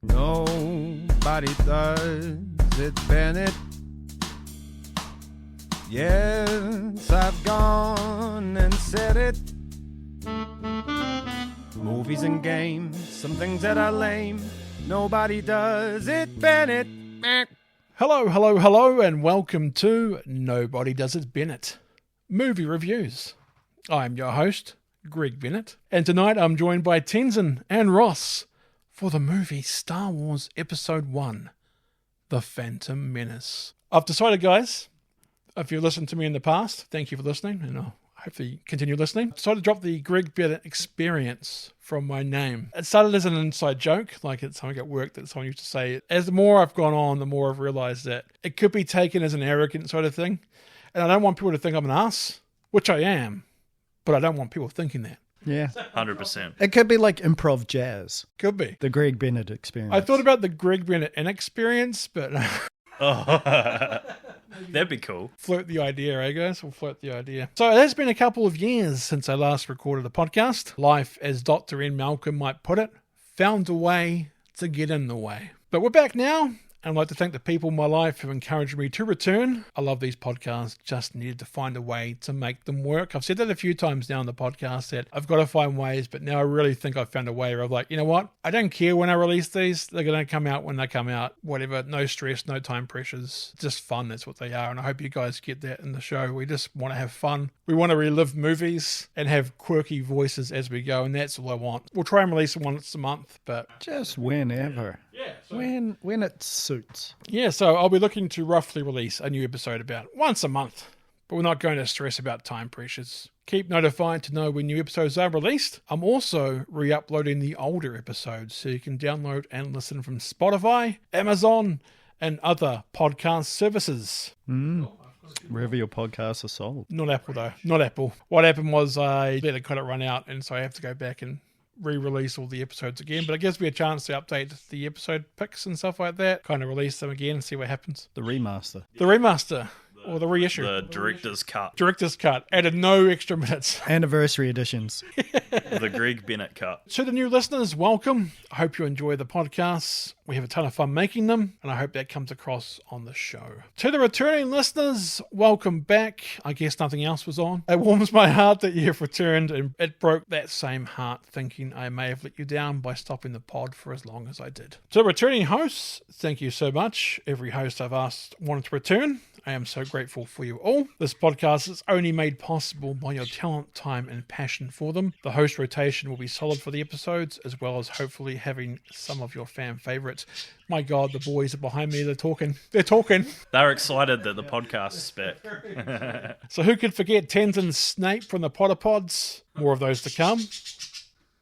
Nobody does it Bennett. Yes, I've gone and said it. Movies and games, some things that are lame. Nobody does it Bennett. Hello, and welcome to Nobody Does It Bennett, movie reviews. I'm your host, Greg Bennett, and tonight I'm joined by Tenson and Ross for the movie Star Wars Episode 1, The Phantom Menace. I've decided, guys, if you've listened to me in the past, thank you for listening, and I'll hopefully continue listening. I decided to drop the Greg Bennett experience from my name. It started as an inside joke, like it's something at work that someone used to say. As the more I've gone on, the more I've realised that it could be taken as an arrogant sort of thing. And I don't want people to think I'm an ass, which I am, but I don't want people thinking that. Yeah. 100%. It could be like improv jazz. Could be. The Greg Bennett experience. I thought about the Greg Bennett inexperience, but Oh, that'd be cool. float the idea, I guess. We'll float the idea. So it has been a couple of years since I last recorded a podcast. Life, as Dr. Ian Malcolm might put it, found a way to get in the way. But we're back now. And I'd like to thank the people in my life who encouraged me to return. I love these podcasts, just needed to find a way to make them work. I've said that a few times now on the podcast that I've got to find ways, but now I really think I've found a way where I'm like, you know what? I don't care when I release these. They're going to come out when they come out. Whatever, no stress, no time pressures. Just fun, that's what they are. And I hope you guys get that in the show. We just want to have fun. We want to relive movies and have quirky voices as we go, and that's all I want. We'll try and release them once a month, but just whenever. yeah, so When it suits. Yeah, so I'll be looking to roughly release a new episode about once a month, but we're not going to stress about time pressures. Keep notified to know when new episodes are released. I'm also re-uploading the older episodes so you can download and listen from Spotify, Amazon, and other podcast services. Wherever your podcasts are sold. Not Apple though, not Apple. What happened was I let the credit run out, and so I have to go back and re-release all the episodes again, but it gives me a chance to update the episode picks and stuff like that, kind of release them again and see what happens. The remaster. The remaster, or the reissue. The director's cut. Director's cut, added no extra minutes. Anniversary editions. The Greg Bennett cut. To the new listeners, welcome. I hope you enjoy the podcasts. We have a ton of fun making them, and I hope that comes across on the show. To the returning listeners, welcome back. I guess nothing else was on. It warms my heart that you've returned, and it broke that same heart thinking I may have let you down by stopping the pod for as long as I did. To the returning hosts, thank you so much. Every host I've asked wanted to return. I am so grateful for you all. This podcast is only made possible by your talent, time, and passion for them. The host rotation will be solid for the episodes, as well as hopefully having some of your fan favorites. My God, the boys are behind me. They're talking. They're excited that the podcast is back. So who could forget Tenzin Snape from the Potter Pods? More of those to come.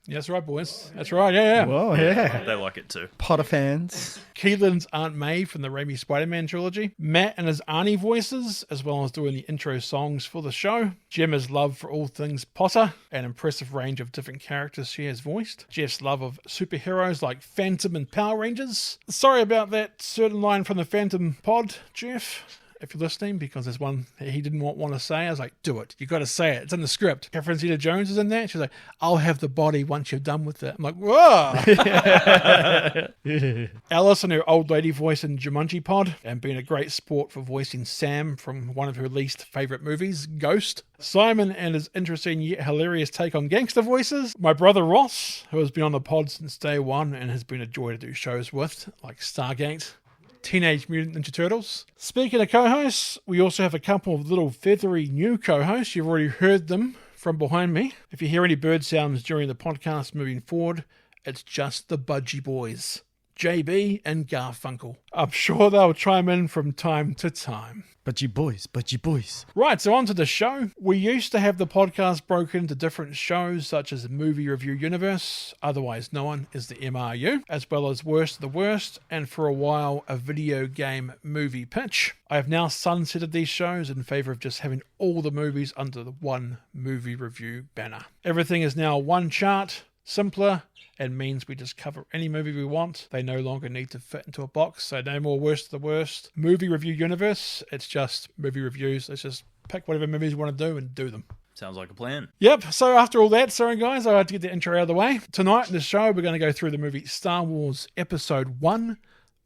Yeah, that's right, boys. That's right, yeah. Whoa, yeah. They like it too. Potter fans. Keelan's Aunt May from the Raimi Spider-Man trilogy. Matt and his Arnie voices, as well as doing the intro songs for the show. Gemma's love for all things Potter, an impressive range of different characters she has voiced. Jeff's love of superheroes like Phantom and Power Rangers. Sorry about that certain line from the Phantom pod, Jeff, if you're listening, because there's one he didn't want to say. I was like, do it. You got to say it. It's in the script. Catherine Zeta-Jones is in there. She's like, I'll have the body once you're done with it. I'm like, whoa. Alice and her old lady voice in Jumanji Pod, and being a great sport for voicing Sam from one of her least favourite movies, Ghost. Simon and his interesting yet hilarious take on gangster voices. My brother Ross, who has been on the pod since day one and has been a joy to do shows with, like Stargate, Teenage Mutant Ninja Turtles. Speaking of co-hosts, we also have a couple of little feathery new co-hosts. You've already heard them from behind me. If you hear any bird sounds during the podcast moving forward, it's just the Budgie Boys, JB and Garfunkel. I'm sure they'll chime in from time to time. Budgie boys. Right, so on to the show. We used to have the podcast broken into different shows such as the Movie Review Universe, otherwise known as the MRU, as well as Worst of the Worst, and for a while a video game movie pitch. I have now sunsetted these shows in favour of just having all the movies under the one movie review banner. Everything is now one chart, simpler, and means we just cover any movie we want. They no longer need to fit into a box, so no more Worst of the Worst Movie Review Universe. It's just movie reviews. Let's just pick whatever movies we want to do and do them. Sounds like a plan. Yep, so after all that, sorry guys, I had to get the intro out of the way. Tonight in the show, we're going to go through the movie Star Wars Episode 1,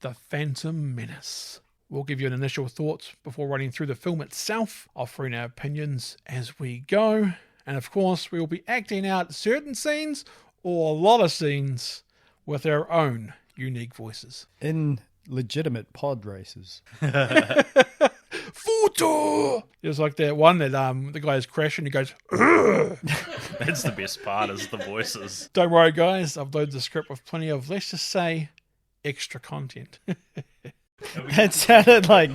The Phantom Menace. We'll give you an initial thoughts before running through the film itself, offering our opinions as we go. And of course, we will be acting out certain scenes, or a lot of scenes, with our own unique voices. In legitimate pod races. Futo! It was like that one that the guy is crashing, he goes, "Ugh." That's the best part, is the voices. Don't worry guys, I've loaded the script with plenty of, let's just say, extra content. That sounded like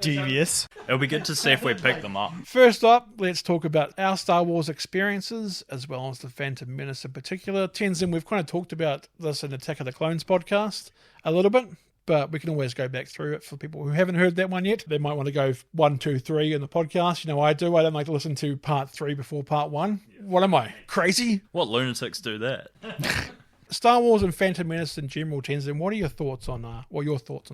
devious. It'll be good to see if we pick them up. First up, let's talk about our Star Wars experiences, as well as the Phantom Menace in particular. Tenson, we've kind of talked about this in Attack of the Clones podcast a little bit, but we can always go back through it for people who haven't heard that one yet. They might want to go 1, 2, 3 in the podcast. You know, I do. I don't like to listen to part 3 before part 1. What am I, crazy? What lunatics do that? Star Wars and Phantom Menace in general, Tenson, what are your thoughts on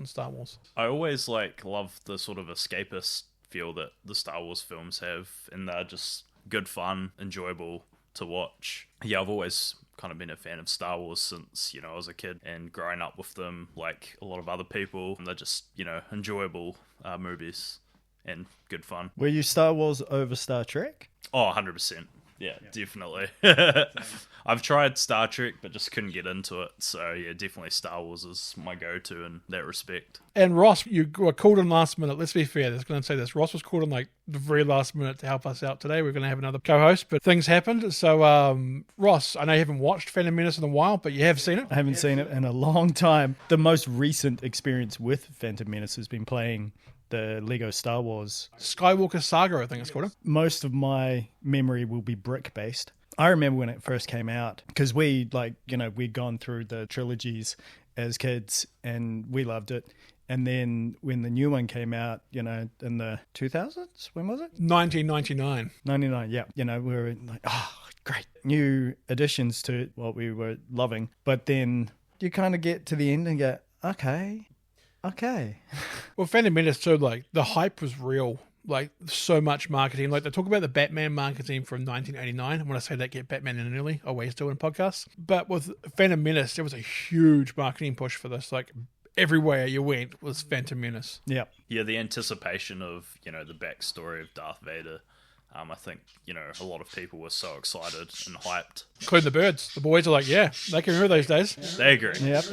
Star Wars? I always love the sort of escapist feel that the Star Wars films have, and they're just good fun, enjoyable to watch. Yeah, I've always kind of been a fan of Star Wars since, I was a kid, and growing up with them like a lot of other people, and they're just, enjoyable movies and good fun. Were you Star Wars over Star Trek? Oh, 100%. Yeah, definitely. I've tried Star Trek, but just couldn't get into it. So, yeah, definitely Star Wars is my go-to in that respect. And Ross, you were called in last minute. Let's be fair. I was going to say this. Ross was called in like the very last minute to help us out today. We're going to have another co-host, but things happened. So, Ross, I know you haven't watched Phantom Menace in a while, but you have seen it. I haven't seen it in a long time. The most recent experience with Phantom Menace has been playing the Lego Star Wars Skywalker Saga, I think it's called. Most of my memory will be brick-based. I remember when it first came out, because we'd gone through the trilogies as kids and we loved it. And then when the new one came out, in the 2000s, when was it? 1999. 99, yeah. We were like, oh, great. New additions to what we were loving. But then you kind of get to the end and go, okay. Well, Phantom Menace too, the hype was real. So much marketing. They talk about the Batman marketing from 1989. And when I say that, get Batman in early. Always do in podcasts. But with Phantom Menace, there was a huge marketing push for this. Everywhere you went was Phantom Menace. Yeah. Yeah, the anticipation of, the backstory of Darth Vader. I think, a lot of people were so excited and hyped. Including the birds. The boys are like, yeah, they can remember those days. They agree. Yep.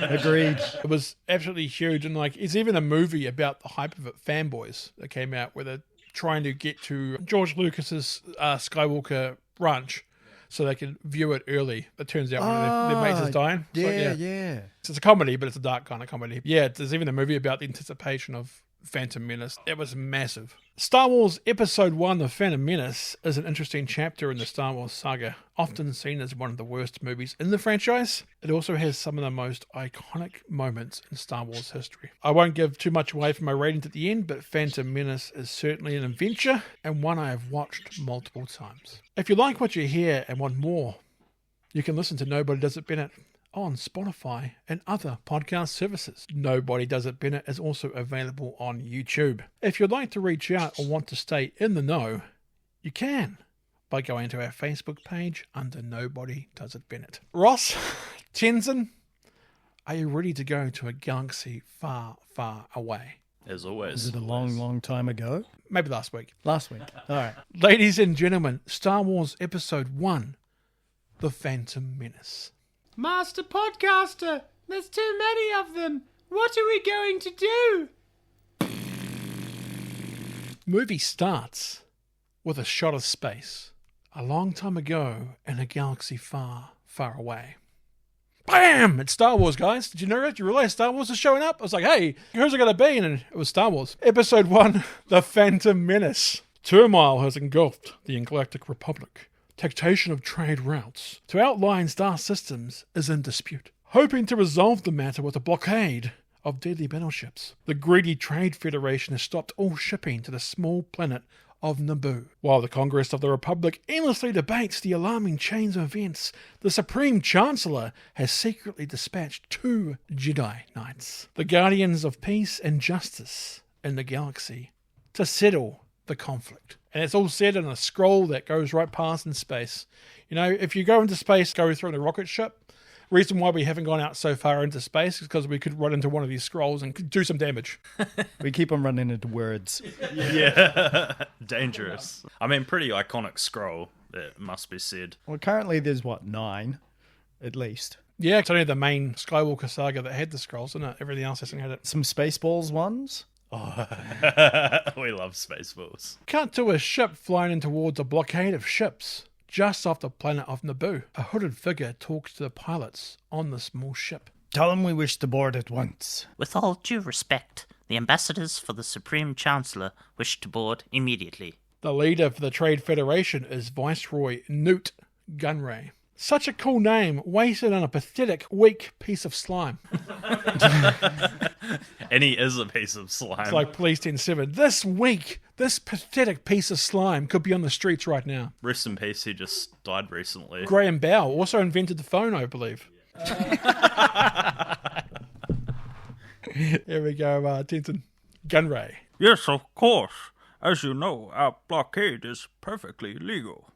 Agreed. It was absolutely huge. And it's even a movie about the hype of it, Fanboys, that came out where they're trying to get to George Lucas's Skywalker Ranch so they can view it early. It turns out one of their mates is dying. Yeah. It's a comedy, but it's a dark kind of comedy. Yeah, there's even a movie about the anticipation of Phantom Menace. It was massive. Star Wars Episode 1, The Phantom Menace, is an interesting chapter in the Star Wars saga, often seen as one of the worst movies in the franchise. It also has some of the most iconic moments in Star Wars history. I won't give too much away from my ratings at the end, but Phantom Menace is certainly an adventure, and one I have watched multiple times. If you like what you hear and want more, you can listen to Nobody Does It Bennett on Spotify and other podcast services. Nobody Does It Bennett is also available on YouTube. If you'd like to reach out or want to stay in the know, you can by going to our Facebook page under Nobody Does It Bennett. Ross, Tenson, are you ready to go to a galaxy far, far away? As always. Is it a long, long time ago? Maybe last week. Last week. All right. Ladies and gentlemen, Star Wars Episode 1, The Phantom Menace. Master Podcaster, there's too many of them. What are we going to do? Movie starts with a shot of space. A long time ago in a galaxy far, far away. Bam! It's Star Wars, guys. Did you know that? Did you realize Star Wars is showing up? I was like, hey, who's it going to be? And it was Star Wars. Episode 1, The Phantom Menace. Turmoil has engulfed the Galactic Republic. Taxation of trade routes to outlying star systems is in dispute. Hoping to resolve the matter with a blockade of deadly battleships, the greedy Trade Federation has stopped all shipping to the small planet of Naboo. While the Congress of the Republic endlessly debates the alarming chains of events, the Supreme Chancellor has secretly dispatched 2 Jedi Knights, the guardians of peace and justice in the galaxy, to settle the conflict. And it's all said in a scroll that goes right past in space. You know, if you go into space, go through in a rocket ship, reason why we haven't gone out so far into space is because we could run into one of these scrolls and do some damage. We keep on running into words. Yeah. Dangerous. I mean, pretty iconic scroll, it must be said. Well, currently there's, 9 at least. Yeah, it's only the main Skywalker saga that had the scrolls, isn't it? Everything else hasn't had it. Some Spaceballs ones. Oh, we love Spaceballs. Cut to a ship flying in towards a blockade of ships. Just off the planet of Naboo, a hooded figure talks to the pilots on the small ship. Tell them we wish to board at once. With all due respect, the ambassadors for the Supreme Chancellor wish to board immediately. The leader for the Trade Federation is Viceroy Newt Gunray. Such a cool name, wasted on a pathetic, weak piece of slime. And he is a piece of slime. It's like Police 10-7. This weak, this pathetic piece of slime could be on the streets right now. Rest in peace, he just died recently. Graham Bell also invented the phone, I believe. Here we go, Tenson. Gunray. Yes, of course. As you know, our blockade is perfectly legal.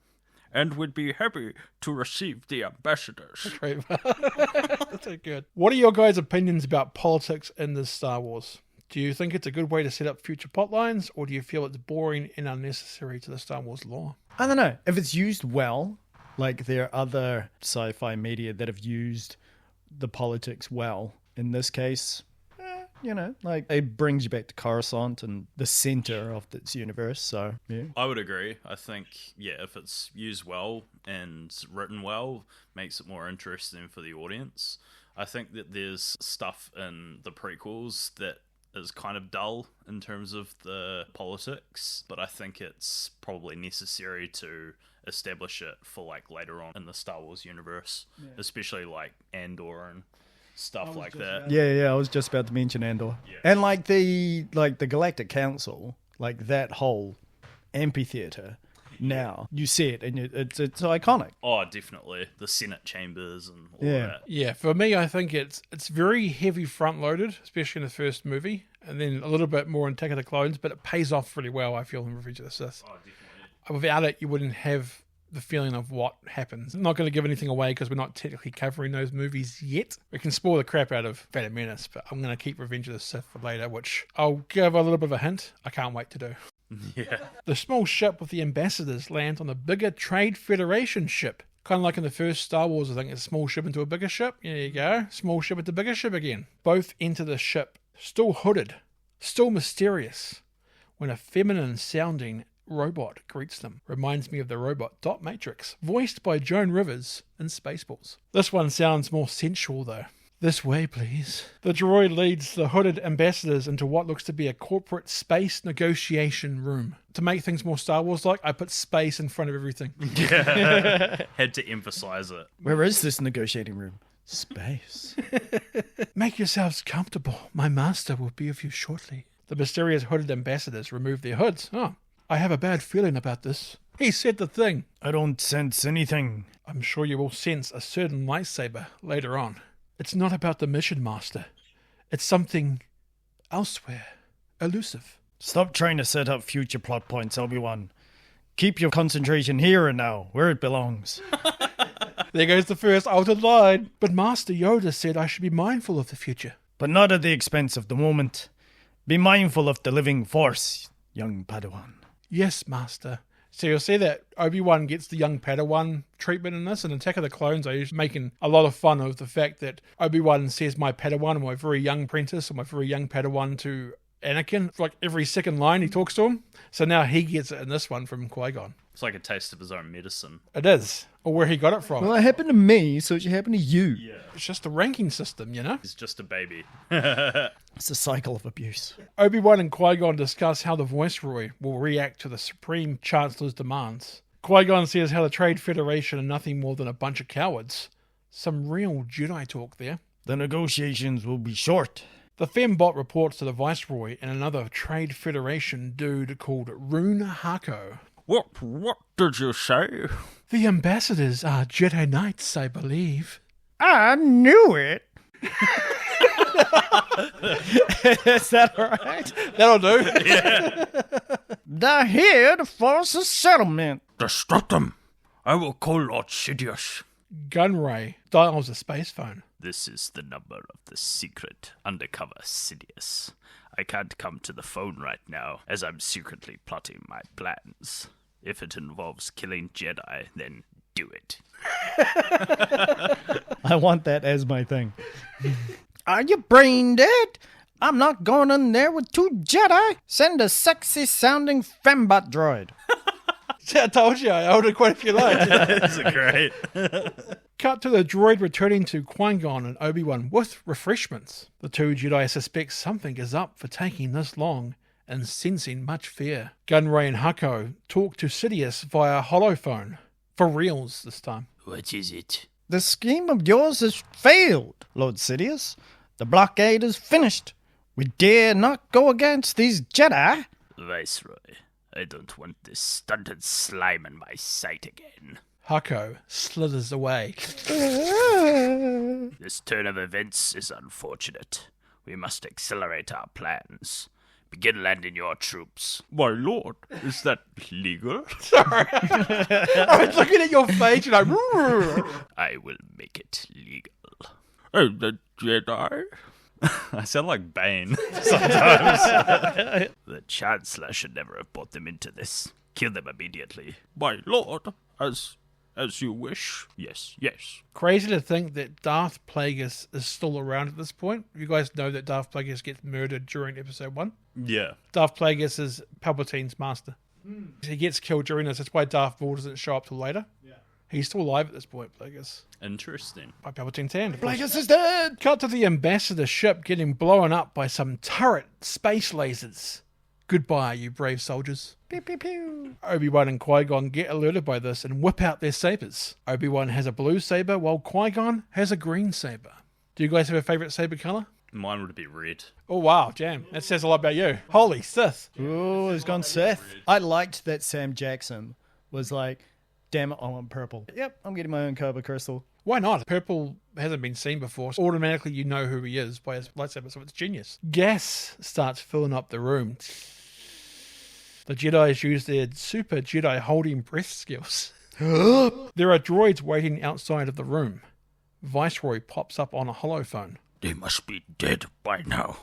And we'd be happy to receive the ambassadors. Great. That's so good. What are your guys' opinions about politics in this Star Wars? Do you think it's a good way to set up future plotlines, or do you feel it's boring and unnecessary to the Star Wars lore? I don't know. If it's used well, like there are other sci-fi media that have used the politics well. In this case, you know, like it brings you back to Coruscant and the center of this universe. So, yeah. I would agree. I think, if it's used well and written well, makes it more interesting for the audience. I think that there's stuff in the prequels that is kind of dull in terms of the politics, but I think it's probably necessary to establish it for like later on in the Star Wars universe, especially like Andor and stuff like that. Yeah, I was just about to mention Andor. Yeah. And like the Galactic Council, like that whole amphitheater. Now you see it, and it's iconic. Oh, definitely the Senate chambers and all that. Yeah, for me, I think it's very heavy front loaded, especially in the first movie, and then a little bit more in Attack of the Clones. But it pays off really well, I feel, in Revenge of the Sith. Oh, definitely. Without it, you wouldn't have the feeling of what happens. I'm not going to give anything away because we're not technically covering those movies yet. We can spoil the crap out of Phantom Menace, but I'm going to keep Revenge of the Sith for later, which I'll give a little bit of a hint. I can't wait to do. Yeah. The small ship with the ambassadors lands on the bigger Trade Federation ship. Kind of like in the first Star Wars, I think it's a small ship into a bigger ship. There you go. Small ship into bigger ship again. Both enter the ship, still hooded, still mysterious, when a feminine sounding robot greets them. Reminds me of the robot Dot Matrix, voiced by Joan Rivers in Spaceballs. This one sounds more sensual though. This way, please. The droid leads the hooded ambassadors into what looks to be a corporate space negotiation room. To make things more Star Wars-like, I put space in front of everything. Yeah. Had to emphasize it. Where is this negotiating room? Space. Make yourselves comfortable. My master will be with you shortly. The mysterious hooded ambassadors remove their hoods. Oh, I have a bad feeling about this. He said the thing. I don't sense anything. I'm sure you will sense a certain lightsaber later on. It's not about the mission, Master. It's something elsewhere. Elusive. Stop trying to set up future plot points, Obi-Wan. Keep your concentration here and now, where it belongs. There goes the first altered line. But Master Yoda said I should be mindful of the future. But not at the expense of the moment. Be mindful of the living force, young Padawan. Yes, Master. So you'll see that Obi-Wan gets the young Padawan treatment in this. In Attack of the Clones, I was making a lot of fun of the fact that Obi-Wan says my Padawan, or my very young apprentice, or my very young Padawan to Anakin. For like every second line he talks to him. So now he gets it in this one from Qui-Gon. It's like a taste of his own medicine. It is. Or where he got it from. Well, it happened to me, so it should happen to you. Yeah. It's just a ranking system, you know? He's just a baby. It's a cycle of abuse. Obi-Wan and Qui-Gon discuss how the Viceroy will react to the Supreme Chancellor's demands. Qui-Gon says how the Trade Federation are nothing more than a bunch of cowards. Some real Jedi talk there. The negotiations will be short. The Fembot reports to the Viceroy and another Trade Federation dude called Rune Hako. What did you say? The ambassadors are Jedi Knights, I believe. I knew it. Is that right? That'll do. Yeah. They're here to force a settlement. Disrupt them. I will call Lord Sidious. Gunray dials a space phone. This is the number of the secret undercover Sidious. I can't come to the phone right now, as I'm secretly plotting my plans. If it involves killing Jedi, then do it. I want that as my thing. Are you brain dead? I'm not going in there with 2 Jedi. Send a sexy-sounding fembot droid. See, I told you, I ordered quite a few lines. That's great. Cut to the droid returning to Qui-Gon and Obi-Wan with refreshments. The 2 Jedi suspect something is up for taking this long and sensing much fear. Gunray and Hako talk to Sidious via holophone. For reals this time. What is it? The scheme of yours has failed, Lord Sidious. The blockade is finished. We dare not go against these Jedi. Viceroy, I don't want this stunted slime in my sight again. Hako slithers away. This turn of events is unfortunate. We must accelerate our plans. Begin landing your troops. My lord, is that legal? I was looking at your face and I will make it legal. Oh, the Jedi? I sound like Bane sometimes. The Chancellor should never have brought them into this. Kill them immediately. My lord, as you wish. Yes, yes. Crazy to think that Darth Plagueis is still around at this point. You guys know that Darth Plagueis gets murdered during episode 1. Yeah. Darth Plagueis is Palpatine's master. He gets killed during this. That's why Darth Maul doesn't show up till later. Yeah. He's still alive at this point, Plagueis. Interesting. By Palpatine's hand. Plagueis is dead. Cut to the ambassador ship getting blown up by some turret space lasers. Goodbye, you brave soldiers. Pew, pew, pew. Obi-Wan and Qui-Gon get alerted by this and whip out their sabers. Obi-Wan has a blue saber while Qui-Gon has a green saber. Do you guys have a favourite saber colour? Mine would be red. Oh wow, damn. That says a lot about you. Holy Sith. Oh, he's gone Sith. I liked that Sam Jackson was like, damn it, I want purple. Yep, I'm getting my own Kyber crystal. Why not? Purple hasn't been seen before, so automatically you know who he is by his lightsaber, so it's genius. Gas starts filling up the room. The Jedis use their super Jedi holding breath skills. There are droids waiting outside of the room. Viceroy pops up on a holophone. They must be dead by now.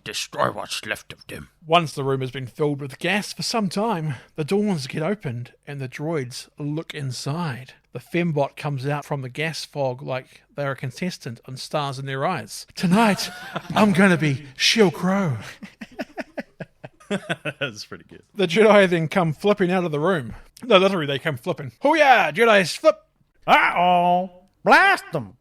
Destroy what's left of them. Once the room has been filled with gas for some time, the doors get opened and the droids look inside. The fembot comes out from the gas fog like they're a contestant on Stars in Their Eyes. Tonight, I'm going to be Shil Crow. That's pretty good. The Jedi then come flipping out of the room. No, literally, they come flipping. Oh yeah, Jedi's flip. Uh-oh. Blast them.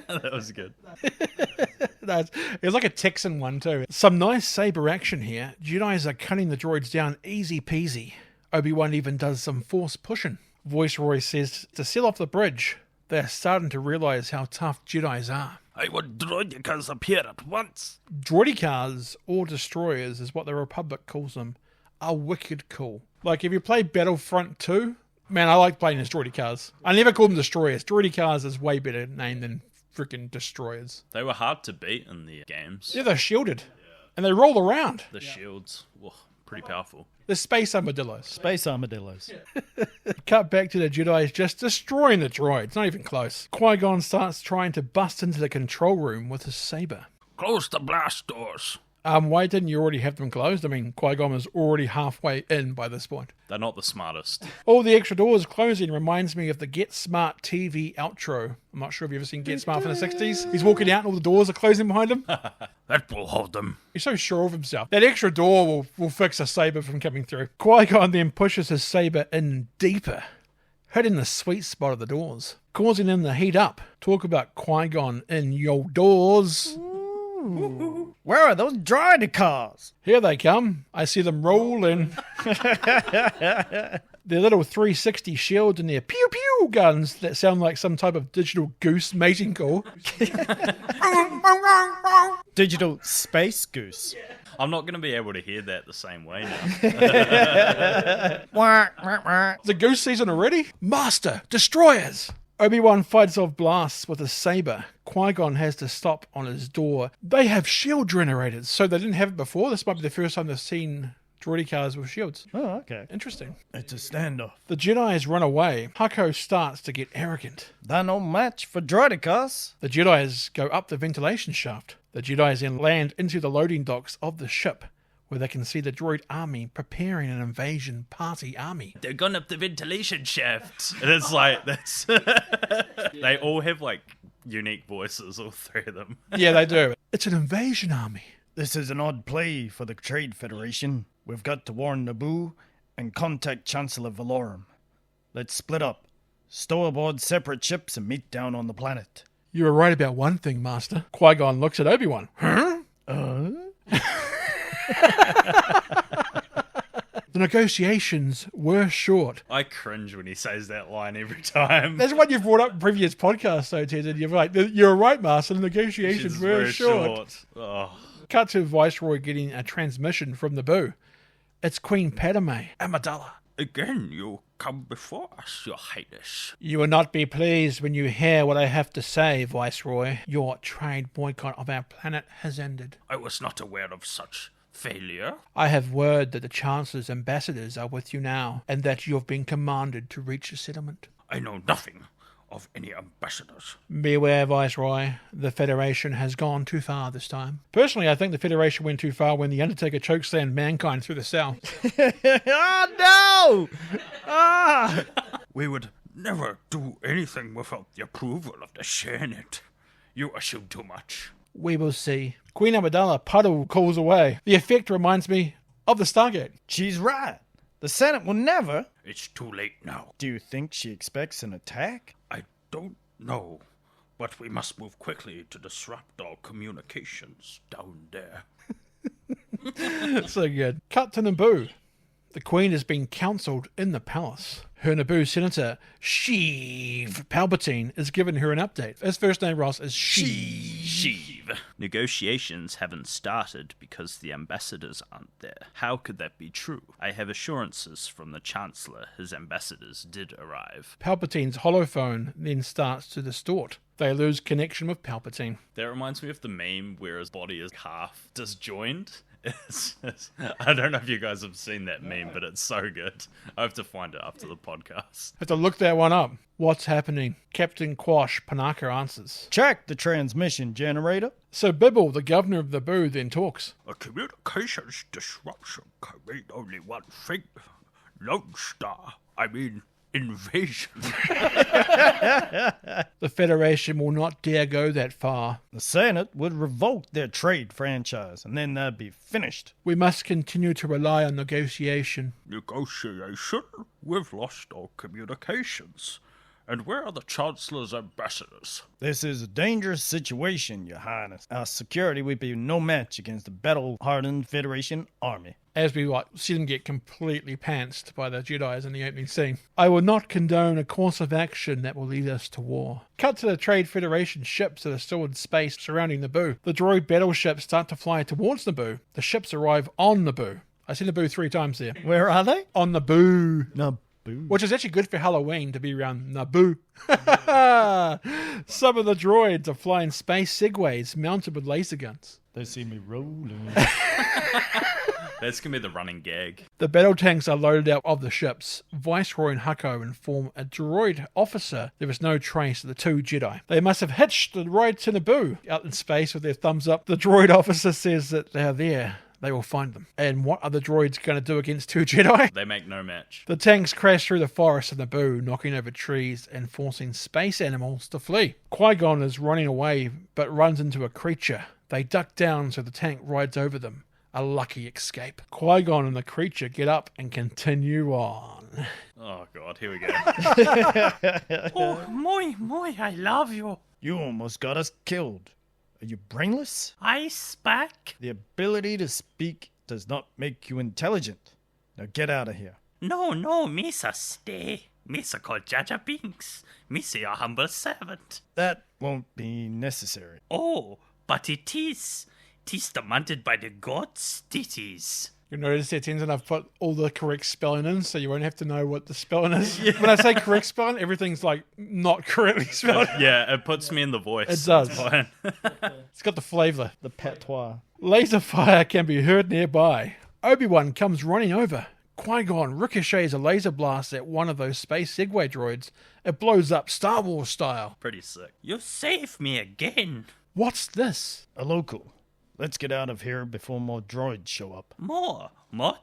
That was good. It was like a Texan one too. Some nice saber action here. Jedis are cutting the droids down easy peasy. Obi-Wan even does some force pushing. Viceroy says to seal off the bridge. They're starting to realize how tough Jedis are. I want droidicas up here at once. Droidicars, or destroyers, is what the Republic calls them, are wicked cool. Like, if you play Battlefront 2, man, I like playing as droidicars. I never call them destroyers. Droidicars is way better name than freaking destroyers. They were hard to beat in the games. Yeah, they're shielded. And they roll around. The shields were pretty powerful. The space armadillos. Space armadillos. Cut back to the Jedi's just destroying the droids. Not even close. Qui-Gon starts trying to bust into the control room with his saber. Close the blast doors. Why didn't you already have them closed? I mean, Qui-Gon was already halfway in by this point. They're not the smartest. All the extra doors closing reminds me of the Get Smart TV outro. I'm not sure if you've ever seen Get Smart from the 60s. He's walking out and all the doors are closing behind him. That will hold them. He's so sure of himself. That extra door will fix a saber from coming through. Qui-Gon then pushes his saber in deeper, hitting the sweet spot of the doors, causing them to heat up. Talk about Qui-Gon in your doors. Ooh. Where are those droidicars? Here they come. I see them roll in. Their little 360 shields and their pew-pew guns that sound like some type of digital goose mating call. Digital space goose. I'm not going to be able to hear that the same way now. Is the goose season already? Master, destroyers! Obi-Wan fights off blasts with a saber. Qui-Gon has to stop on his door. They have shield generators, so they didn't have it before. This might be the first time they've seen droidy cars with shields. Oh, okay. Interesting. It's a standoff. The Jedis run away. Hako starts to get arrogant. They're no match for droidicars. The Jedis go up the ventilation shaft. The Jedis then land into the loading docks of the ship, where they can see the droid army preparing an invasion party army. They're gone up the ventilation shaft. And it's like, that's... They all have, like, unique voices, all three of them. Yeah, they do. It's an invasion army. This is an odd play for the Trade Federation. We've got to warn Naboo and contact Chancellor Valorum. Let's split up, stow aboard separate ships and meet down on the planet. You were right about one thing, Master. Qui-Gon looks at Obi-Wan. Huh? The negotiations were short. I cringe when he says that line every time. That's what you've brought up in previous podcasts, though, Ted. And you're like, you're right, Master. The negotiations were very short. Oh. Cut to Viceroy getting a transmission from Naboo. It's Queen Padme Amidala. Again, you come before us, Your Highness. You will not be pleased when you hear what I have to say, Viceroy. Your trade boycott of our planet has ended. I was not aware of such failure. I have word that the Chancellor's ambassadors are with you now, and that you have been commanded to reach a settlement. I know nothing of any ambassadors. Beware, Viceroy. The Federation has gone too far this time. Personally, I think the Federation went too far when the Undertaker chokeslammed mankind through the cell. Oh, no! Ah! We would never do anything without the approval of the Senate. You assume too much. We will see. Queen Amidala puddle calls away. The effect reminds me of the Stargate. She's right. The Senate will never... It's too late now. Do you think she expects an attack? I don't know, but we must move quickly to disrupt our communications down there. So good. Cut to Naboo. The Queen has been counselled in the palace. Her Naboo senator, Sheev Palpatine, is giving her an update. His first name, Ross, is Sheev. Negotiations haven't started because the ambassadors aren't there. How could that be true? I have assurances from the Chancellor his ambassadors did arrive. Palpatine's holophone then starts to distort. They lose connection with Palpatine. That reminds me of the meme where his body is half disjoined. I don't know if you guys have seen that meme, but it's so good. I have to find it after the podcast. Have to look that one up. What's happening? Captain Quash Panaka answers. Check the transmission generator. So Bibble, the governor of Naboo, then talks. A communications disruption can mean only one thing. Lone Star. Invasion. The Federation will not dare go that far. The Senate would revoke their trade franchise, and then they'd be finished. We must continue to rely on negotiation. Negotiation? We've lost our communications. And where are the Chancellor's ambassadors? This is a dangerous situation, Your Highness. Our security would be no match against the battle-hardened Federation army. As we see them get completely pantsed by the Jedis in the opening scene. I will not condone a course of action that will lead us to war. Cut to the Trade Federation ships that are still in space surrounding Naboo. The droid battleships start to fly towards Naboo. The ships arrive on Naboo. I see Naboo 3 times there. Where are they? On Naboo. Naboo. Which is actually good for Halloween to be around Naboo. Some of the droids are flying space segways mounted with laser guns. They see me rolling. That's going to be the running gag. The battle tanks are loaded out of the ships. Viceroy and Hako inform a droid officer there is no trace of the 2 Jedi. They must have hitched the ride to Naboo. Out in space with their thumbs up, the droid officer says that they are there. They will find them. And what are the droids going to do against 2 Jedi? They make no match. The tanks crash through the forest of Naboo, knocking over trees and forcing space animals to flee. Qui-Gon is running away, but runs into a creature. They duck down so the tank rides over them. A lucky escape. Qui-Gon and the creature get up and continue on. Oh god, here we go. Oh, moi, I love you. You almost got us killed. Are you brainless? I speak. The ability to speak does not make you intelligent. Now get out of here. No, Misa, stay. Misa called Jaja Binks. Misa, your humble servant. That won't be necessary. Oh, but it is. 'Tis demanded by the gods, it is. You'll notice that Tenson, I've put all the correct spelling in, so you won't have to know what the spelling is. Yeah. When I say correct spelling, everything's like not correctly spelled. Yeah, it puts me in the voice. It does. It's fine. It's got the flavour. The patois. Laser fire can be heard nearby. Obi-Wan comes running over. Qui-Gon ricochets a laser blast at one of those space Segway droids. It blows up Star Wars style. Pretty sick. You saved me again. What's this? A local. Let's get out of here before more droids show up. More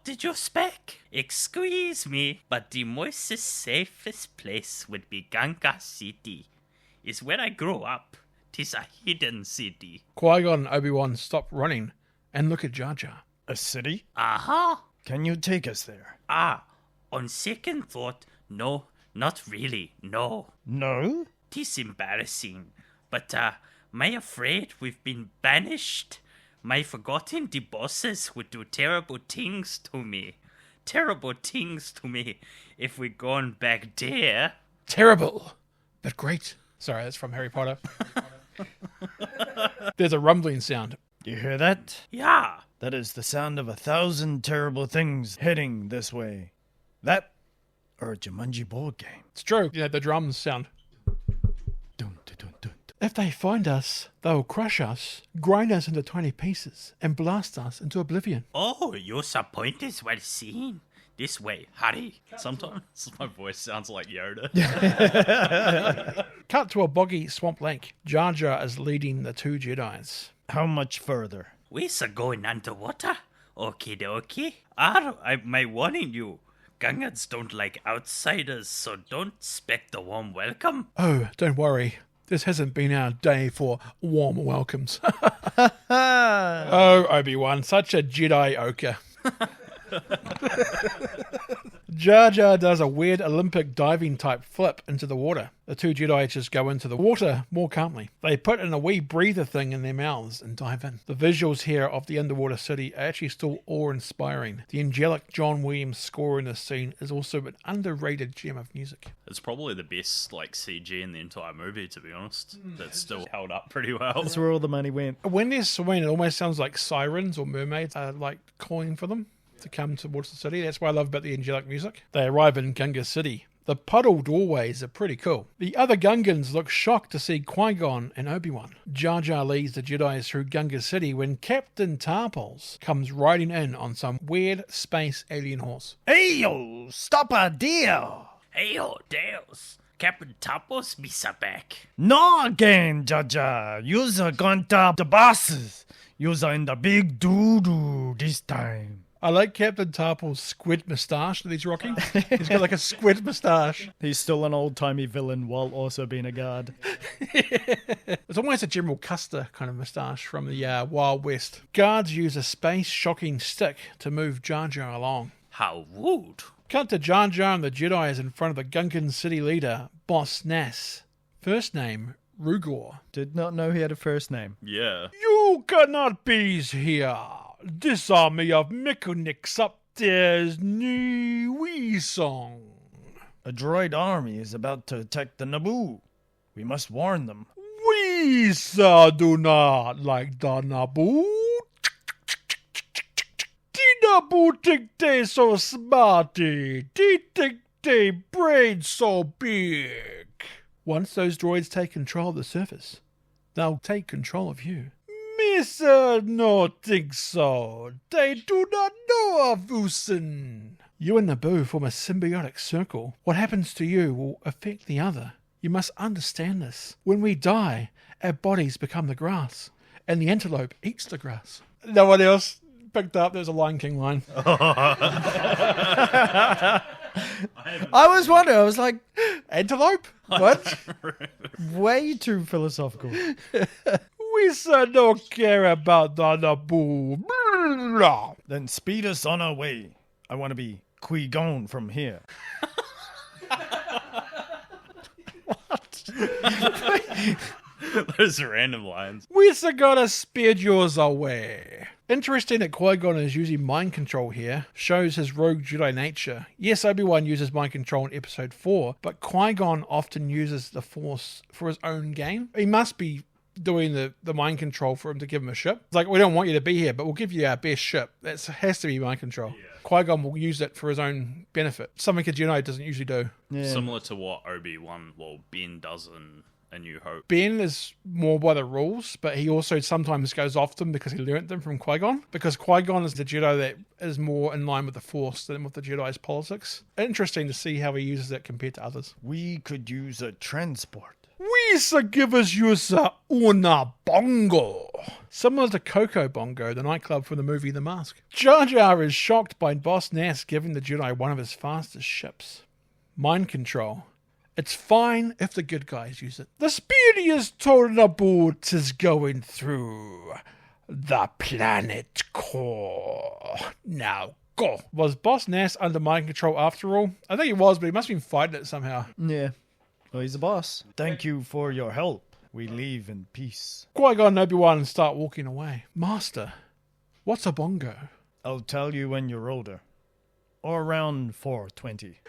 did you spec? Excuse me, but the most safest place would be Ganga City. Is where I grew up. 'Tis a hidden city. Qui-Gon and Obi-Wan stop running and look at Jar Jar. A city? Uh-huh. Can you take us there? On second thought, no, not really, no. No? 'Tis embarrassing, but, my afraid we've been banished. My forgotten the bosses would do terrible things to me. Terrible things to me if we gone back there. Terrible, but great. Sorry, that's from Harry Potter. There's a rumbling sound. You hear that? Yeah. That is the sound of 1,000 terrible things heading this way. That or a Jumanji board game. It's true. Yeah, the drums sound. Dun, dun, dun, dun. If they find us, they'll crush us, grind us into tiny pieces, and blast us into oblivion. Oh, your point is well seen. This way, hurry. Sometimes my voice sounds like Yoda. Cut to a boggy swamp lake. Jar Jar is leading the two Jedis. How much further? We're going underwater. Okie dokie. I'm warning you. Gungans don't like outsiders, so don't expect a warm welcome. Oh, don't worry. This hasn't been our day for warm welcomes. Oh, Obi-Wan, such a Jedi ochre. Jar Jar does a weird Olympic diving type flip into the water. The two Jedi just go into the water more calmly. They put in a wee breather thing in their mouths and dive in. The visuals here of the underwater city are actually still awe-inspiring. The angelic John Williams score in this scene is also an underrated gem of music. It's probably the best CG in the entire movie, to be honest. That's still held up pretty well. That's where all the money went. When they're swimming, it almost sounds like sirens or mermaids are like calling for them to come towards the city. That's what I love about the angelic music. They arrive in Gunga City. The puddle doorways are pretty cool. The other Gungans look shocked to see Qui-Gon and Obi-Wan. Jar Jar leads the Jedi through Gunga City when Captain Tarpals comes riding in on some weird space alien horse. Hey yo, stop a deal! Hey, oh, Deus. Captain Tapos be back. No again, Jaja. You's gone top the bosses. You's in the big doo-doo this time. I like Captain Tarpal's squid moustache that he's rocking. He's got like a squid moustache. He's still an old-timey villain while also being a guard. It's almost a General Custer kind of moustache from the Wild West. Guards use a space-shocking stick to move Jar Jar along. How rude. Cut to Jar Jar and the Jedi is in front of the Gungan city leader, Boss Nass. First name, Rugor. Did not know he had a first name. Yeah. You cannot be here. This army of mechanics up there's new wee song. A droid army is about to attack the Naboo. We must warn them. We do not like the Naboo. The Naboo think they so smarty. They think they brain so big. Once those droids take control of the surface, they'll take control of you. Missa no think so. They do not know of Usin. You and Naboo form a symbiotic circle. What happens to you will affect the other. You must understand this. When we die, our bodies become the grass, and the antelope eats the grass. No one else picked up. There's a Lion King line. I was wondering, I was like, Antelope? What? way too philosophical. We don't care about the Naboo. Then speed us on our way. I want to be Qui-Gon from here. Those are random lines. We gotta speed yours away. Interesting that Qui-Gon is using mind control here. Shows his rogue Jedi nature. Yes, Obi-Wan uses mind control in episode 4, but Qui-Gon often uses the Force for his own gain. He must be doing the mind control for him to give him a ship. It's like, we don't want you to be here, but we'll give you our best ship. That has to be mind control. Yeah. Qui-Gon will use it for his own benefit. Something a Jedi doesn't usually do. Yeah. Similar to what Ben does in A New Hope. Ben is more by the rules, but he also sometimes goes off them because he learnt them from Qui-Gon. Because Qui-Gon is the Jedi that is more in line with the Force than with the Jedi's politics. Interesting to see how he uses it compared to others. We could use a transport. We give us una bongo. Similar to Coco Bongo, the nightclub from the movie The Mask. Jar Jar is shocked by Boss Nass giving the Jedi one of his fastest ships. Mind control. It's fine if the good guys use it. The speediest turnabout is going through the planet core. Now go. Was Boss Nass under mind control after all? I think he was, but he must have been fighting it somehow. Yeah. Well, he's the boss. Thank you for your help. We leave in peace. Qui-Gon and Obi-Wan start walking away. Master, what's a bongo? I'll tell you when you're older. Or around 420.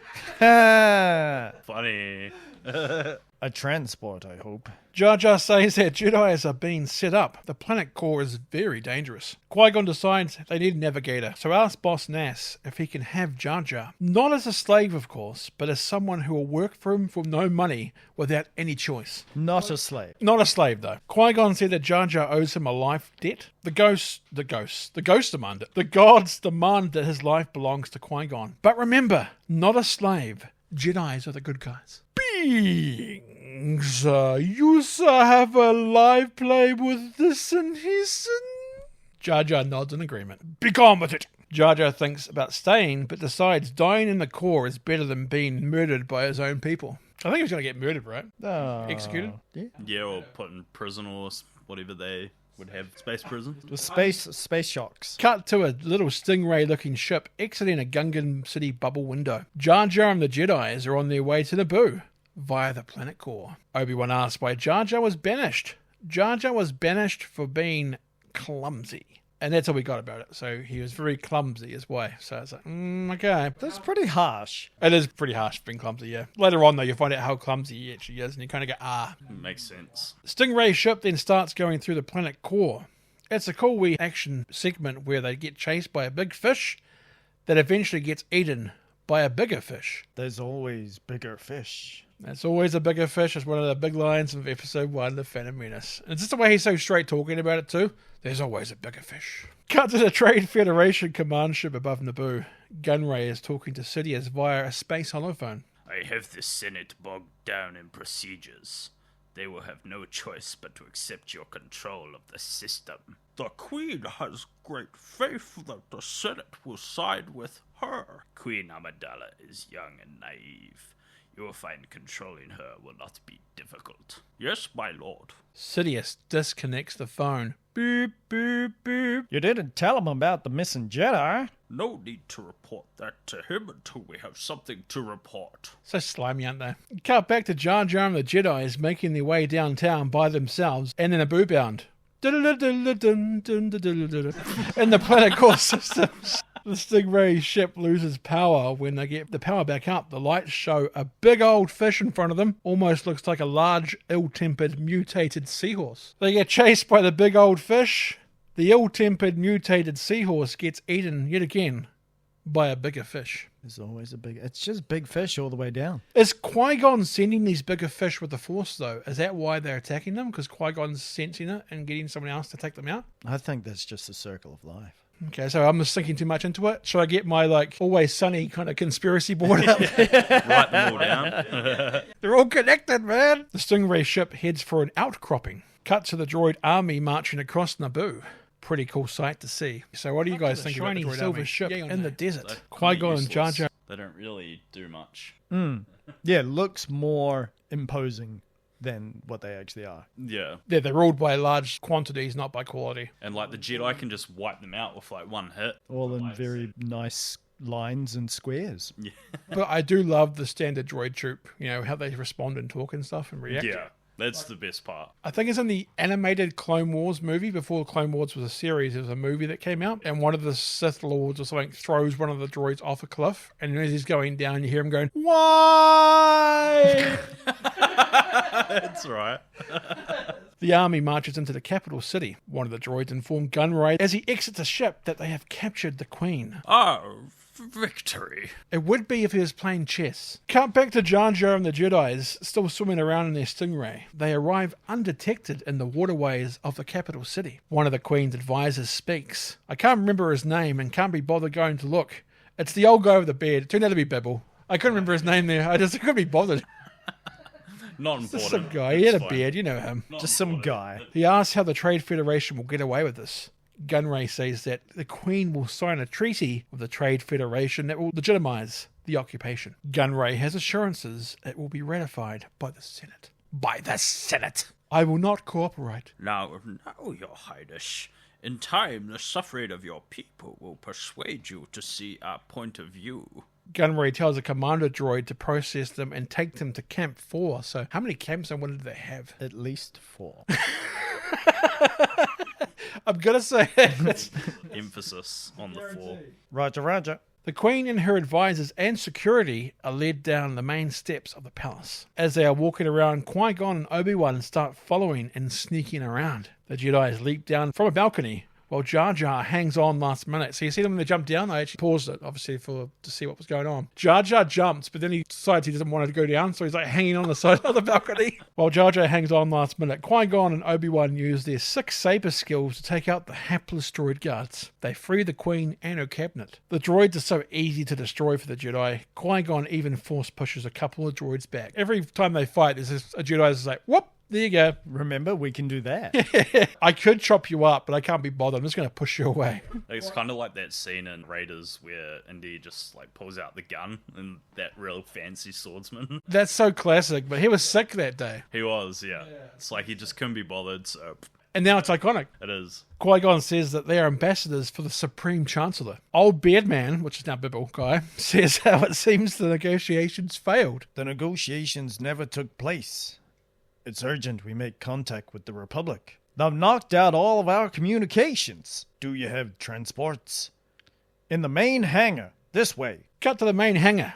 Funny. A transport, I hope. Jar Jar says that Jedi's are being set up. The planet core is very dangerous. Qui-Gon decides they need a navigator, so asks Boss Nass if he can have Jar Jar. Not as a slave, of course, but as someone who will work for him for no money without any choice. Not a slave. Not a slave, though. Qui-Gon said that Jar Jar owes him a life debt. The ghosts demand it. The gods demand that his life belongs to Qui-Gon. But remember, not a slave. Jedis are the good guys. Beings, you have a live play with this and his and... Jar Jar nods in agreement. Be gone with it. Jar Jar thinks about staying, but decides dying in the core is better than being murdered by his own people. I think he was going to get murdered, right? Executed? Yeah, or put in prison or whatever they would have. Space prison. The space shocks. Cut to a little stingray-looking ship exiting a Gungan city bubble window. Jar Jar and the Jedis are on their way to Naboo via the planet core. Obi-Wan asks why Jar Jar was banished. Jar Jar was banished for being clumsy. And that's all we got about it. So he was very clumsy his way. So it's like, okay. That's pretty harsh. It is pretty harsh being clumsy, yeah. Later on, though, you'll find out how clumsy he actually is. And you kind of go, Makes sense. Stingray ship then starts going through the planet core. It's a cool wee action segment where they get chased by a big fish that eventually gets eaten by a bigger fish. There's always bigger fish. That's always a bigger fish. It's one of the big lines of episode 1, The Phantom Menace. And it's just the way he's so straight talking about it too. There's always a bigger fish. Cut to the Trade Federation command ship above Naboo. Gunray is talking to Sidious via a space holophone. I have the Senate bogged down in procedures. They will have no choice but to accept your control of the system. The Queen has great faith that the Senate will side with her. Queen Amidala is young and naive. You will find controlling her will not be difficult. Yes, my lord. Sidious disconnects the phone. Boop, boop, boop. You didn't tell him about the missing Jedi. No need to report that to him until we have something to report. So slimy, aren't they? Cut back to Jar Jar and the Jedis making their way downtown by themselves and in a Naboo bound. In the planet core systems, the Stingray ship loses power. When they get the power back up, the lights show a big old fish in front of them. Almost looks like a large, ill-tempered, mutated seahorse. They get chased by the big old fish. The ill-tempered, mutated seahorse gets eaten yet again by a bigger fish. There's always a big... It's just big fish all the way down. Is Qui-Gon sending these bigger fish with the Force, though? Is that why they're attacking them? Because Qui-Gon's sensing it and getting someone else to take them out? I think that's just the circle of life. Okay, so I'm just thinking too much into it. Should I get my, Always Sunny kind of conspiracy board up? Write them all down. They're all connected, man! The Stingray ship heads for an outcropping. Cut to the droid army marching across Naboo. Pretty cool sight to see. So what do you guys think about the droid silver ship in the desert? Qui-Gon and Jar Jar. They don't really do much. Yeah, looks more imposing than what they actually are. Yeah. Yeah, they're ruled by large quantities, not by quality. And the Jedi can just wipe them out with one hit. All in very nice lines and squares. Yeah. But I do love the standard droid troop, how they respond and talk and stuff and react. Yeah. That's the best part. I think it's in the animated Clone Wars movie. Before Clone Wars was a series, there was a movie that came out, and one of the Sith Lords or something throws one of the droids off a cliff, and as he's going down, you hear him going, "Why?" That's right. The army marches into the capital city. One of the droids inform Gunray as he exits a ship that they have captured the Queen. Victory. It would be if he was playing chess. Cut back to Jar Jar and the Jedis still swimming around in their stingray. They arrive undetected in the waterways of the capital city. One of the Queen's advisors speaks. I can't remember his name and can't be bothered going to look. It's the old guy with the beard. It turned out to be Bibble. I couldn't remember his name there. I couldn't be bothered. Not Just important. some guy. He had a It's fine. beard. You know him. Just some guy. He asks how the Trade Federation will get away with this. Gunray says that the Queen will sign a treaty with the Trade Federation that will legitimize the occupation. Gunray has assurances it will be ratified by the Senate. By the Senate! I will not cooperate. Now, Your Highness, in time the suffrage of your people will persuade you to see our point of view. Gunray tells a commander droid to process them and take them to Camp 4. So how many camps and what did they have? At least 4. I'm going to say it. Emphasis on the 4. Roger, roger. The Queen and her advisors and security are led down the main steps of the palace. As they are walking around, Qui-Gon and Obi-Wan start following and sneaking around. The Jedi leap down from a balcony while Jar Jar hangs on last minute. So you see them when they jump down? I actually paused it, obviously, to see what was going on. Jar Jar jumps, but then he decides he doesn't want to go down, so he's like hanging on the side of the balcony. While Jar Jar hangs on last minute, Qui-Gon and Obi-Wan use their 6 saber skills to take out the hapless droid guards. They free the Queen and her cabinet. The droids are so easy to destroy for the Jedi. Qui-Gon even force pushes a couple of droids back. Every time they fight, there's a Jedi that's like, whoop! There you go. Remember, we can do that. I could chop you up, but I can't be bothered. I'm just going to push you away. It's kind of like that scene in Raiders where Indy just like pulls out the gun and that real fancy swordsman. That's so classic, but he was sick that day. He was, yeah. It's like he just couldn't be bothered, so And now it's iconic. it is. Qui-Gon says that they are ambassadors for the Supreme Chancellor. Old Beard Man, which is now Bibble Guy, says how it seems the negotiations failed. The negotiations never took place. It's urgent we make contact with the Republic. They've knocked out all of our communications. Do you have transports? In the main hangar, this way. Cut to the main hangar.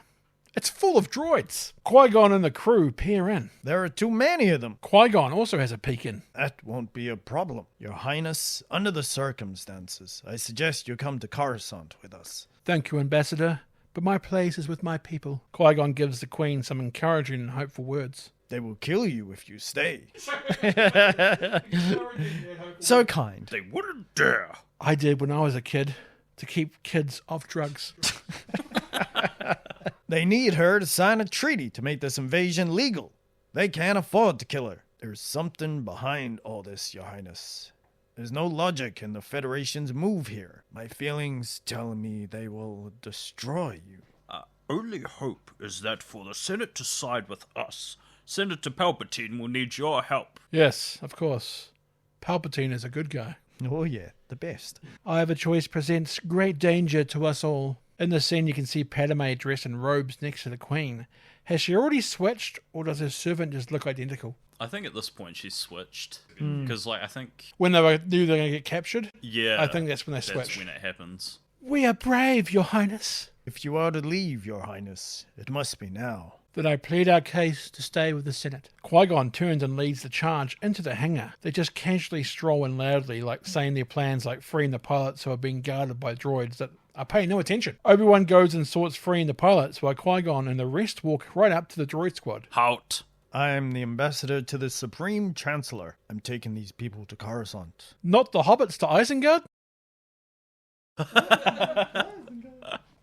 It's full of droids. Qui-Gon and the crew peer in. There are too many of them. Qui-Gon also has a peek in. That won't be a problem. Your Highness, under the circumstances, I suggest you come to Coruscant with us. Thank you, Ambassador, but my place is with my people. Qui-Gon gives the Queen some encouraging and hopeful words. They will kill you if you stay. So kind. They wouldn't dare. I did when I was a kid, to keep kids off drugs. They need her to sign a treaty to make this invasion legal. They can't afford to kill her. There's something behind all this, Your Highness. There's no logic in the Federation's move here. My feelings tell me they will destroy you. Only hope is that for the Senate to side with us, Senator Palpatine will need your help. Yes, of course. Palpatine is a good guy. Oh yeah, the best. Either choice presents great danger to us all. In the scene, you can see Padme dressed in robes next to the Queen. Has she already switched, or does her servant just look identical? I think at this point she's switched. Because, like, I think, When knew they were going to get captured? yeah. I think that's when they that's switch. when it happens. We are brave, Your Highness. If you are to leave, Your Highness, it must be now. Then I plead our case to stay with the Senate. Qui-Gon turns and leads the charge into the hangar. They just casually stroll in loudly, like saying their plans, like freeing the pilots who are being guarded by droids that are paying no attention. Obi-Wan goes and sorts freeing the pilots, while Qui-Gon and the rest walk right up to the droid squad. Halt. I am the ambassador to the Supreme Chancellor. I'm taking these people to Coruscant. Not the hobbits to Isengard?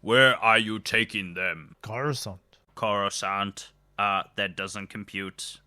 Where are you taking them? Coruscant. Coruscant. That doesn't compute.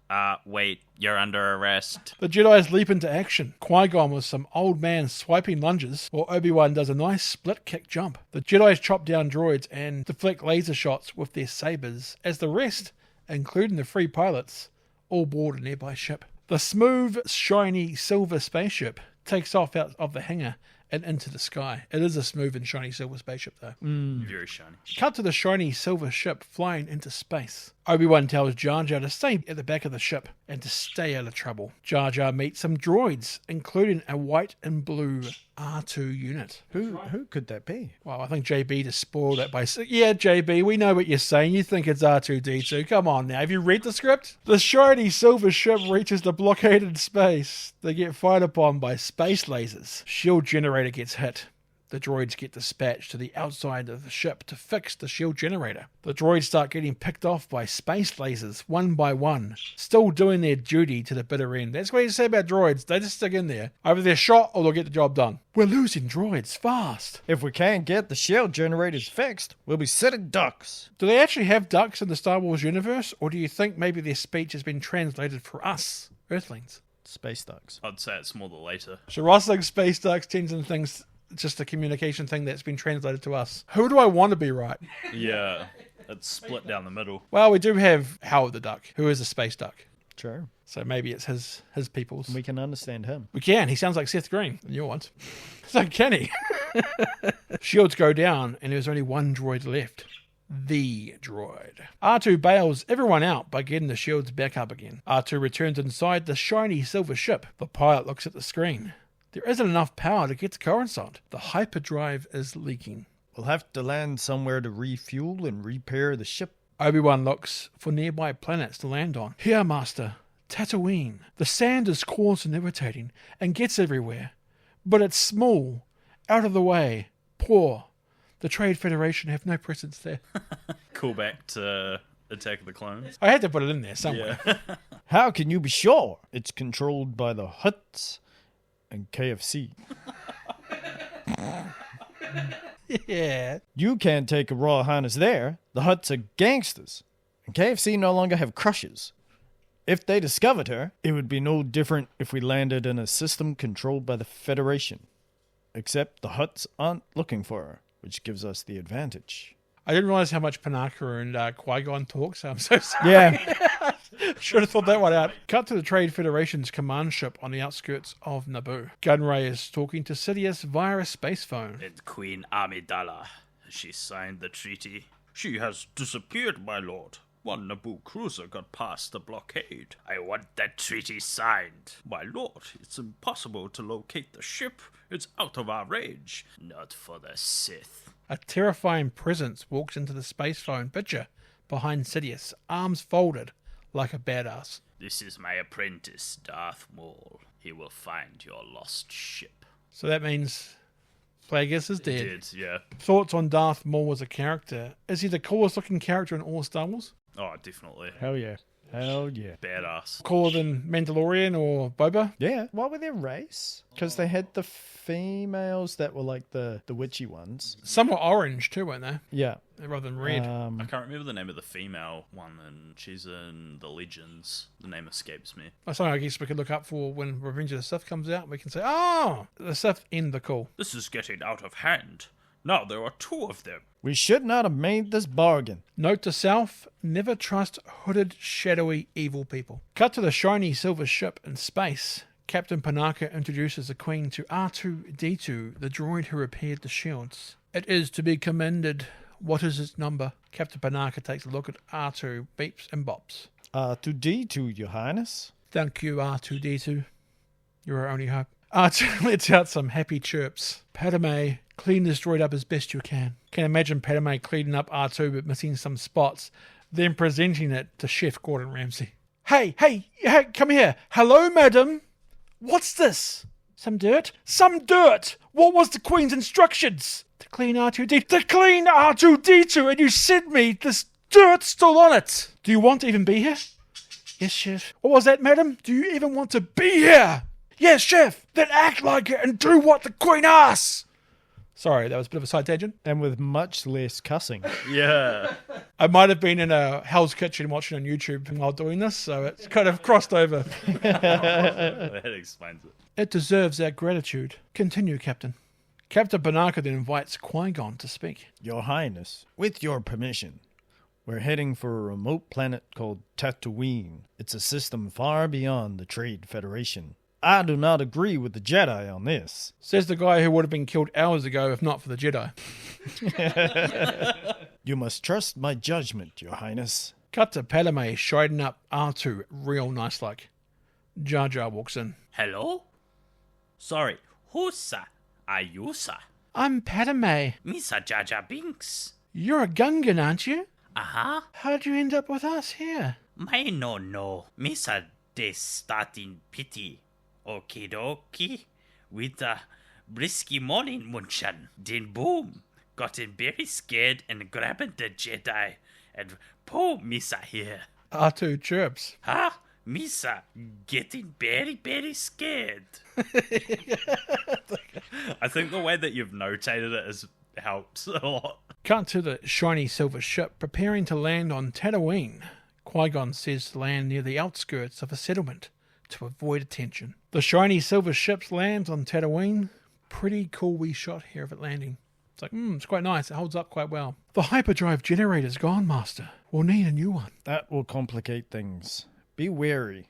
Wait, you're under arrest. The Jedi's leap into action. Qui-Gon with some old man swiping lunges, while Obi-Wan does a nice split kick jump. The Jedi's chop down droids and deflect laser shots with their sabers, as the rest, including the free pilots, all board a nearby ship. The smooth, shiny silver spaceship takes off out of the hangar and into the sky. It is a smooth and shiny silver spaceship, though. Very shiny. Cut to the shiny silver ship flying into space. Obi-Wan tells Jar Jar to stay at the back of the ship and to stay out of trouble. Jar Jar meets some droids, including a white and blue R2 unit. Who could that be? Well, I think JB just spoiled it by saying, yeah, JB, we know what you're saying. You think it's R2-D2. Come on now. Have you read the script? The shiny silver ship reaches the blockaded space. They get fired upon by space lasers. Shield generator gets hit. The droids get dispatched to the outside of the ship to fix the shield generator. The droids start getting picked off by space lasers one by one, still doing their duty to the bitter end. That's what you say about droids. They just stick in there. Either they're shot or they'll get the job done. We're losing droids fast. If we can't get the shield generators fixed, we'll be sitting ducks. Do they actually have ducks in the Star Wars universe, or do you think maybe their speech has been translated for us, Earthlings? Space ducks. I'd say it's more the later. So Ross thinks space ducks, Tenson thinks it's just a communication thing that's been translated to us. Who do I want to be right? Yeah, it's split down the middle. Well, we do have Howard the Duck, who is a space duck. Sure. So maybe it's his people's. We can understand him. We can. He sounds like Seth Green in your ones. So can he? Shields go down, and there's only one droid left. The droid. R2 bails everyone out by getting the shields back up again. R2 returns inside the shiny silver ship. The pilot looks at the screen. There isn't enough power to get to Coruscant. The hyperdrive is leaking. We'll have to land somewhere to refuel and repair the ship. Obi-Wan looks for nearby planets to land on. Here, Master. Tatooine. The sand is coarse and irritating and gets everywhere. But it's small, out of the way, poor. The Trade Federation have no presence there. Call back to Attack of the Clones. I had to put it in there somewhere. Yeah. How can you be sure? It's controlled by the Hutts and KFC. Yeah. You can't take a Royal Highness there. The Hutts are gangsters. And KFC no longer have crushes. If they discovered her, it would be no different if we landed in a system controlled by the Federation. Except the Hutts aren't looking for her, which gives us the advantage. I didn't realize how much Panaka and Qui-Gon talk, so I'm so sorry. Yeah. Should have thought that one out. Cut to the Trade Federation's command ship on the outskirts of Naboo. Gunray is talking to Sidious via a space phone. And Queen Amidala, she signed the treaty. She has disappeared, my lord. One Naboo cruiser got past the blockade. I want that treaty signed. My lord, it's impossible to locate the ship. It's out of our range. Not for the Sith. A terrifying presence walks into the space phone picture behind Sidious, arms folded like a badass. This is my apprentice, Darth Maul. He will find your lost ship. So that means Plagueis is dead. He did, yeah. Thoughts on Darth Maul as a character? Is he the coolest looking character in all Star Wars? Oh, definitely. Hell yeah. Hell yeah. Badass. Cooler than Mandalorian or Boba? Yeah. What were their race? Because they had the females that were like the witchy ones. Some were orange too, weren't they? Yeah. Rather than red. I can't remember the name of the female one, and she's in the Legends. The name escapes me. That's something I guess we could look up for when Revenge of the Sith comes out. We can say, oh, the Sith in the cool. This is getting out of hand. Now there are two of them. We should not have made this bargain. Note to self, never trust hooded, shadowy, evil people. Cut to the shiny silver ship in space. Captain Panaka introduces the Queen to R2-D2, the droid who repaired the shields. It is to be commended. What is its number? Captain Panaka takes a look at R2, beeps and bops. R2-D2, Your Highness. Thank you, R2-D2. You're our only hope. R2 lets out some happy chirps. Padme, clean this droid up as best you can. Can imagine Padme cleaning up R2 but missing some spots, then presenting it to Chef Gordon Ramsay. Hey, come here. Hello, madam. What's this? Some dirt? Some dirt! What was the Queen's instructions? To clean R2-D2. To clean R2-D2, and you sent me this dirt still on it. Do you want to even be here? Yes, Chef. What was that, madam? Do you even want to be here? Yes, Chef. Then act like it and do what the Queen asks. Sorry, that was a bit of a side tangent. And with much less cussing. Yeah. I might have been in a Hell's Kitchen watching on YouTube while doing this, so it's kind of crossed over. That explains it. It deserves our gratitude. Continue, Captain. Captain Panaka then invites Qui-Gon to speak. Your Highness, with your permission, we're heading for a remote planet called Tatooine. It's a system far beyond the Trade Federation. I do not agree with the Jedi on this. Says the guy who would have been killed hours ago if not for the Jedi. You must trust my judgment, Your Highness. Cut to Padme shining up R2 real nice like. Jar Jar walks in. Hello? Sorry, who's are you, sir? I'm Padme. Misa Jar Jar Binks. You're a Gungan, aren't you? Uh-huh. How'd you end up with us here? May no. Misa de starting pity. Okie dokie. With a brisky morning munchan. Then boom. Gotten very scared and grabbing the Jedi. And po Misa here. R2 chirps. Huh? Misa getting very, very scared. I think the way that you've notated it helps a lot. Cut to the shiny silver ship preparing to land on Tatooine. Qui-Gon says to land near the outskirts of a settlement to avoid attention. The shiny silver ship lands on Tatooine. Pretty cool wee shot here of it landing. It's like, it's quite nice. It holds up quite well. The hyperdrive generator's gone, Master. We'll need a new one. That will complicate things. Be wary.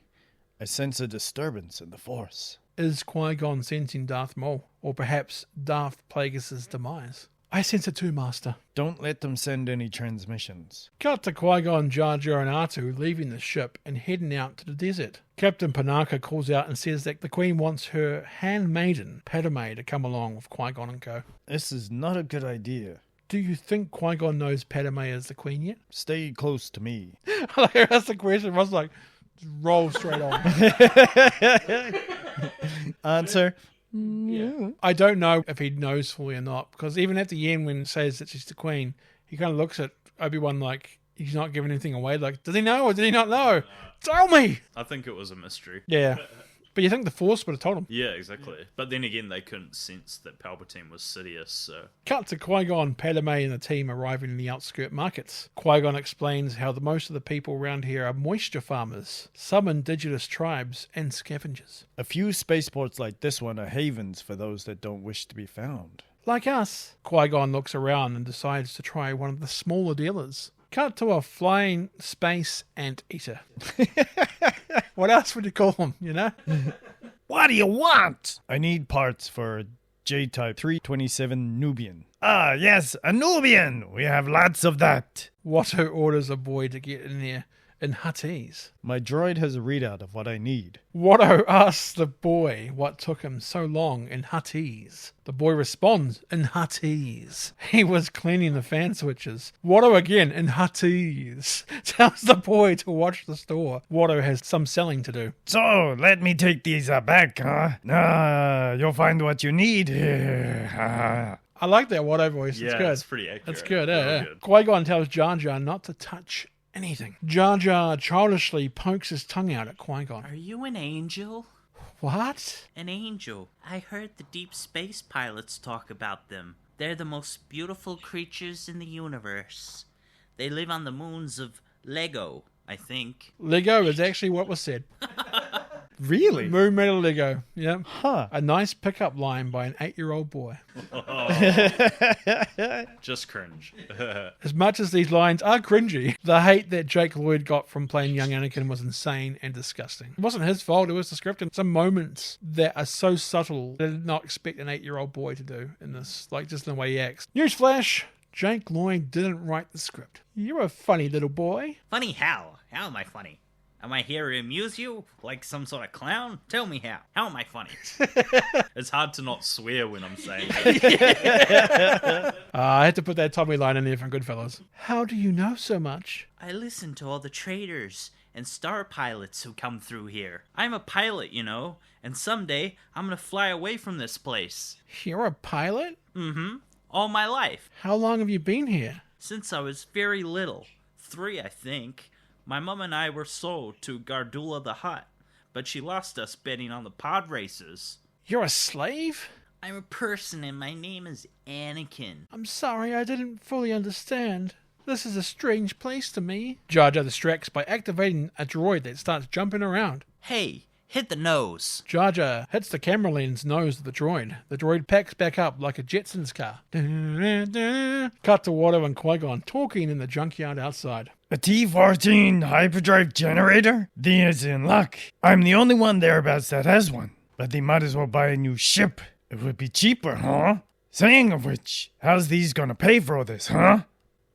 I sense a disturbance in the Force. Is Qui-Gon sensing Darth Maul? Or perhaps Darth Plagueis' demise? I sense it too, Master. Don't let them send any transmissions. Cut to Qui-Gon, Jar Jar and R2 leaving the ship and heading out to the desert. Captain Panaka calls out and says that the Queen wants her handmaiden, Padme, to come along with Qui-Gon and co. This is not a good idea. Do you think Qui-Gon knows Padme is the Queen yet? Stay close to me. That's the question. I was like, roll straight on. Answer. Yeah. I don't know if he knows fully or not, because even at the end when he says that she's the Queen, he kind of looks at Obi-Wan like he's not giving anything away. Like, does he know or did he not know? Tell me! I think it was a mystery. Yeah. But you think the Force would have told him. Yeah, exactly. But then again, they couldn't sense that Palpatine was Sidious, so... Cut to Qui-Gon, Padme and the team arriving in the outskirt markets. Qui-Gon explains how most of the people around here are moisture farmers, some indigenous tribes, and scavengers. A few spaceports like this one are havens for those that don't wish to be found. Like us. Qui-Gon looks around and decides to try one of the smaller dealers. Cut to a flying space anteater. What else would you call them, you know? What do you want? I need parts for a J-Type 327 Nubian. Ah, yes, a Nubian. We have lots of that. Watto orders a boy to get in there in Huttese. My droid has a readout of what I need. Watto asks the boy what took him so long in Huttese. The boy responds in Huttese. He was cleaning the fan switches. Watto again in Huttese tells the boy to watch the store. Watto has some selling to do. So, let me take these back, huh? You'll find what you need here. I like that Watto voice. Yeah, it's good. it's pretty accurate. That's good, Really yeah. good. Qui-Gon tells Jar Jar not to touch anything. Jar Jar childishly pokes his tongue out at Qui-Gon. Are you an angel? What? An angel. I heard the deep space pilots talk about them. They're the most beautiful creatures in the universe. They live on the moons of Lego, I think. Lego is actually what was said. Really? Moon metal Lego. Yep. Huh. A nice pickup line by an 8-year-old boy. Just cringe. As much as these lines are cringy, the hate that Jake Lloyd got from playing young Anakin was insane and disgusting. It wasn't his fault, it was the script, and some moments that are so subtle that I did not expect an 8-year-old boy to do in this, like just in the way he acts. Newsflash! Jake Lloyd didn't write the script. You're a funny little boy. Funny how? How am I funny? Am I here to amuse you? Like some sort of clown? Tell me how. How am I funny? It's hard to not swear when I'm saying it. I had to put that Tommy line in there from Goodfellas. How do you know so much? I listen to all the traders and star pilots who come through here. I'm a pilot, you know, and someday I'm gonna fly away from this place. You're a pilot? Mm-hmm. All my life. How long have you been here? Since I was very little. 3, I think. My mom and I were sold to Gardula the Hutt, but she lost us betting on the pod races. You're a slave? I'm a person and my name is Anakin. I'm sorry, I didn't fully understand. This is a strange place to me. Jar Jar distracts by activating a droid that starts jumping around. Hey, hit the nose. Jar Jar hits the camera lens nose of the droid. The droid packs back up like a Jetsons car. Cut to Watto and Qui-Gon talking in the junkyard outside. A T-14 hyperdrive generator? These in luck. I'm the only one thereabouts that has one. But they might as well buy a new ship. It would be cheaper, huh? Saying of which, how's these gonna pay for all this, huh?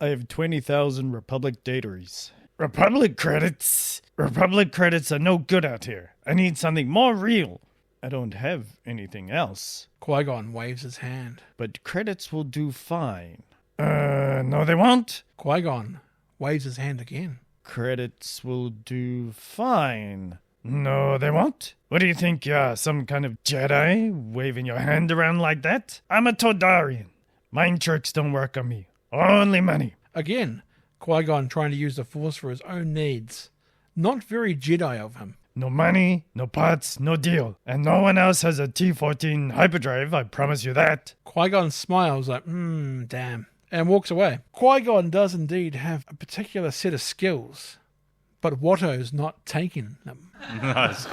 I have 20,000 Republic dataries. Republic credits? Republic credits are no good out here. I need something more real. I don't have anything else. Qui-Gon waves his hand. But credits will do fine. No they won't. Qui-Gon waves his hand again. Credits will do fine. No, they won't. What do you think you are, some kind of Jedi, waving your hand around like that? I'm a Todarian. Mind tricks don't work on me. Only money. Again, Qui-Gon trying to use the Force for his own needs. Not very Jedi of him. No money, no parts, no deal. And no one else has a T-14 hyperdrive, I promise you that. Qui-Gon smiles like, damn, and walks away. Qui-Gon does indeed have a particular set of skills, but Watto's not taking them. Nice.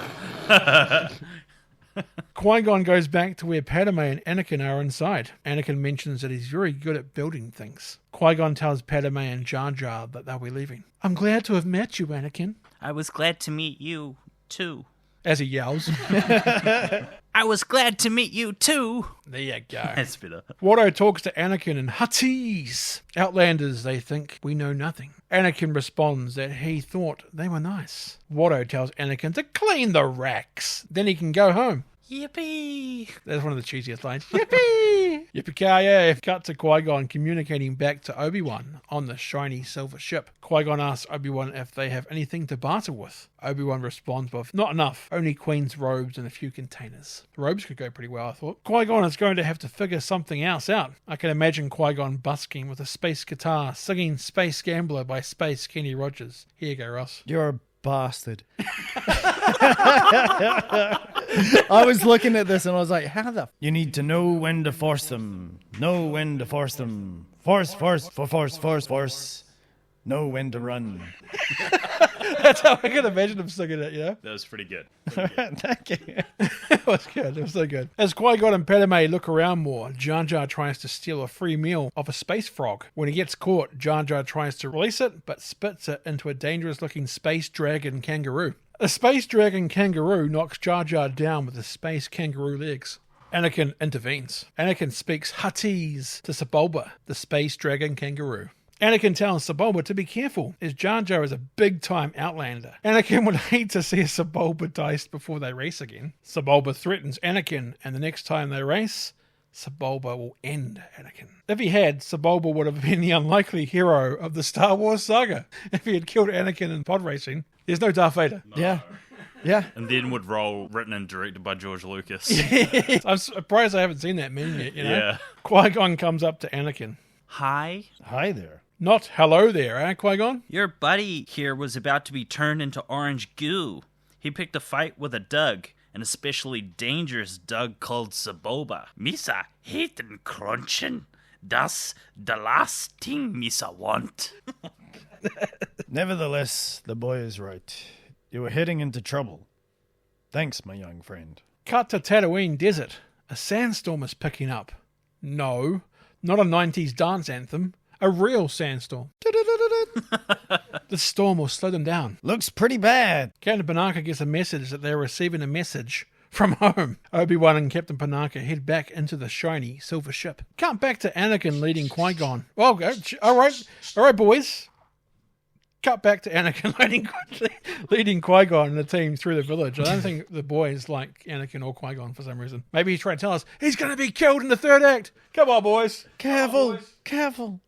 Qui-Gon goes back to where Padme and Anakin are inside. Anakin mentions that he's very good at building things. Qui-Gon tells Padme and Jar Jar that they'll be leaving. I'm glad to have met you, Anakin. I was glad to meet you, too. As he yells. I was glad to meet you, too. There you go. That's better. Watto talks to Anakin in Huttese. Outlanders, they think we know nothing. Anakin responds that he thought they were nice. Watto tells Anakin to clean the racks. Then he can go home. Yippee! That's one of the cheesiest lines. Yippee! Yippee-ki-yay! Cut to Qui-Gon communicating back to Obi-Wan on the shiny silver ship. Qui-Gon asks Obi-Wan if they have anything to barter with. Obi-Wan responds with, not enough. Only Queen's robes and a few containers. The robes could go pretty well, I thought. Qui-Gon is going to have to figure something else out. I can imagine Qui-Gon busking with a space guitar, singing Space Gambler by Space Kenny Rogers. Here you go, Ross. You're a bastard. I was looking at this and I was like, how the... You need to know when to force them. Know when to force them. Force. Know when to run. That's how I can imagine him singing it, you know? That was pretty good. Thank you. It was good. It was so good. As Qui-Gon and Padme look around more, Jar Jar tries to steal a free meal of a space frog. When he gets caught, Jar Jar tries to release it, but spits it into a dangerous-looking space dragon kangaroo. A space dragon kangaroo knocks Jar Jar down with his space kangaroo legs. Anakin intervenes. Anakin speaks Huttese to Sebulba, the space dragon kangaroo. Anakin tells Sebulba to be careful, as Jar Jar is a big-time outlander. Anakin would hate to see a Sebulba diced before they race again. Sebulba threatens Anakin, and the next time they race, Sebulba will end Anakin. If he had, Sebulba would have been the unlikely hero of the Star Wars saga. If he had killed Anakin in pod racing, there's no Darth Vader. Yeah. Yeah. And then would roll written and directed by George Lucas. I'm surprised I haven't seen that meme yet, you know? Yeah. Qui-Gon comes up to Anakin. Hi. Hi there. Not hello there, eh, Qui-Gon? Your buddy here was about to be turned into orange goo. He picked a fight with a Doug, an especially dangerous Doug called Sebulba. Misa haten crunchen. Das the last thing Misa want. Nevertheless, the boy is right. You were heading into trouble. Thanks, my young friend. Cut to Tatooine Desert. A sandstorm is picking up. No, not a 90s dance anthem. A real sandstorm. The storm will slow them down. Looks pretty bad. Captain Panaka gets a message that they're receiving a message from home. Obi-Wan and Captain Panaka head back into the shiny silver ship. Cut back to Anakin leading Qui-Gon. Well, all right, boys. Cut back to Anakin leading Qui-Gon and the team through the village. I don't think the boys like Anakin or Qui-Gon for some reason. Maybe he's trying to tell us he's going to be killed in the third act. Come on, boys. Careful.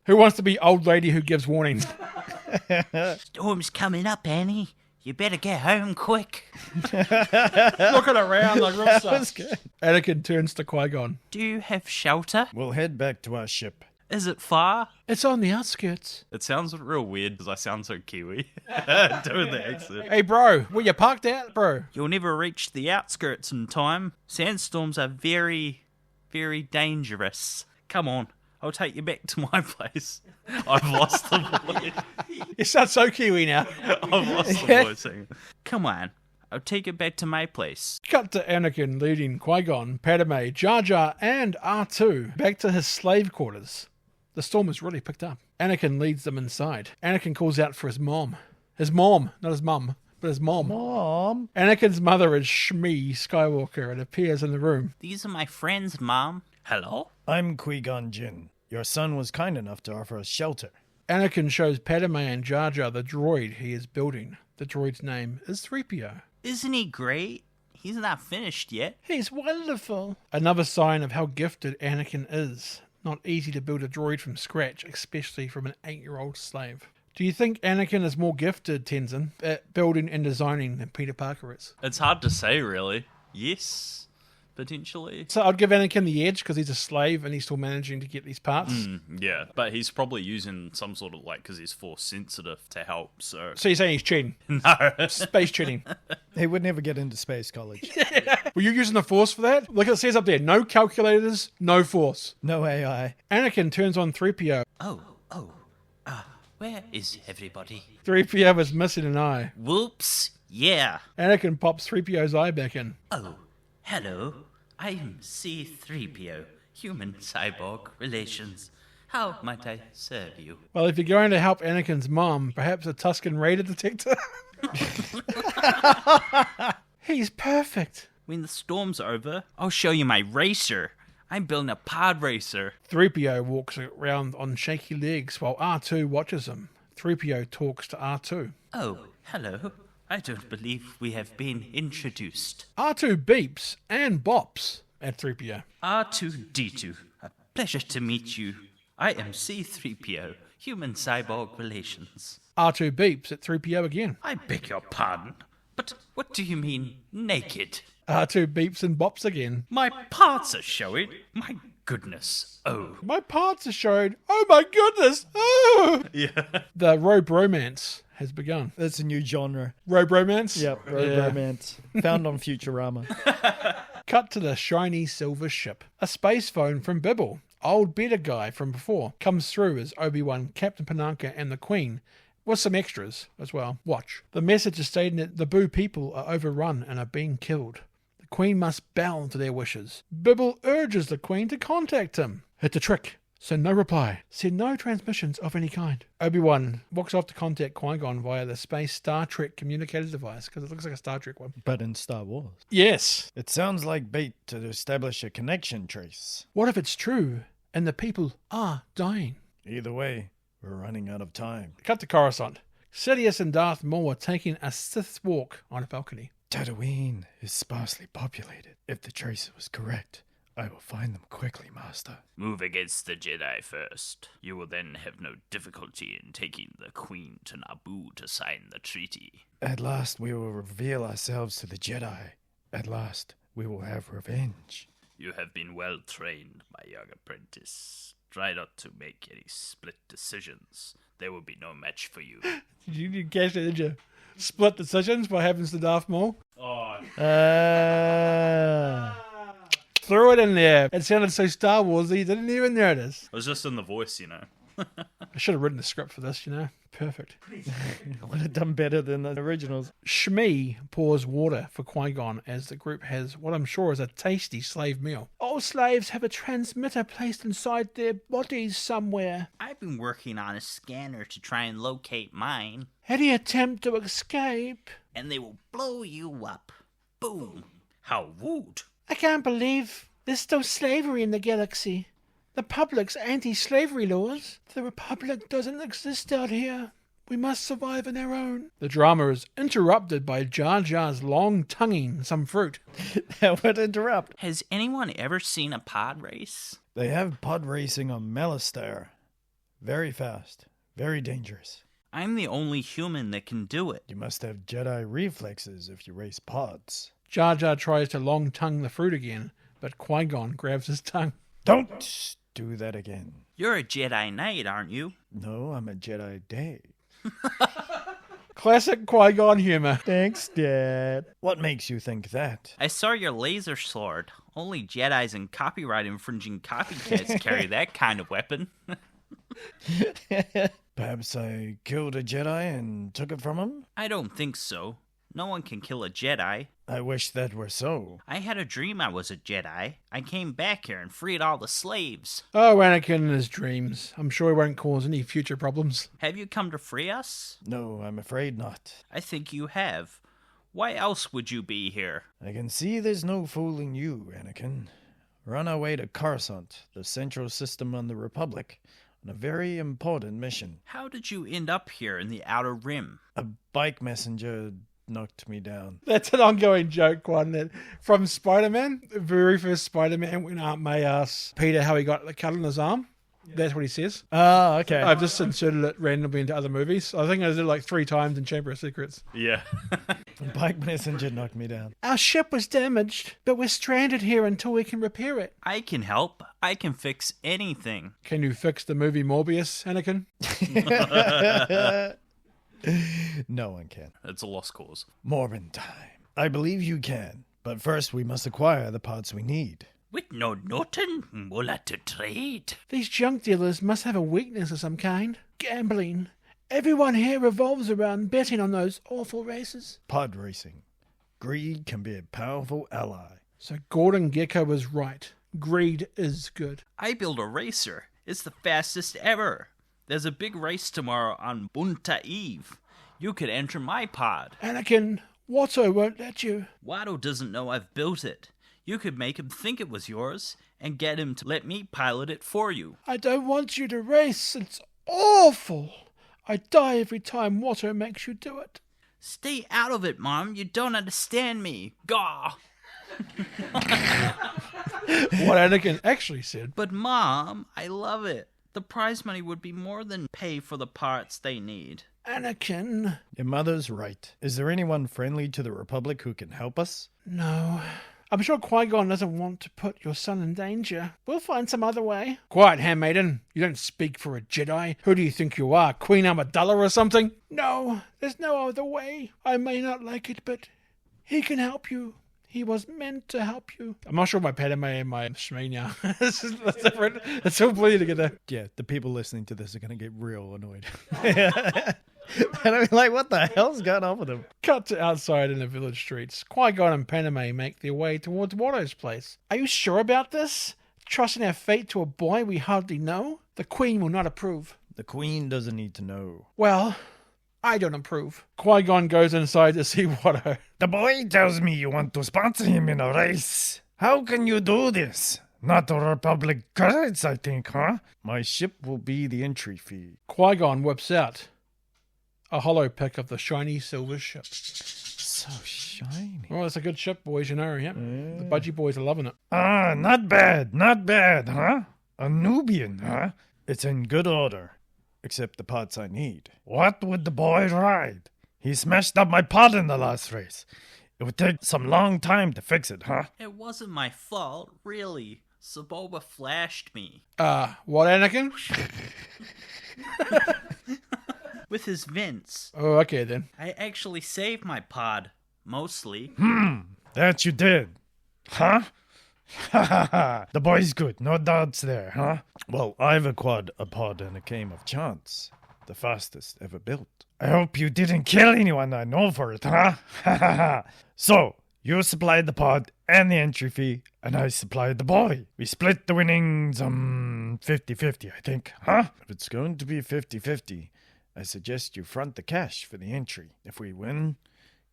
Who wants to be old lady who gives warning? Storm's coming up, Annie. You better get home quick. Looking around like real sus. Anakin turns to Qui-Gon. Do you have shelter? We'll head back to our ship. Is it far? It's on the outskirts. It sounds real weird because I sound so Kiwi doing the accent. Hey, bro, where you parked at, bro? You'll never reach the outskirts in time. Sandstorms are very, very dangerous. Come on, I'll take you back to my place. I've lost the voice. You sound so Kiwi now. I've lost the voice. Come on, I'll take you back to my place. Cut to Anakin leading Qui-Gon, Padme, Jar Jar, and R2 back to his slave quarters. The storm has really picked up. Anakin leads them inside. Anakin calls out for his mom. His mom, not his mum. but his mom. Mom. Anakin's mother is Shmi Skywalker and appears in the room. These are my friends, Mom. Hello? I'm Qui-Gon Jinn. Your son was kind enough to offer us shelter. Anakin shows Padme and Jar Jar the droid he is building. The droid's name is 3PO. Isn't he great? He's not finished yet. He's wonderful. Another sign of how gifted Anakin is. Not easy to build a droid from scratch, especially from an 8-year-old slave. Do you think Anakin is more gifted, Tenson, at building and designing than Peter Parker is? It's hard to say, really. Yes, potentially. So I'd give Anakin the edge because he's a slave and he's still managing to get these parts. Yeah, but he's probably using some sort of, like, because he's force sensitive to help, so... So you're saying he's cheating? No. Space cheating. He would never get into space college. Were you using the Force for that? Look, it says up there, no calculators, no Force. No AI. Anakin turns on 3PO. Where is everybody? 3PO is missing an eye. Whoops. Yeah. Anakin pops 3PO's eye back in. Oh, hello. I'm C-3PO, human cyborg relations. How might I serve you? Well, if you're going to help Anakin's mom, perhaps a Tusken Raider detector? He's perfect. When the storm's over, I'll show you my racer. I'm building a pod racer. 3PO walks around on shaky legs while R2 watches him. 3PO talks to R2. Oh, hello. I don't believe we have been introduced. R2 beeps and bops at 3PO. R2-D2, a pleasure to meet you. I am C-3PO, human cyborg relations. R2 beeps at 3PO again. I beg your pardon, but what do you mean naked? R2 beeps and bops again. My parts are showing. My goodness. Oh. My parts are showing. Oh my goodness. Oh. Yeah. The robe romance has begun. That's a new genre. Robe romance? Yep, road romance. Found on Futurama. Cut to the shiny silver ship. A space phone from Bibble. Old better guy from before comes through as Obi-Wan, Captain Panaka and the Queen, with some extras as well. Watch. The message is stating that the Boo people are overrun and are being killed. The Queen must bow to their wishes. Bibble urges the Queen to contact him. Hit the trick. Send no reply. Send no transmissions of any kind. Obi-Wan walks off to contact Qui-Gon via the space Star Trek communicator device, because it looks like a Star Trek one. But in Star Wars. Yes. It sounds like bait to establish a connection trace. What if it's true and the people are dying? Either way, we're running out of time. Cut to Coruscant. Sidious and Darth Maul are taking a Sith walk on a balcony. Tatooine is sparsely populated. If the trace was correct, I will find them quickly, Master. Move against the Jedi first. You will then have no difficulty in taking the Queen to Naboo to sign the treaty. At last we will reveal ourselves to the Jedi. At last we will have revenge. You have been well trained, my young apprentice. Try not to make any split decisions. There will be no match for you. You catch it, did you? Split decisions. What happens to Darth Maul? Threw it in there. It sounded so Star Warsy, didn't even notice. It was just in the voice, you know. I should have written the script for this, you know. Perfect. I would have done better than the originals. Shmi pours water for Qui-Gon as the group has what I'm sure is a tasty slave meal. All slaves have a transmitter placed inside their bodies somewhere. I've been working on a scanner to try and locate mine, Any attempt to escape? and they will blow you up. Boom. How rude. I can't believe there's still slavery in the galaxy. The Republic's anti-slavery laws. The Republic doesn't exist out here. We must survive on our own. The drama is interrupted by Jar Jar's long tonguing some fruit. That would interrupt. Has anyone ever seen a pod race? They have pod racing on Melistar. Very fast. Very dangerous. I'm the only human that can do it. You must have Jedi reflexes if you race pods. Jar Jar tries to long tongue the fruit again, but Qui-Gon grabs his tongue. Don't do that again. You're a Jedi Knight, aren't you? No, I'm a Jedi Dave. Classic Qui-Gon humor. Thanks, Dad. What makes you think that? I saw your laser sword. Only Jedis and copyright infringing copycats carry that kind of weapon. Perhaps I killed a Jedi and took it from him? I don't think so. No one can kill a Jedi. I wish that were so. I had a dream I was a Jedi. I came back here and freed all the slaves. Oh, Anakin and his dreams. I'm sure he won't cause any future problems. Have you come to free us? No, I'm afraid not. I think you have. Why else would you be here? I can see there's no fooling you, Anakin. We're on our way to Coruscant, the central system on the Republic, on a very important mission. How did you end up here in the Outer Rim? A bike messenger knocked me down. That's an ongoing joke, one that from Spider-Man, the very first Spider-Man, when Aunt May asks Peter how he got the cut on his arm. That's what he says. Oh, okay. I've just inserted it randomly into other movies. I think I did it like 3 times in Chamber of Secrets. Yeah. A bike messenger knocked me down. Our ship was damaged, but we're stranded here until we can repair it. I can help. I can fix anything. Can you fix the movie Morbius, Anakin? No one can. It's a lost cause. Morbin time. I believe you can, but first we must acquire the parts we need. With no nothing, we'll have to trade. These junk dealers must have a weakness of some kind. Gambling. Everyone here revolves around betting on those awful races. Pod racing. Greed can be a powerful ally. So Gordon Gekko was right. Greed is good. I build a racer. It's the fastest ever. There's a big race tomorrow on Bunta Eve. You could enter my pod. Anakin, Watto won't let you. Watto doesn't know I've built it. You could make him think it was yours and get him to let me pilot it for you. I don't want you to race. It's awful. I die every time Watto makes you do it. Stay out of it, Mom. You don't understand me. Gaw. What Anakin actually said. But, Mom, I love it. The prize money would be more than pay for the parts they need. Anakin. Your mother's right. Is there anyone friendly to the Republic who can help us? No. I'm sure Qui-Gon doesn't want to put your son in danger. We'll find some other way. Quiet, handmaiden. You don't speak for a Jedi. Who do you think you are, Queen Amidala or something? No, there's no other way. I may not like it, but he can help you. He was meant to help you. I'm not sure my Padme and my Shmi now. This is different. It's so bleeding together. Yeah, the people listening to this are going to get real annoyed. And I'm like, what the hell's going on with him? Cut to outside in the village streets. Qui-Gon and Padme make their way towards Watto's place. Are you sure about this? Trusting our fate to a boy we hardly know? The Queen will not approve. The Queen doesn't need to know. Well, I don't approve. Qui-Gon goes inside to see Watto. The boy tells me you want to sponsor him in a race. How can you do this? Not the Republic credits, I think, huh? My ship will be the entry fee. Qui-Gon whips out a hollow pick of the shiny silver ship. So shiny. Well, it's a good ship, boys, you know, yeah. The budgie boys are loving it. Ah, not bad, huh? A Nubian, huh? It's in good order, except the parts I need. What would the boy ride? He smashed up my pod in the last race. It would take some long time to fix it, huh? It wasn't my fault, really. Saboba flashed me. What, Anakin? With his vents. Oh, okay then. I actually saved my pod. Mostly. That you did. Huh? Ha ha ha. The boy's good, no doubts there, huh? Well, I've acquired a pod in a game of chance. The fastest ever built. I hope you didn't kill anyone I know for it, huh? Ha ha ha. So, you supplied the pod and the entry fee, and I supplied the boy. We split the winnings, 50-50, I think, huh? If it's going to be 50-50, I suggest you front the cash for the entry. If we win,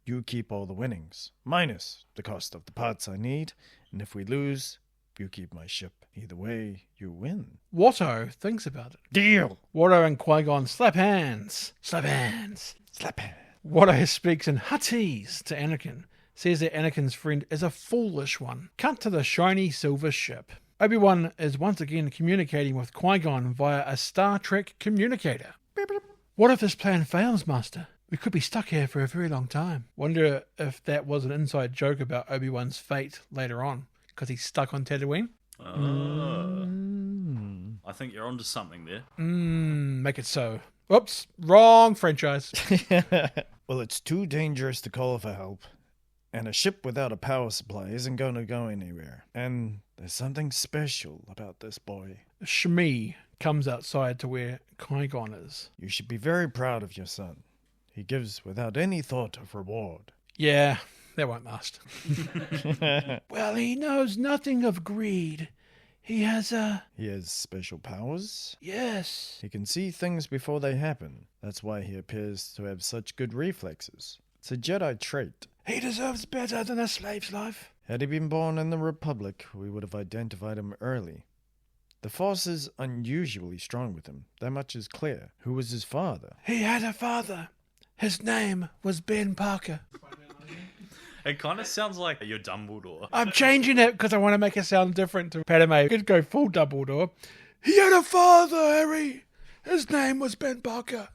you keep all the winnings, minus the cost of the parts I need, and if we lose, you keep my ship. Either way, you win. Watto thinks about it. Deal. Watto and Qui-Gon slap hands. Slap hands. Slap hand. Watto speaks in Huttese to Anakin. Says that Anakin's friend is a foolish one. Cut to the shiny silver ship. Obi-Wan is once again communicating with Qui-Gon via a Star Trek communicator. Beep, beep. What if this plan fails, Master? We could be stuck here for a very long time. Wonder if that was an inside joke about Obi-Wan's fate later on, because he's stuck on Tatooine? I think you're onto something there. Make it so. Oops, wrong franchise. Well, it's too dangerous to call for help. And a ship without a power supply isn't going to go anywhere. And there's something special about this boy. Shmi comes outside to where Qui-Gon is. You should be very proud of your son. He gives without any thought of reward. Yeah, That won't last. Well, he knows nothing of greed. He has He has special powers? Yes. He can see things before they happen. That's why he appears to have such good reflexes. It's a Jedi trait. He deserves better than a slave's life. Had he been born in the Republic, we would have identified him early. The Force is unusually strong with him. That much is clear. Who was his father? He had a father. His name was Ben Parker. It kind of sounds like your Dumbledore. I'm changing it because I want to make it sound different to Padme. You could go full Dumbledore. He had a father, Harry. His name was Ben Parker.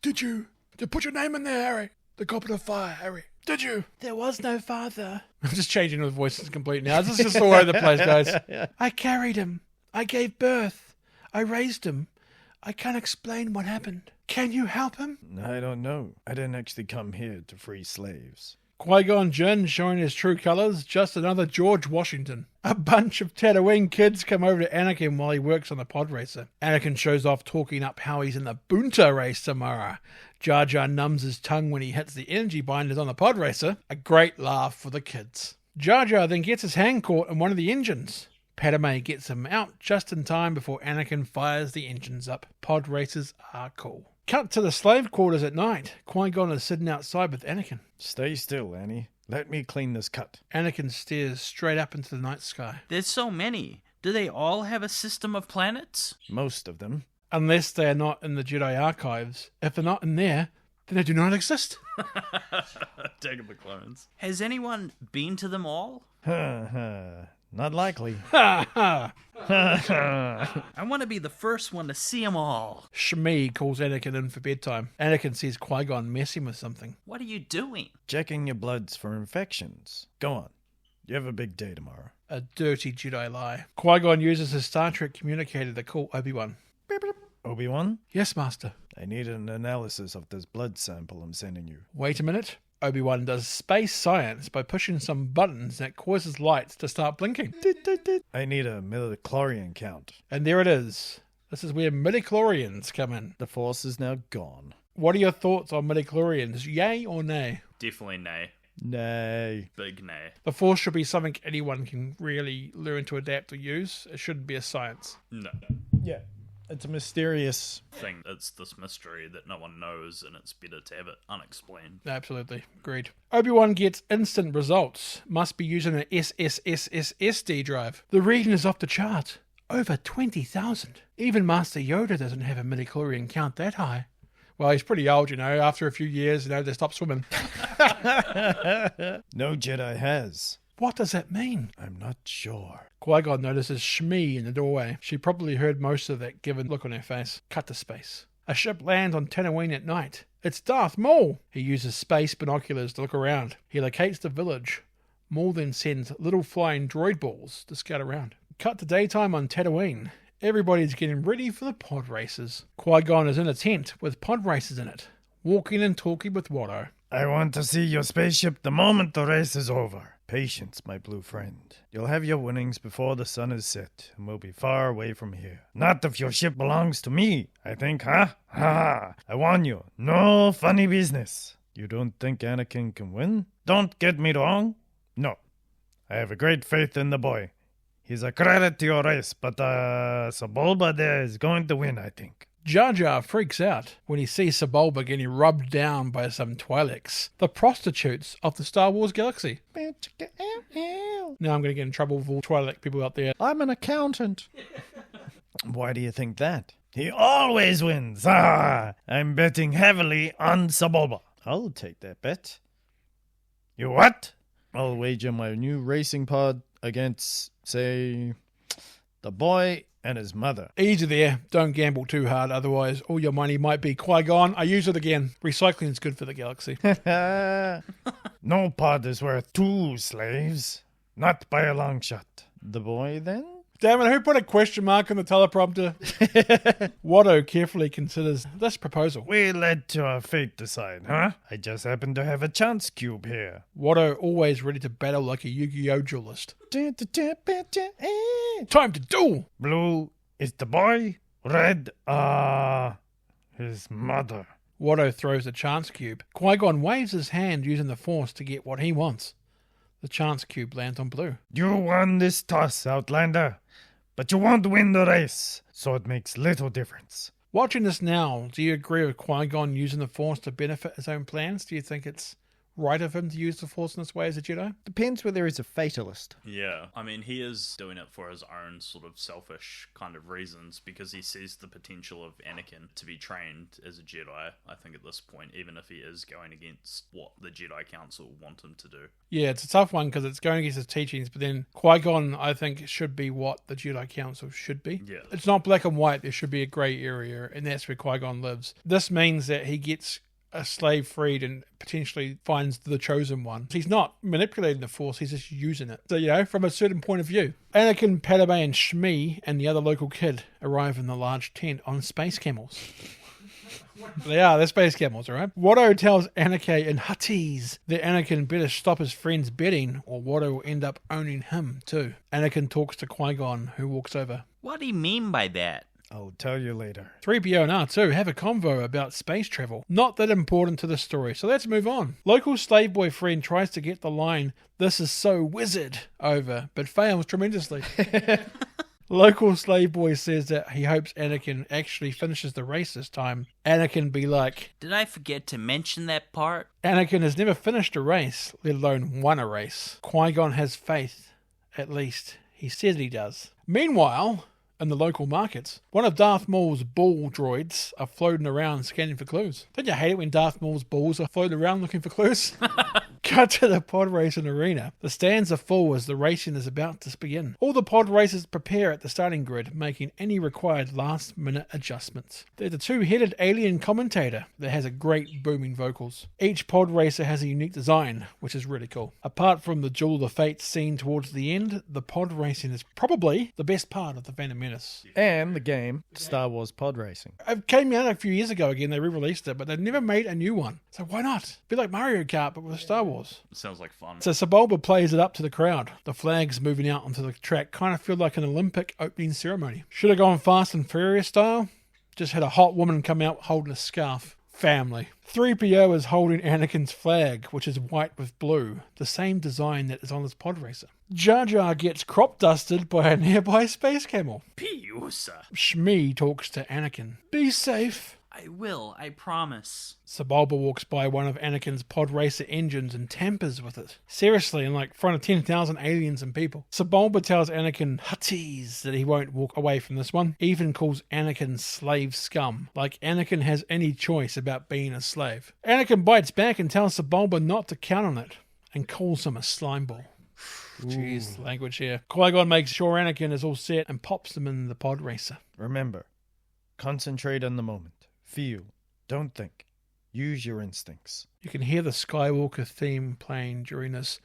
Did you put your name in there, Harry? The Goblet of Fire, Harry. Did you? There was no father. I'm just changing the voices completely now. This is just all over the place, guys. I carried him. I gave birth. I raised him. I can't explain what happened. Can you help him? I don't know. I didn't actually come here to free slaves. Qui-Gon Jinn showing his true colours, just another George Washington. A bunch of Tatooine kids come over to Anakin while he works on the pod racer. Anakin shows off talking up how he's in the Boonta race tomorrow. Jar Jar numbs his tongue when he hits the energy binders on the pod racer. A great laugh for the kids. Jar Jar then gets his hand caught in one of the engines. Padme gets him out just in time before Anakin fires the engines up. Pod racers are cool. Cut to the slave quarters at night. Qui-Gon is sitting outside with Anakin. Stay still, Annie. Let me clean this cut. Anakin stares straight up into the night sky. There's so many. Do they all have a system of planets? Most of them. Unless they are not in the Jedi archives. If they're not in there, then they do not exist. Attack of the Clones. Has anyone been to them all? Not likely. Ha ha! I want to be the first one to see them all. Shmi calls Anakin in for bedtime. Anakin sees Qui-Gon messing with something. What are you doing? Checking your bloods for infections. Go on. You have a big day tomorrow. A dirty Jedi lie. Qui-Gon uses his Star Trek communicator to call Obi-Wan. Obi-Wan? Yes, Master. I need an analysis of this blood sample I'm sending you. Wait a minute. Obi-Wan does space science by pushing some buttons that causes lights to start blinking. I need a midichlorian count. And there it is. This is where midichlorians come in. The Force is now gone. What are your thoughts on midichlorians? Yay or nay? Definitely nay. Nay. Big nay. The Force should be something anyone can really learn to adapt or use. It shouldn't be a science. No. Yeah. It's a mysterious Thing. It's this mystery that no one knows, and it's better to have it unexplained. Absolutely. Agreed. Obi-Wan gets instant results. Must be using an SSSSSD drive. The reading is off the chart. Over 20,000. Even Master Yoda doesn't have a midichlorian count that high. Well, he's pretty old, you know. After a few years, they stop swimming. No Jedi has. What does that mean? I'm not sure. Qui-Gon notices Shmi in the doorway. She probably heard most of that given look on her face. Cut to space. A ship lands on Tatooine at night. It's Darth Maul. He uses space binoculars to look around. He locates the village. Maul then sends little flying droid balls to scout around. Cut to daytime on Tatooine. Everybody's getting ready for the pod races. Qui-Gon is in a tent with pod races in it, walking and talking with Watto. I want to see your spaceship the moment the race is over. Patience, my blue friend. You'll have your winnings before the sun is set, and we'll be far away from here. Not if your ship belongs to me, I think, huh? Ha! I warn you, no funny business. You don't think Anakin can win? Don't get me wrong. No. I have a great faith in the boy. He's a credit to your race, but Sebulba there is going to win, I think. Jar Jar freaks out when he sees Sebulba getting rubbed down by some Twi'leks, the prostitutes of the Star Wars galaxy. Now I'm going to get in trouble with all Twi'lek people out there. I'm an accountant. Why do you think that? He always wins. Ah, I'm betting heavily on Sebulba. I'll take that bet. You what? I'll wager my new racing pod against, say, the boy and his mother. Easy there. Don't gamble too hard, otherwise all your money might be Qui-Gon. I use it again. Recycling is good for the galaxy. No pod is worth 2 slaves. Not by a long shot. The boy, then? Damn it, who put a question mark on the teleprompter? Watto carefully considers this proposal. We let our fate decide, huh? I just happen to have a chance cube here. Watto always ready to battle like a Yu-Gi-Oh duelist. Time to duel! Blue is the boy. Red, his mother. Watto throws a chance cube. Qui-Gon waves his hand using the Force to get what he wants. The chance cube lands on Blue. You won this toss, Outlander, but you won't win the race, so it makes little difference. Watching this now, do you agree with Qui-Gon using the Force to benefit his own plans? Do you think it's right of him to use the Force in this way as a Jedi? Depends whether he's a fatalist. Yeah, I mean, he is doing it for his own sort of selfish kind of reasons because he sees the potential of Anakin to be trained as a Jedi, I think, at this point, even if he is going against what the Jedi Council want him to do. Yeah, it's a tough one because it's going against his teachings, but then Qui-Gon, I think, should be what the Jedi Council should be. Yeah. It's not black and white. There should be a grey area, and that's where Qui-Gon lives. This means that he gets a slave freed and potentially finds the chosen one. He's not manipulating the Force, he's just using it. So, from a certain point of view. Anakin, Padme, and Shmi and the other local kid arrive in the large tent on space camels. They're space camels, alright? Watto tells Anakin and Huttese that Anakin better stop his friend's betting or Watto will end up owning him too. Anakin talks to Qui-Gon, who walks over. What do you mean by that? I'll tell you later. 3PO and R2 have a convo about space travel. Not that important to the story, so let's move on. Local slave boy friend tries to get the line, "This is so wizard," over, but fails tremendously. Local slave boy says that he hopes Anakin actually finishes the race this time. Anakin be like, Did I forget to mention that part? Anakin has never finished a race, let alone won a race. Qui-Gon has faith. At least, he says he does. Meanwhile, in the local markets, one of Darth Maul's bull droids are floating around scanning for clues. Don't you hate it when Darth Maul's bulls are floating around looking for clues? Cut to the pod racing arena. The stands are full as the racing is about to begin. All the pod racers prepare at the starting grid, making any required last-minute adjustments. There's a two-headed alien commentator that has a great booming vocals. Each pod racer has a unique design, which is really cool. Apart from the Duel of the Fates scene towards the end, the pod racing is probably the best part of the Phantom Menace. And the game, Star Wars Pod Racing. It came out a few years ago again, they re-released it, but they've never made a new one. So why not? Be like Mario Kart, but with Star Wars. It sounds like fun. So Sebulba plays it up to the crowd. The flags moving out onto the track kind of feel like an Olympic opening ceremony. Should have gone Fast and Furious style. Just had a hot woman come out holding a scarf. Family. 3PO is holding Anakin's flag, which is white with blue, the same design that is on his pod racer. Jar Jar gets crop dusted by a nearby space camel. Piusa. Shmi talks to Anakin. Be safe. I will, I promise. Sebulba walks by one of Anakin's pod racer engines and tampers with it. Seriously, in front of 10,000 aliens and people. Sebulba tells Anakin Huttese that he won't walk away from this one. Even calls Anakin slave scum. Like Anakin has any choice about being a slave. Anakin bites back and tells Sebulba not to count on it. And calls him a slime ball. Jeez, language here. Qui-Gon makes sure Anakin is all set and pops him in the pod racer. Remember, concentrate on the moment. Feel. Don't think. Use your instincts. You can hear the Skywalker theme playing during this.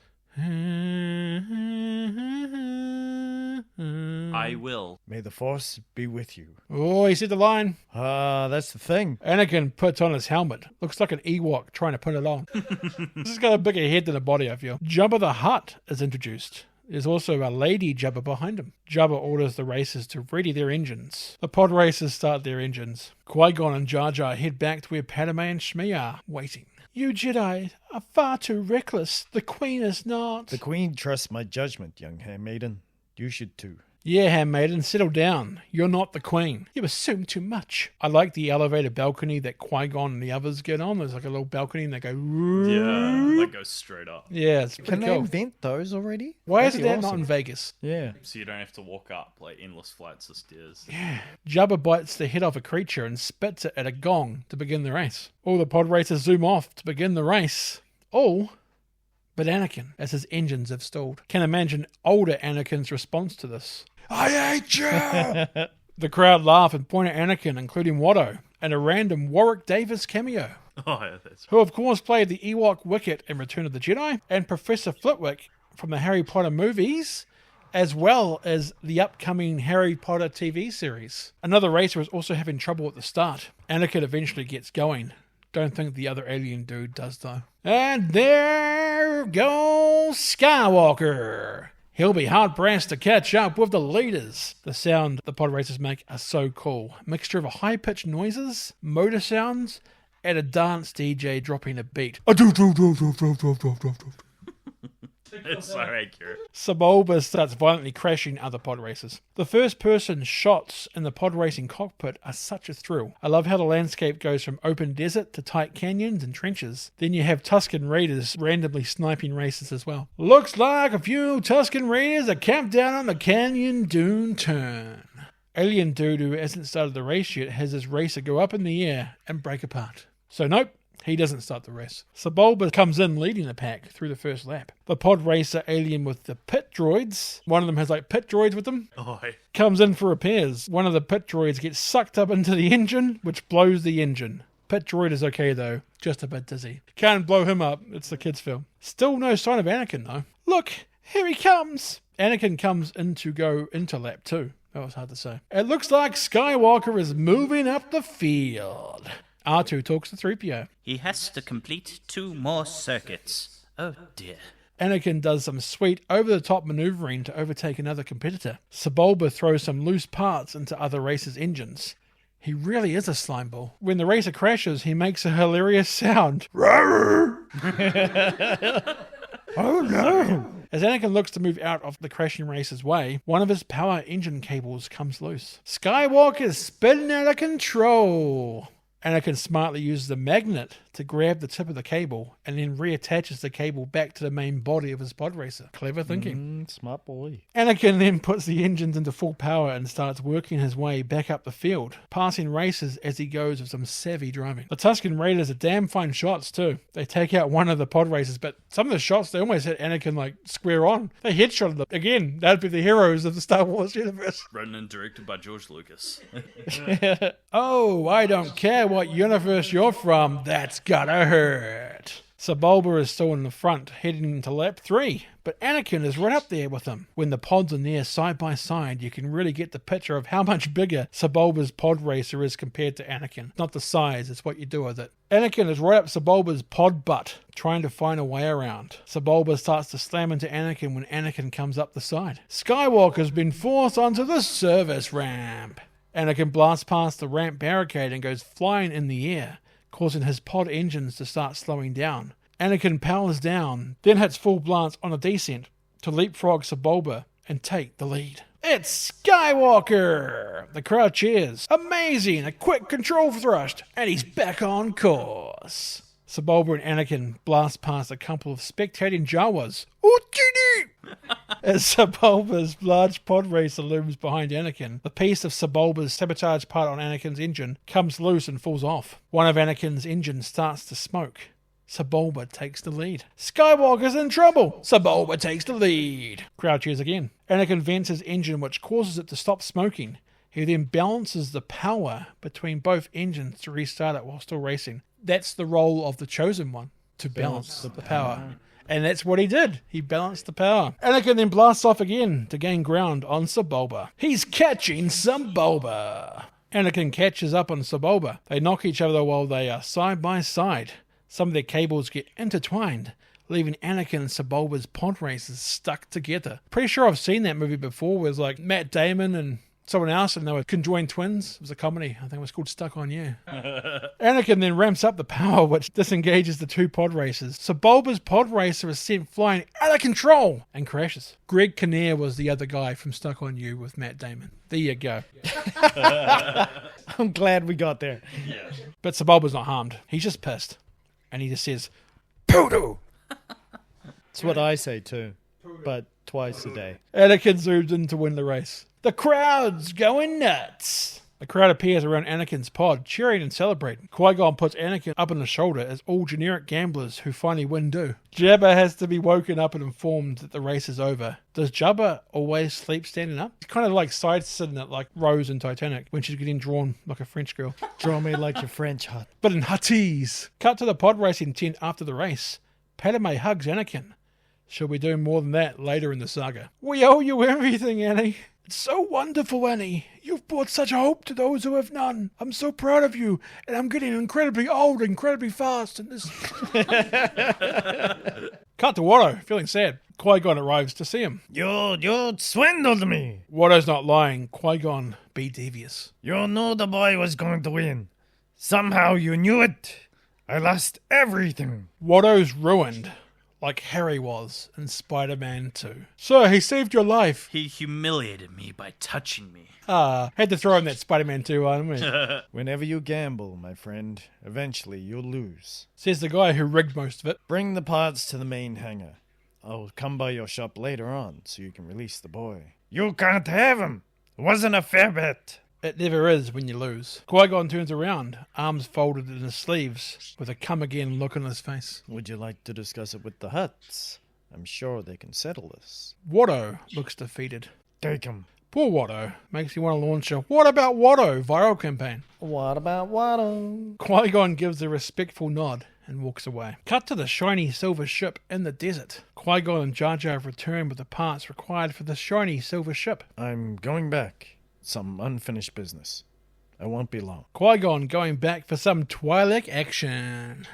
I will. May the Force be with you. Oh, he said the line. That's the thing. Anakin puts on his helmet. Looks like an Ewok trying to put it on. This has got a bigger head than a body, I feel. Jabba the Hutt is introduced. There's also a lady Jabba behind him. Jabba orders the racers to ready their engines. The pod racers start their engines. Qui-Gon and Jar Jar head back to where Padme and Shmi are, waiting. You Jedi are far too reckless. The Queen is not. The Queen trusts my judgment, young handmaiden. You should too. Yeah, handmaiden, settle down. You're not the Queen. You assume too much. I like the elevator balcony that Qui-Gon and the others get on. There's like a little balcony and they go... Yeah, that goes straight up. Yeah, it's pretty Can they cool. invent those already? Why That'd isn't be that not awesome. in Vegas? Yeah. So you don't have to walk up endless flights of stairs. Yeah. Jabba bites the head off a creature and spits it at a gong to begin the race. All the pod racers zoom off to begin the race. All but Anakin, as his engines have stalled. Can imagine older Anakin's response to this. I hate you! The crowd laugh and point at Anakin, including Watto, and a random Warwick Davis cameo. Oh, yeah, that's Who of course played the Ewok Wicket in Return of the Jedi, and Professor Flitwick from the Harry Potter movies, as well as the upcoming Harry Potter TV series. Another racer is also having trouble at the start. Anakin eventually gets going. Don't think the other alien dude does though. And there goes Skywalker. He'll be hard-pressed to catch up with the leaders. The sound the pod racers make are so cool. A mixture of high-pitched noises, motor sounds, at a dance DJ dropping a beat. It's so accurate. Sebulba starts violently crashing other pod racers. The first-person shots in the pod racing cockpit are such a thrill. I love how the landscape goes from open desert to tight canyons and trenches. Then you have Tusken Raiders randomly sniping racers as well. Looks like a few Tusken Raiders are camped down on the canyon dune turn. Alien dude who hasn't started the race yet has his racer go up in the air and break apart. So nope. He doesn't start the race. Sebulba comes in leading the pack through the first lap. The pod racer alien with the pit droids, one of them has like pit droids with them, comes in for repairs. One of the pit droids gets sucked up into the engine, which blows the engine. Pit droid is okay though, just a bit dizzy. Can't blow him up, it's the kids' film. Still no sign of Anakin though. Look, here he comes! Anakin comes in to go into lap 2. That was hard to say. It looks like Skywalker is moving up the field. R2 talks to 3PO. He has to complete 2 more circuits. Oh dear. Anakin does some sweet over-the-top maneuvering to overtake another competitor. Sebulba throws some loose parts into other racers' engines. He really is a slimeball. When the racer crashes, he makes a hilarious sound. Oh no! As Anakin looks to move out of the crashing racer's way, one of his power engine cables comes loose. Skywalker is spinning out of control. Anakin smartly uses a magnet to grab the tip of the cable and then reattaches the cable back to the main body of his pod racer. Clever thinking. Smart boy. Anakin then puts the engines into full power and starts working his way back up the field, passing racers as he goes with some savvy driving. The Tusken Raiders are damn fine shots too. They take out one of the pod racers, but some of the shots, they almost hit Anakin like square on. They headshotted them. Again, that'd be the heroes of the Star Wars universe. Written and directed by George Lucas. Oh, I don't care what universe you're from, that's gotta hurt. Sebulba is still in the front, heading into lap 3, but Anakin is right up there with him. When the pods are near side by side, you can really get the picture of how much bigger Sebulba's pod racer is compared to Anakin. Not the size, it's what you do with it. Anakin is right up Sebulba's pod butt, trying to find a way around. Sebulba starts to slam into Anakin when Anakin comes up the side. Skywalker's been forced onto the service ramp. Anakin blasts past the ramp barricade and goes flying in the air, causing his pod engines to start slowing down. Anakin powers down, then hits full blast on a descent to leapfrog Sebulba and take the lead. It's Skywalker! The crowd cheers. Amazing! A quick control thrust, and he's back on course. Sebulba and Anakin blast past a couple of spectating Jawas. As Sebulba's large pod racer looms behind Anakin, the piece of Sebulba's sabotage part on Anakin's engine comes loose and falls off. One of Anakin's engines starts to smoke. Sebulba takes the lead. Skywalker's in trouble! Sebulba takes the lead. Crowd cheers again. Anakin vents his engine, which causes it to stop smoking. He then balances the power between both engines to restart it while still racing. That's the role of the chosen one, to balance the power. And that's what he did. He balanced the power. Anakin then blasts off again to gain ground on Sebulba. He's catching Sebulba. Anakin catches up on Sebulba. They knock each other while they are side by side. Some of their cables get intertwined, leaving Anakin and Sebulba's pod racers stuck together. Pretty sure I've seen that movie before, where it was like Matt Damon and someone else, and they were conjoined twins. It was a comedy. I think it was called Stuck on You. Anakin then ramps up the power, which disengages the 2 pod racers. Sebulba's pod racer is sent flying out of control and crashes. Greg Kinnear was the other guy from Stuck on You with Matt Damon. There you go. I'm glad we got there. Yeah. But Sebulba's not harmed. He's just pissed. And he just says, "Poodoo!" That's what I say too, but twice a day. Anakin zooms in to win the race. The crowd's going nuts. The crowd appears around Anakin's pod, cheering and celebrating. Qui-Gon puts Anakin up on the shoulder as all generic gamblers who finally win do. Jabba has to be woken up and informed that the race is over. Does Jabba always sleep standing up? It's kind of like side-sitting it like Rose in Titanic when she's getting drawn like a French girl. Draw me like your French hut. But in Huttese. Cut to the pod racing tent after the race. Padme hugs Anakin. She'll be doing more than that later in the saga. We owe you everything, Annie. It's so wonderful, Annie. You've brought such hope to those who have none. I'm so proud of you, and I'm getting incredibly old, incredibly fast. And this. Cut to Watto, feeling sad. Qui-Gon arrives to see him. You swindled me. Watto's not lying. Qui-Gon, be devious. You knew the boy was going to win. Somehow you knew it. I lost everything. Watto's ruined, like Harry was in Spider-Man 2. Sir, he saved your life. He humiliated me by touching me. Had to throw in that Spider-Man 2 one, didn't we? Whenever you gamble, my friend, eventually you'll lose. Says the guy who rigged most of it. Bring the parts to the main hangar. I'll come by your shop later on so you can release the boy. You can't have him. It wasn't a fair bet. It never is when you lose. Qui-Gon turns around, arms folded in his sleeves, with a come-again look on his face. Would you like to discuss it with the Hutts? I'm sure they can settle this. Watto looks defeated. Take him. Poor Watto. Makes you want to launch a "What about Watto?" viral campaign. What about Watto? Qui-Gon gives a respectful nod and walks away. Cut to the shiny silver ship in the desert. Qui-Gon and Jar Jar have returned with the parts required for the shiny silver ship. I'm going back. Some unfinished business. I won't be long. Qui-Gon going back for some Twi'lek action.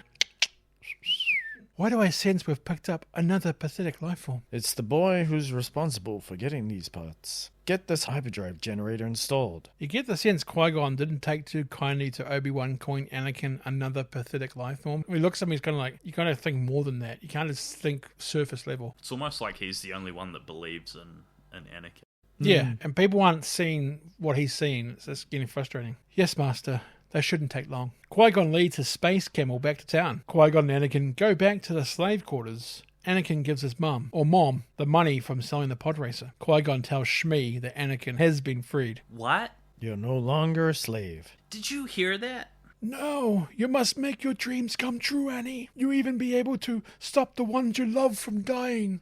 Why do I sense we've picked up another pathetic life form? It's the boy who's responsible for getting these parts. Get this hyperdrive generator installed. You get the sense Qui-Gon didn't take too kindly to Obi-Wan calling Anakin another pathetic life form. When he looks at him, he's kind of like, you kind of think more than that. You can't just think surface level. It's almost like he's the only one that believes in Anakin. Yeah, and people aren't seeing what he's seeing. It's just getting frustrating. Yes, Master. They shouldn't take long. Qui-Gon leads his space camel back to town. Qui-Gon and Anakin go back to the slave quarters. Anakin gives his mom, the money from selling the pod racer. Qui-Gon tells Shmi that Anakin has been freed. What? You're no longer a slave. Did you hear that? No, you must make your dreams come true, Annie. You even be able to stop the ones you love from dying.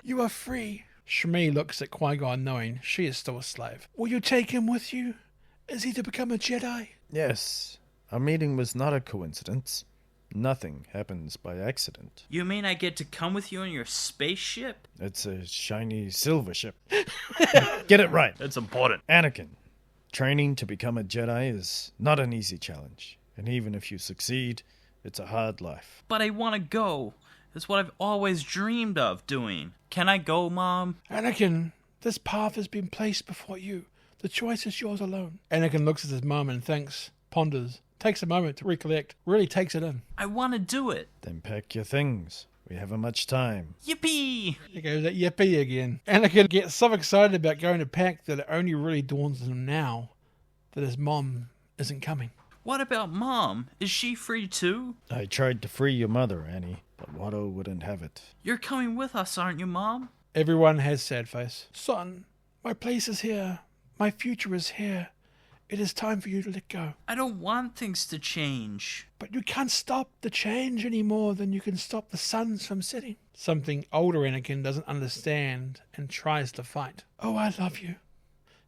You are free. Shmi looks at Qui-Gon knowing she is still a slave. Will you take him with you? Is he to become a Jedi? Yes. Our meeting was not a coincidence. Nothing happens by accident. You mean I get to come with you on your spaceship? It's a shiny silver ship. Get it right. It's important. Anakin, training to become a Jedi is not an easy challenge. And even if you succeed, it's a hard life. But I want to go. It's what I've always dreamed of doing. Can I go, Mom? Anakin, this path has been placed before you. The choice is yours alone. Anakin looks at his mum and thinks, ponders, takes a moment to recollect, really takes it in. I want to do it. Then pack your things. We haven't much time. Yippee! There goes that yippee again. Anakin gets so excited about going to pack that it only really dawns on him now that his mom isn't coming. What about Mom? Is she free too? I tried to free your mother, Annie, but Watto wouldn't have it. You're coming with us, aren't you, Mom? Everyone has sad face. Son, my place is here. My future is here. It is time for you to let go. I don't want things to change. But you can't stop the change any more than you can stop the suns from setting. Something older Anakin doesn't understand and tries to fight. Oh, I love you.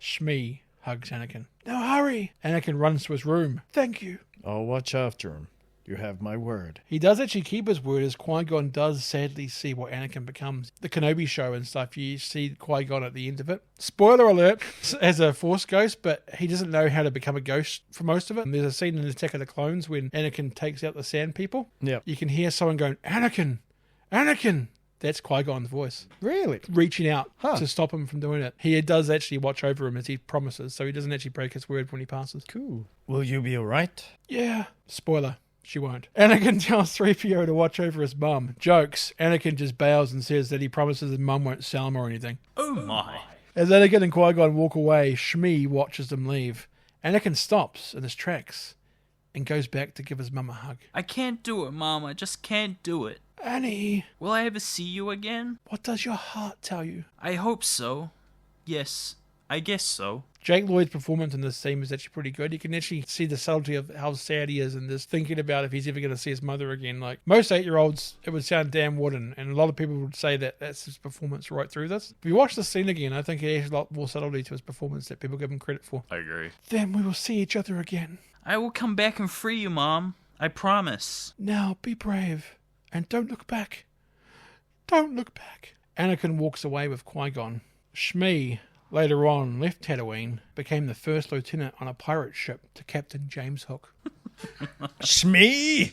Shmi hugs Anakin. Now hurry! Anakin runs to his room. Thank you. I'll watch after him. You have my word. He does actually keep his word, as Qui-Gon does sadly see what Anakin becomes. The Kenobi show and stuff, you see Qui-Gon at the end of it. Spoiler alert, as a Force ghost, but he doesn't know how to become a ghost for most of it. And there's a scene in Attack of the Clones when Anakin takes out the Sand People. Yep. You can hear someone going, Anakin! Anakin! That's Qui-Gon's voice. Really? Reaching out to stop him from doing it. He does actually watch over him as he promises, so he doesn't actually break his word when he passes. Cool. Will you be alright? Yeah. Spoiler. She won't. Anakin tells 3PO to watch over his mum. Jokes. Anakin just bails and says that he promises his mum won't sell him or anything. Oh my. As Anakin and Qui-Gon walk away, Shmi watches them leave. Anakin stops in his tracks and goes back to give his mum a hug. I can't do it, Mom. I just can't do it. Annie, Will I ever see you again? what does your heart tell you? I hope so. Yes, I guess so. Jake Lloyd's performance in this scene is actually pretty good. You can actually see the subtlety of how sad he is and just thinking about if he's ever going to see his mother again. Like most 8-year-olds, it would sound damn wooden, and a lot of people would say that that's his performance right through this. If you watch the scene again, I think he has a lot more subtlety to his performance that people give him credit for. I agree. Then we will see each other again. I will come back and free you, Mom. I promise. Now be brave and don't look back. Don't look back. Anakin walks away with Qui-Gon. Shmi, later on, left Tatooine, became the first lieutenant on a pirate ship to Captain James Hook. Shmi!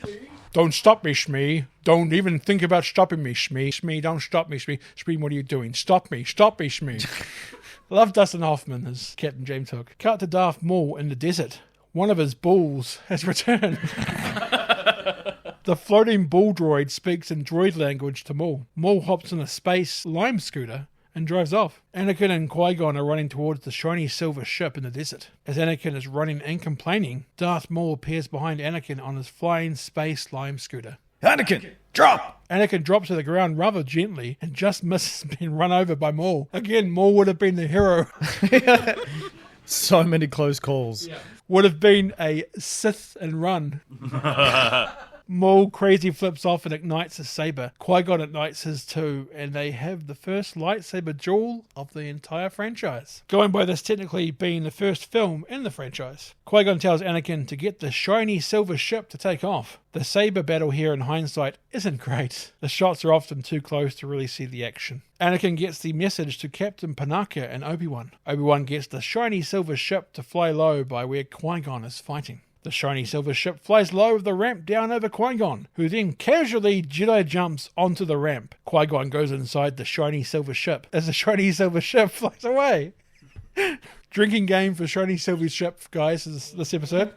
Don't stop me, Shmi. Don't even think about stopping me, Shmi. Shmi, don't stop me, Shmi. Shmi, what are you doing? Stop me, Shmi. Love Dustin Hoffman as Captain James Hook. Cut to Darth Maul in the desert. One of his balls has returned. The floating ball droid speaks in droid language to Maul. Maul hops on a space lime scooter and drives off. Anakin and Qui-Gon are running towards the shiny silver ship in the desert. As Anakin is running and complaining, Darth Maul appears behind Anakin on his flying space lime scooter. Anakin, drop! Anakin drops to the ground rather gently and just misses being run over by Maul. Again, Maul would have been the hero. So many close calls. Yeah. Would have been a Sith and run. Maul crazy flips off and ignites his saber. Qui-Gon ignites his too, and they have the first lightsaber duel of the entire franchise. Going by this technically being the first film in the franchise. Qui-Gon tells Anakin to get the shiny silver ship to take off. The saber battle here in hindsight isn't great. The shots are often too close to really see the action. Anakin gets the message to Captain Panaka and Obi-Wan. Obi-Wan gets the shiny silver ship to fly low by where Qui-Gon is fighting. The shiny silver ship flies low of the ramp down over Qui-Gon, who then casually Jedi jumps onto the ramp. Qui-Gon goes inside the shiny silver ship as the shiny silver ship flies away. Drinking game for shiny silver ship, guys, this episode.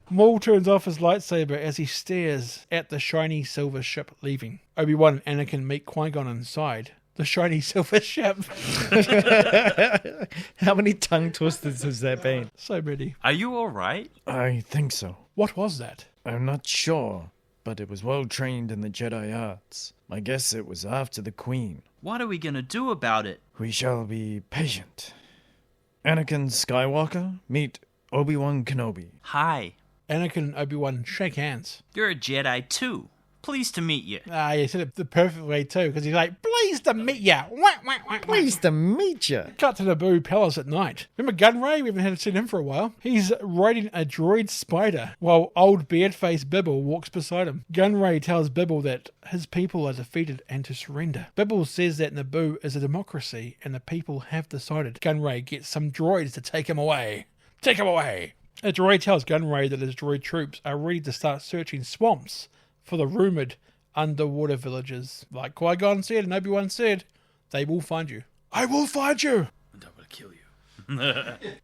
Maul turns off his lightsaber as he stares at the shiny silver ship leaving. Obi-Wan and Anakin meet Qui-Gon inside the shiny silver ship. How many tongue twisters has that been? So many. Are you alright? I think so. What was that? I'm not sure, but it was well trained in the Jedi arts. I guess it was after the Queen. What are we gonna do about it? We shall be patient. Anakin Skywalker, meet Obi-Wan Kenobi. Hi. Anakin and Obi-Wan shake hands. You're a Jedi too. Pleased to meet you. He said it the perfect way too, because he's like, pleased to meet ya. Pleased to meet you. Cut to Naboo Palace at night. Remember Gunray? We haven't seen him for a while. He's riding a droid spider while old beard-faced Bibble walks beside him. Gunray tells Bibble that his people are defeated and to surrender. Bibble says that Naboo is a democracy and the people have decided. Gunray gets some droids to take him away. Take him away! A droid tells Gunray that his droid troops are ready to start searching swamps for the rumoured underwater villages. Like Qui-Gon said and Obi-Wan said, they will find you. I will find you! And I will kill you.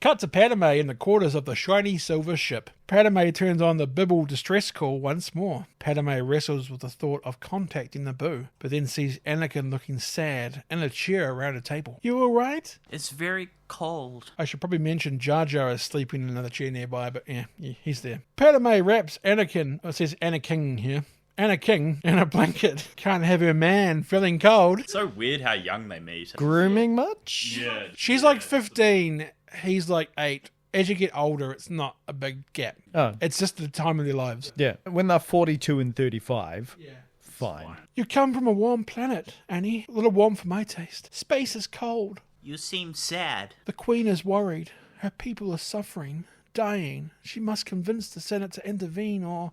Cut to Padme in the quarters of the shiny silver ship. Padme turns on the Bibble distress call once more. Padme wrestles with the thought of contacting Naboo, but then sees Anakin looking sad in a chair around a table. You alright? It's very cold. I should probably mention Jar Jar is sleeping in another chair nearby, but yeah, he's there. Padme wraps Anakin, it says Anakin here, Anakin in a blanket. Can't have her man feeling cold. It's so weird how young they meet. Grooming much? Yeah. She's like 15, he's like 8. As you get older, it's not a big gap. Oh. It's just the time of their lives. Yeah. When they're 42 and 35, fine. You come from a warm planet, Annie. A little warm for my taste. Space is cold. You seem sad. The Queen is worried. Her people are suffering, dying. She must convince the Senate to intervene or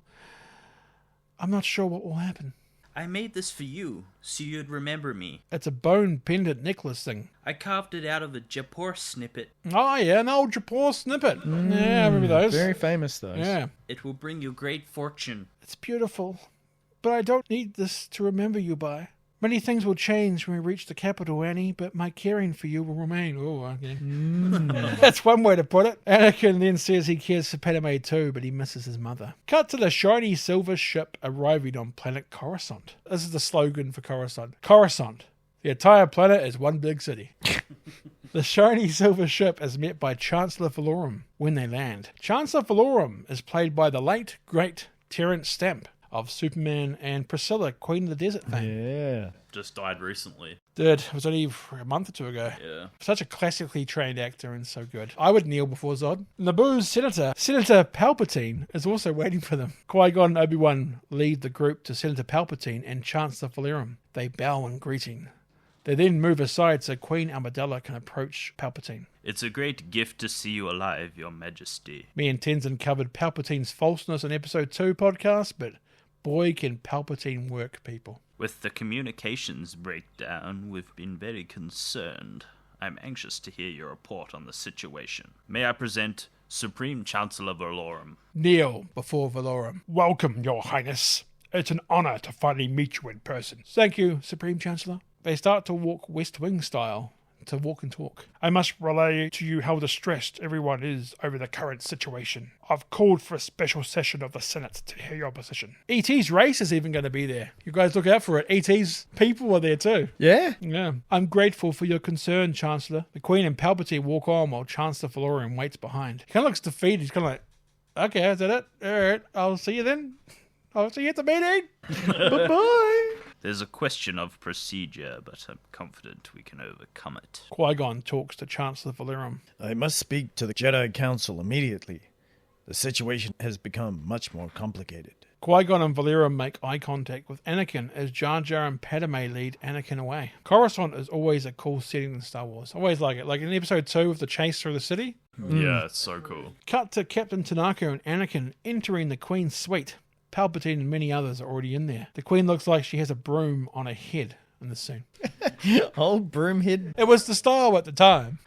I'm not sure what will happen. I made this for you, so you'd remember me. It's a bone pendant necklace thing. I carved it out of a Japor snippet. Oh yeah, an old Japor snippet. Yeah, I remember those. Very famous, those. Yeah. It will bring you great fortune. It's beautiful, but I don't need this to remember you by. Many things will change when we reach the capital, Annie, but my caring for you will remain. Oh, okay. That's one way to put it. Anakin then says he cares for Padme too, but he misses his mother. Cut to the shiny silver ship arriving on planet Coruscant. This is the slogan for Coruscant. Coruscant. The entire planet is one big city. The shiny silver ship is met by Chancellor Valorum when they land. Chancellor Valorum is played by the late, great Terrence Stamp of Superman and Priscilla, Queen of the Desert fame. Yeah. Just died recently. It was only a month or two ago. Yeah. Such a classically trained actor and so good. I would kneel before Zod. Naboo's Senator Palpatine, is also waiting for them. Qui-Gon and Obi-Wan lead the group to Senator Palpatine and Chancellor Valorum. They bow in greeting. They then move aside so Queen Amidala can approach Palpatine. It's a great gift to see you alive, Your Majesty. Me and Tenson covered Palpatine's falseness in Episode 2 podcast, but boy can Palpatine work, people. With the communications breakdown, we've been very concerned. I'm anxious to hear your report on the situation. May I present Supreme Chancellor Valorum? Kneel before Valorum. Welcome, Your Highness. It's an honor to finally meet you in person. Thank you, Supreme Chancellor. They start to walk West Wing style to walk and talk. I must relay to you how distressed everyone is over the current situation. I've called for a special session of the Senate to hear your position. E.T.'s race is even going to be there. You guys look out for it. E.T.'s people are there too. Yeah? Yeah. I'm grateful for your concern, Chancellor. The Queen and Palpatine walk on while Chancellor Valorian waits behind. He kind of looks defeated. He's kind of like, okay, is that it? All right, I'll see you then. I'll see you at the meeting. Bye-bye. There's a question of procedure, but I'm confident we can overcome it. Qui-Gon talks to Chancellor Valerian. I must speak to the Jedi Council immediately. The situation has become much more complicated. Qui-Gon and Valerian make eye contact with Anakin as Jar Jar and Padme lead Anakin away. Coruscant is always a cool setting in Star Wars. I always like it. Like in episode 2 with the chase through the city. Yeah, it's so cool. Cut to Captain Tanaka and Anakin entering the Queen's suite. Palpatine and many others are already in there. The Queen looks like she has a broom on her head in this scene. Old broomhead. It was the style at the time.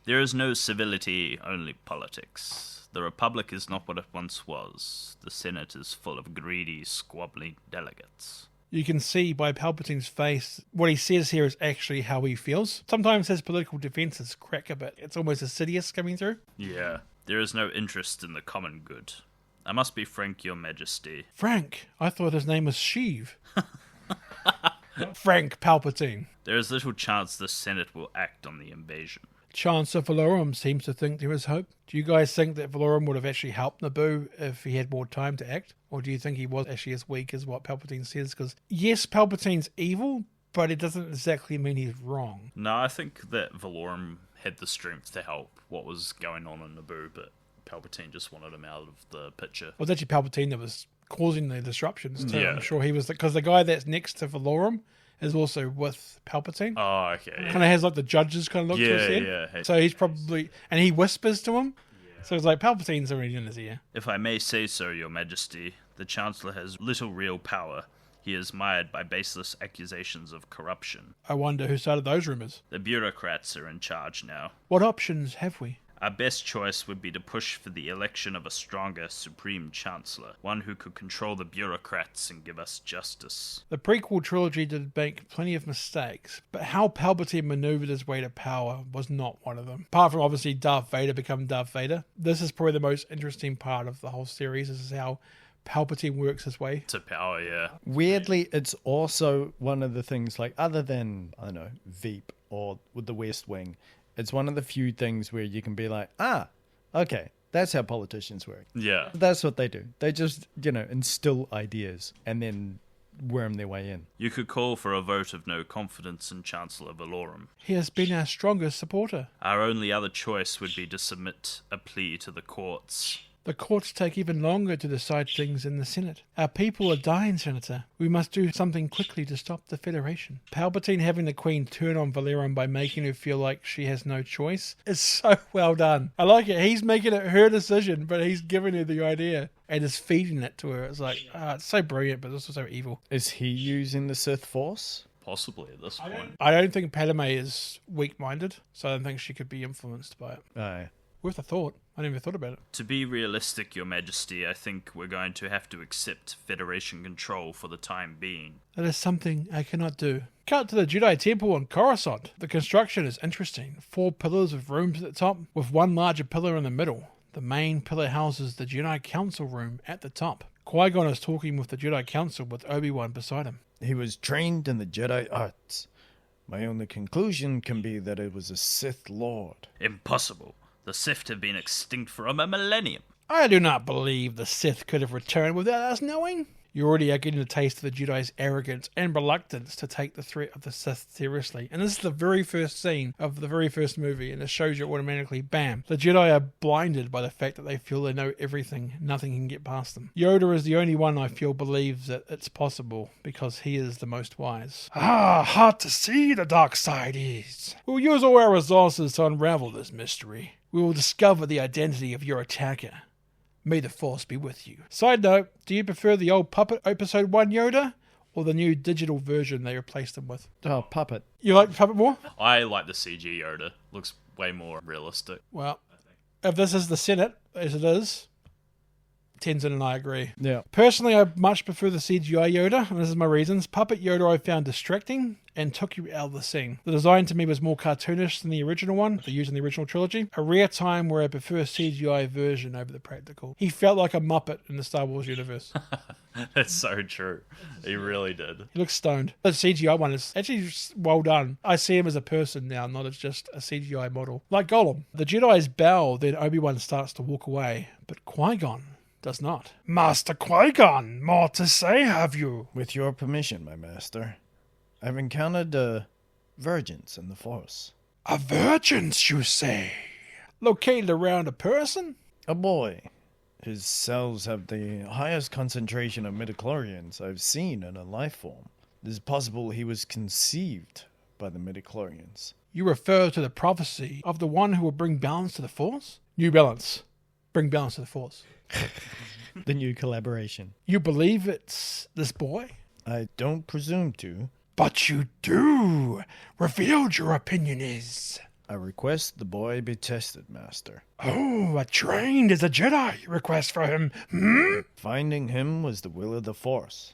There is no civility, only politics. The Republic is not what it once was. The Senate is full of greedy, squabbling delegates. You can see by Palpatine's face, what he says here is actually how he feels. Sometimes his political defenses crack a bit. It's almost insidious coming through. Yeah, there is no interest in the common good. I must be frank, Your Majesty. Frank? I thought his name was Sheev. Frank Palpatine. There is little chance the Senate will act on the invasion. Chancellor Valorum seems to think there is hope. Do you guys think that Valorum would have actually helped Naboo if he had more time to act? Or do you think he was actually as weak as what Palpatine says? Because, yes, Palpatine's evil, but it doesn't exactly mean he's wrong. No, I think that Valorum had the strength to help what was going on in Naboo, but Palpatine just wanted him out of the picture. Well, it's actually Palpatine that was causing the disruptions too. Yeah. I'm sure he was, because the guy that's next to Valorum is also with Palpatine. Oh, okay. Kind of has like the judges kind of look to his head. Yeah. So he's probably, and he whispers to him. Yeah. So it's like Palpatine's already in his ear. If I may say so, Your Majesty, the Chancellor has little real power. He is mired by baseless accusations of corruption. I wonder who started those rumors. The bureaucrats are in charge now. What options have we? Our best choice would be to push for the election of a stronger Supreme Chancellor, one who could control the bureaucrats and give us justice. The prequel trilogy did make plenty of mistakes, but how Palpatine maneuvered his way to power was not one of them. Apart from obviously Darth Vader becoming Darth Vader, this is probably the most interesting part of the whole series. This is how Palpatine works his way to power, yeah. Weirdly, it's also one of the things, like, other than, I don't know, Veep or with the West Wing, it's one of the few things where you can be like, okay, that's how politicians work. Yeah. That's what they do. They just, instill ideas and then worm their way in. You could call for a vote of no confidence in Chancellor Valorum. He has been our strongest supporter. Our only other choice would be to submit a plea to the courts. The courts take even longer to decide things in the Senate. Our people are dying, Senator. We must do something quickly to stop the Federation. Palpatine having the Queen turn on Valerian by making her feel like she has no choice is so well done. I like it. He's making it her decision, but he's giving her the idea and is feeding it to her. It's like, it's so brilliant, but it's also so evil. Is he using the Sith Force? Possibly at this point. I don't think Padme is weak-minded, so I don't think she could be influenced by it. Oh, yeah. Worth a thought. I never thought about it. To be realistic, Your Majesty, I think we're going to have to accept Federation control for the time being. That is something I cannot do. Cut to the Jedi Temple on Coruscant. The construction is interesting. 4 pillars with rooms at the top, with one larger pillar in the middle. The main pillar houses the Jedi Council room at the top. Qui-Gon is talking with the Jedi Council with Obi-Wan beside him. He was trained in the Jedi arts. My only conclusion can be that it was a Sith Lord. Impossible. The Sith have been extinct for a millennium. I do not believe the Sith could have returned without us knowing. You already are getting a taste of the Jedi's arrogance and reluctance to take the threat of the Sith seriously. And this is the very first scene of the very first movie, and it shows you automatically, bam. The Jedi are blinded by the fact that they feel they know everything. Nothing can get past them. Yoda is the only one I feel believes that it's possible, because he is the most wise. Hard to see the dark side is. We'll use all our resources to unravel this mystery. We will discover the identity of your attacker. May the Force be with you. Side note, do you prefer the old puppet Episode 1 Yoda or the new digital version they replaced him with? Oh, puppet. You like the puppet more? I like the CG Yoda. Looks way more realistic. Well, if this is the Senate, as it is, Tenson and I agree. Yeah. Personally, I much prefer the CGI Yoda, and this is my reasons. Puppet Yoda I found distracting and took you out of the scene. The design to me was more cartoonish than the original one, they used in the original trilogy. A rare time where I prefer a CGI version over the practical. He felt like a Muppet in the Star Wars universe. That's so true. He really did. He looks stoned. The CGI one is actually well done. I see him as a person now, not as just a CGI model. Like Gollum. The Jedi's bow, then Obi-Wan starts to walk away, but Qui-Gon does not. Master Qui-Gon, more to say, have you? With your permission, my master, I've encountered virgins in the Force. A virgins, you say? Located around a person? A boy. His cells have the highest concentration of midichlorians I've seen in a life form. It is possible he was conceived by the midichlorians. You refer to the prophecy of the one who will bring balance to the Force? New Balance. Bring balance to the Force. The new collaboration. You believe it's this boy? I don't presume to. But you do. Revealed your opinion is. I request the boy be tested, master. Oh, a trained as a Jedi request for him. Finding him was the will of the Force.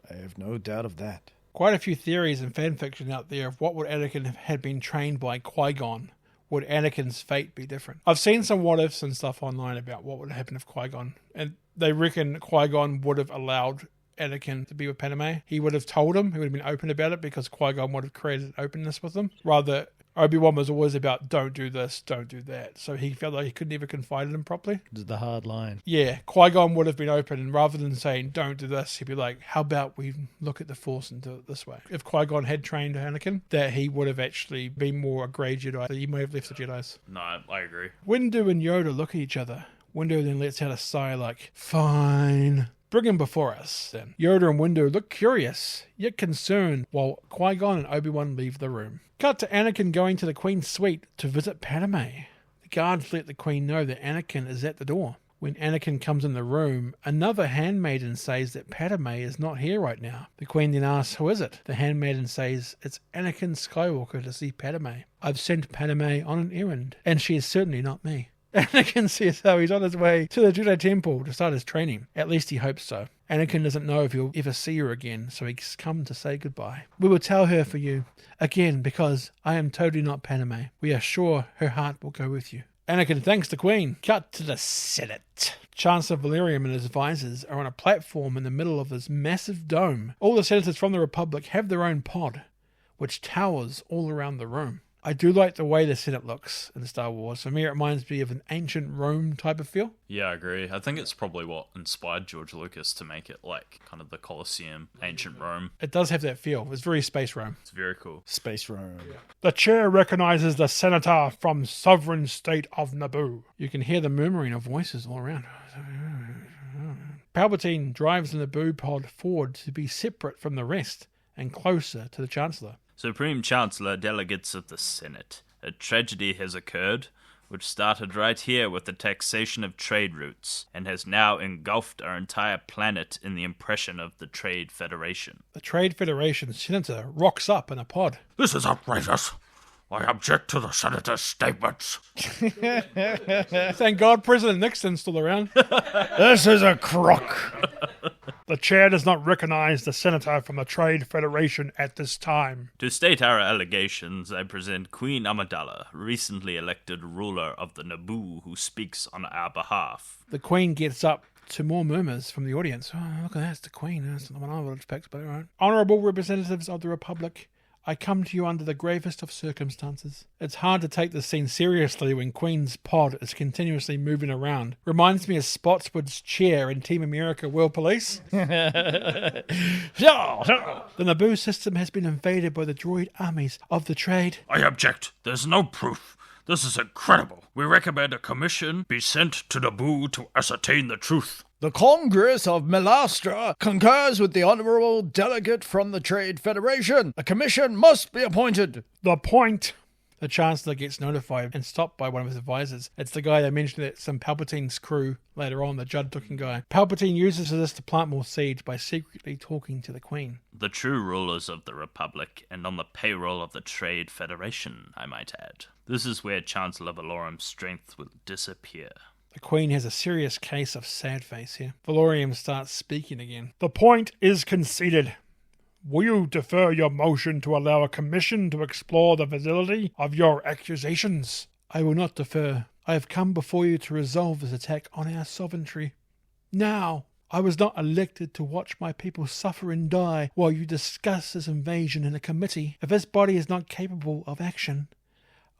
I have no doubt of that. Quite a few theories and fanfiction out there of what would Anakin have had been trained by Qui-Gon. Would Anakin's fate be different? I've seen some what-ifs and stuff online about what would happen if Qui-Gon, and they reckon Qui-Gon would have allowed Anakin to be with Padme. He would have told him, he would have been open about it because Qui-Gon would have created openness with them. Rather, Obi-Wan was always about, don't do this, don't do that. So he felt like he could never confide in him properly. It's the hard line. Yeah, Qui-Gon would have been open, and rather than saying, don't do this, he'd be like, how about we look at the Force and do it this way? If Qui-Gon had trained Anakin, that he would have actually been more a grey Jedi. He may have left the Jedis. No, I agree. Windu and Yoda look at each other. Windu then lets out a sigh like, fine. Bring him before us, then. Yoda and Windu look curious, yet concerned, while Qui-Gon and Obi-Wan leave the room. Cut to Anakin going to the Queen's suite to visit Padme. The guards let the Queen know that Anakin is at the door. When Anakin comes in the room, another handmaiden says that Padme is not here right now. The Queen then asks, who is it? The handmaiden says, it's Anakin Skywalker to see Padme. I've sent Padme on an errand, and she is certainly not me. Anakin says how he's on his way to the Jedi Temple to start his training. At least he hopes so. Anakin doesn't know if he'll ever see her again, so he's come to say goodbye. We will tell her for you, again, because I am totally not Padme. We are sure her heart will go with you. Anakin thanks the Queen. Cut to the Senate. Chancellor Valerian and his advisors are on a platform in the middle of this massive dome. All the senators from the Republic have their own pod, which towers all around the room. I do like the way the Senate looks in Star Wars. For me, it reminds me of an ancient Rome type of feel. Yeah, I agree. I think it's probably what inspired George Lucas to make it like kind of the Colosseum, ancient Rome. It does have that feel. It's very space Rome. It's very cool. Space Rome. The chair recognizes the senator from sovereign state of Naboo. You can hear the murmuring of voices all around. Palpatine drives the Naboo pod forward to be separate from the rest and closer to the Chancellor. Supreme Chancellor, delegates of the Senate, a tragedy has occurred, which started right here with the taxation of trade routes, and has now engulfed our entire planet in the impression of the Trade Federation. The Trade Federation senator rocks up in a pod. This is outrageous. I object to the senator's statements. Thank God President Nixon's still around. This is a crock. The chair does not recognize the senator from the Trade Federation at this time. To state our allegations, I present Queen Amidala, recently elected ruler of the Naboo, who speaks on our behalf. The Queen gets up to more murmurs from the audience. Oh, look at that, it's the Queen. That's not the one I would expect, but all right. Honourable representatives of the Republic, I come to you under the gravest of circumstances. It's hard to take this scene seriously when Queen's pod is continuously moving around. Reminds me of Spotswood's chair in Team America World Police. The Naboo system has been invaded by the droid armies of the Trade. I object. There's no proof. This is incredible. We recommend a commission be sent to Naboo to ascertain the truth. The Congress of Melastra concurs with the honorable delegate from the Trade Federation. A commission must be appointed. The point. The Chancellor gets notified and stopped by one of his advisors. It's the guy that mentioned that some Palpatine's crew later on, the Judd-looking guy. Palpatine uses this to plant more seeds by secretly talking to the Queen. The true rulers of the Republic, and on the payroll of the Trade Federation, I might add. This is where Chancellor Valorum's strength will disappear. The Queen has a serious case of sad face here. Valorium starts speaking again. The point is conceded. Will you defer your motion to allow a commission to explore the validity of your accusations? I will not defer. I have come before you to resolve this attack on our sovereignty. Now, I was not elected to watch my people suffer and die while you discuss this invasion in a committee. If this body is not capable of action,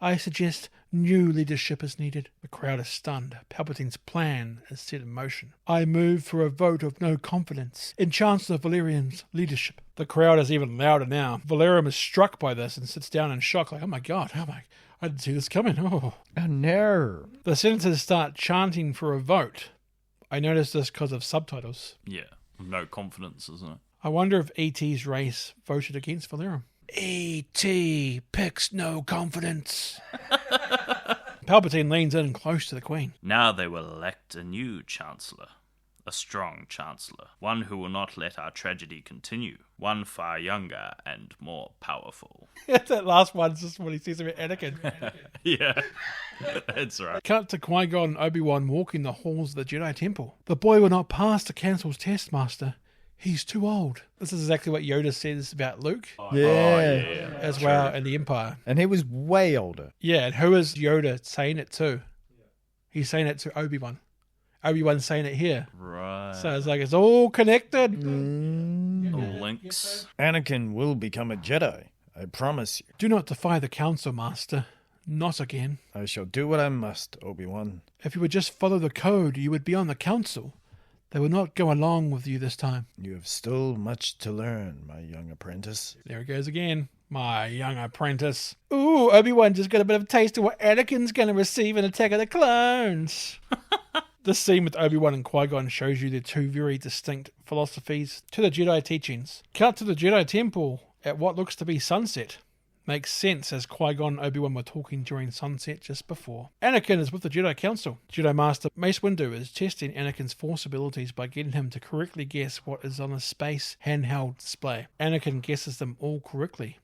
I suggest new leadership is needed. The crowd is stunned. Palpatine's plan is set in motion. I move for a vote of no confidence in Chancellor Valerium's leadership. The crowd is even louder now. Valerium is struck by this and sits down in shock, like, oh my god, I didn't see this coming. Oh no. The senators start chanting for a vote. I noticed this because of subtitles. Yeah, no confidence, isn't it? I wonder if E.T.'s race voted against Valerium. E.T. picks no confidence. Palpatine leans in close to the Queen. Now they will elect a new Chancellor. A strong Chancellor. One who will not let our tragedy continue. One far younger and more powerful. That last one's just when he says about Anakin. Yeah, that's right. Cut to Qui-Gon and Obi-Wan walking the halls of the Jedi Temple. The boy will not pass the Council's test, Master. He's too old. This is exactly what Yoda says about Luke. As well in the Empire. And he was way older. Yeah, and who is Yoda saying it to? He's saying it to Obi-Wan. Obi-Wan's saying it here. Right. So it's like it's all connected. Links. Anakin will become a Jedi. I promise you. Do not defy the Council, Master. Not again. I shall do what I must, Obi-Wan. If you would just follow the code, you would be on the Council. They will not go along with you this time. You have still much to learn, my young apprentice. There it goes again. My young apprentice. Ooh, Obi-Wan just got a bit of a taste of what Anakin's going to receive in Attack of the Clones. This scene with Obi-Wan and Qui-Gon shows you their two very distinct philosophies to the Jedi teachings. Cut to the Jedi Temple at what looks to be sunset. Makes sense as Qui-Gon and Obi-Wan were talking during sunset just before. Anakin is with the Jedi Council. Jedi Master Mace Windu is testing Anakin's Force abilities by getting him to correctly guess what is on a space handheld display. Anakin guesses them all correctly.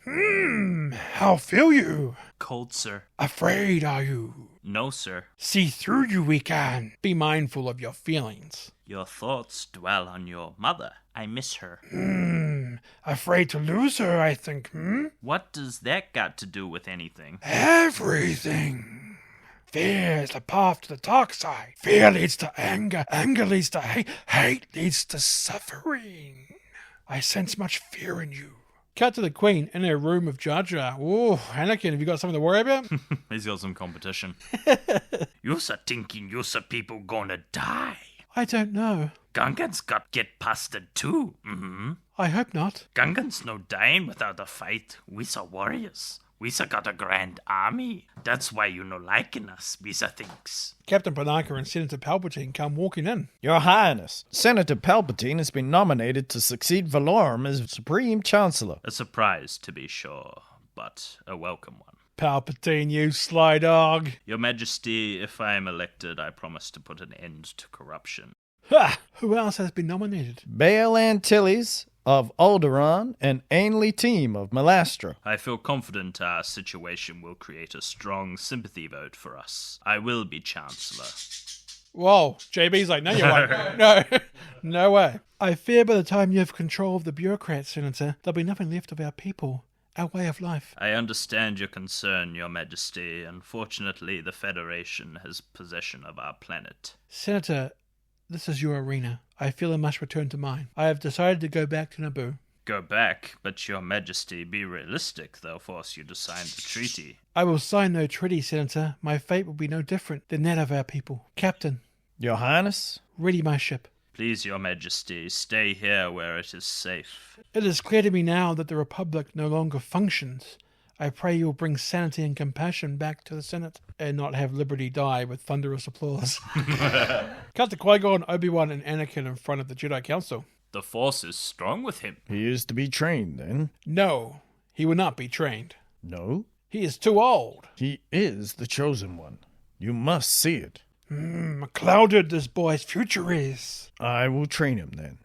How feel you? Cold, sir. Afraid, are you? No, sir. See through you we can. Be mindful of your feelings. Your thoughts dwell on your mother. I miss her. Afraid to lose her, I think, What does that got to do with anything? Everything. Fear is the path to the dark side. Fear leads to anger. Anger leads to hate. Hate leads to suffering. I sense much fear in you. Cut to the Queen in her room of Jar Jar. Ooh, Anakin, have you got something to worry about? He's got some competition. You're thinking you're people gonna die. I don't know. Gungans got get busted too. I hope not. Gungans no dying without a fight. We's warriors. We's got a grand army. That's why you no liking us, we's thinks. Captain Panaka and Senator Palpatine come walking in. Your Highness, Senator Palpatine has been nominated to succeed Valorum as Supreme Chancellor. A surprise, to be sure, but a welcome one. Palpatine, you sly dog. Your Majesty, if I am elected, I promise to put an end to corruption. Ha! Who else has been nominated? Bail Antilles of Alderaan and Ainley Team of Malastra. I feel confident our situation will create a strong sympathy vote for us. I will be Chancellor. Whoa, JB's like, no, you won't. No, no way. I fear by the time you have control of the bureaucrats, Senator, there'll be nothing left of our people, our way of life. I understand your concern, Your Majesty. Unfortunately, the Federation has possession of our planet. Senator, this is your arena. I feel I must return to mine. I have decided to go back to Naboo. Go back, but Your Majesty, be realistic. They'll force you to sign the treaty. I will sign no treaty, Senator. My fate will be no different than that of our people. Captain. Your Highness? Ready my ship. Please, Your Majesty, stay here where it is safe. It is clear to me now that the Republic no longer functions. I pray you will bring sanity and compassion back to the Senate and not have liberty die with thunderous applause. Cut to Qui-Gon, Obi-Wan, and Anakin in front of the Jedi Council. The Force is strong with him. He is to be trained, then? No, he will not be trained. No? He is too old. He is the chosen one. You must see it. Clouded this boy's future is. I will train him, then.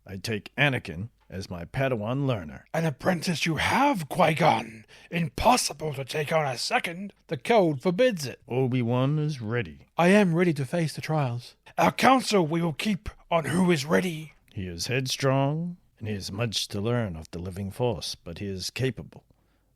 I take Anakin as my Padawan learner. An apprentice you have, Qui-Gon. Impossible to take on a second. The code forbids it. Obi-Wan is ready. I am ready to face the trials. Our counsel we will keep on who is ready. He is headstrong, and he has much to learn of the living force, but he is capable.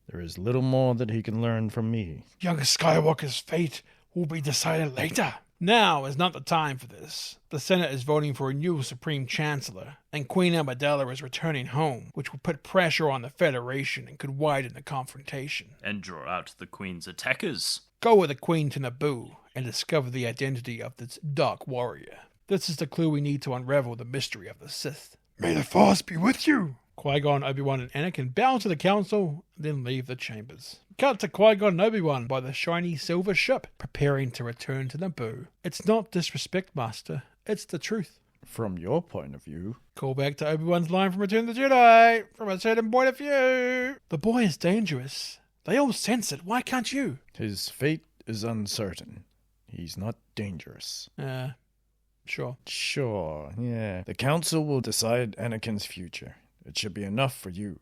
There is little more that he can learn from me. Young Skywalker's fate will be decided later. Now is not the time for this. The Senate is voting for a new Supreme Chancellor, and Queen Amidala is returning home, which will put pressure on the Federation and could widen the confrontation. And draw out the Queen's attackers. Go with the Queen to Naboo and discover the identity of this Dark Warrior. This is the clue we need to unravel the mystery of the Sith. May the Force be with you! Qui-Gon, Obi-Wan, and Anakin bow to the council, then leave the chambers. Cut to Qui-Gon and Obi-Wan by the shiny silver ship, preparing to return to Naboo. It's not disrespect, Master. It's the truth. From your point of view. Call back to Obi-Wan's line from Return of the Jedi. From a certain point of view. The boy is dangerous. They all sense it. Why can't you? His fate is uncertain. He's not dangerous. Sure. Sure, yeah. The Council will decide Anakin's future. It should be enough for you.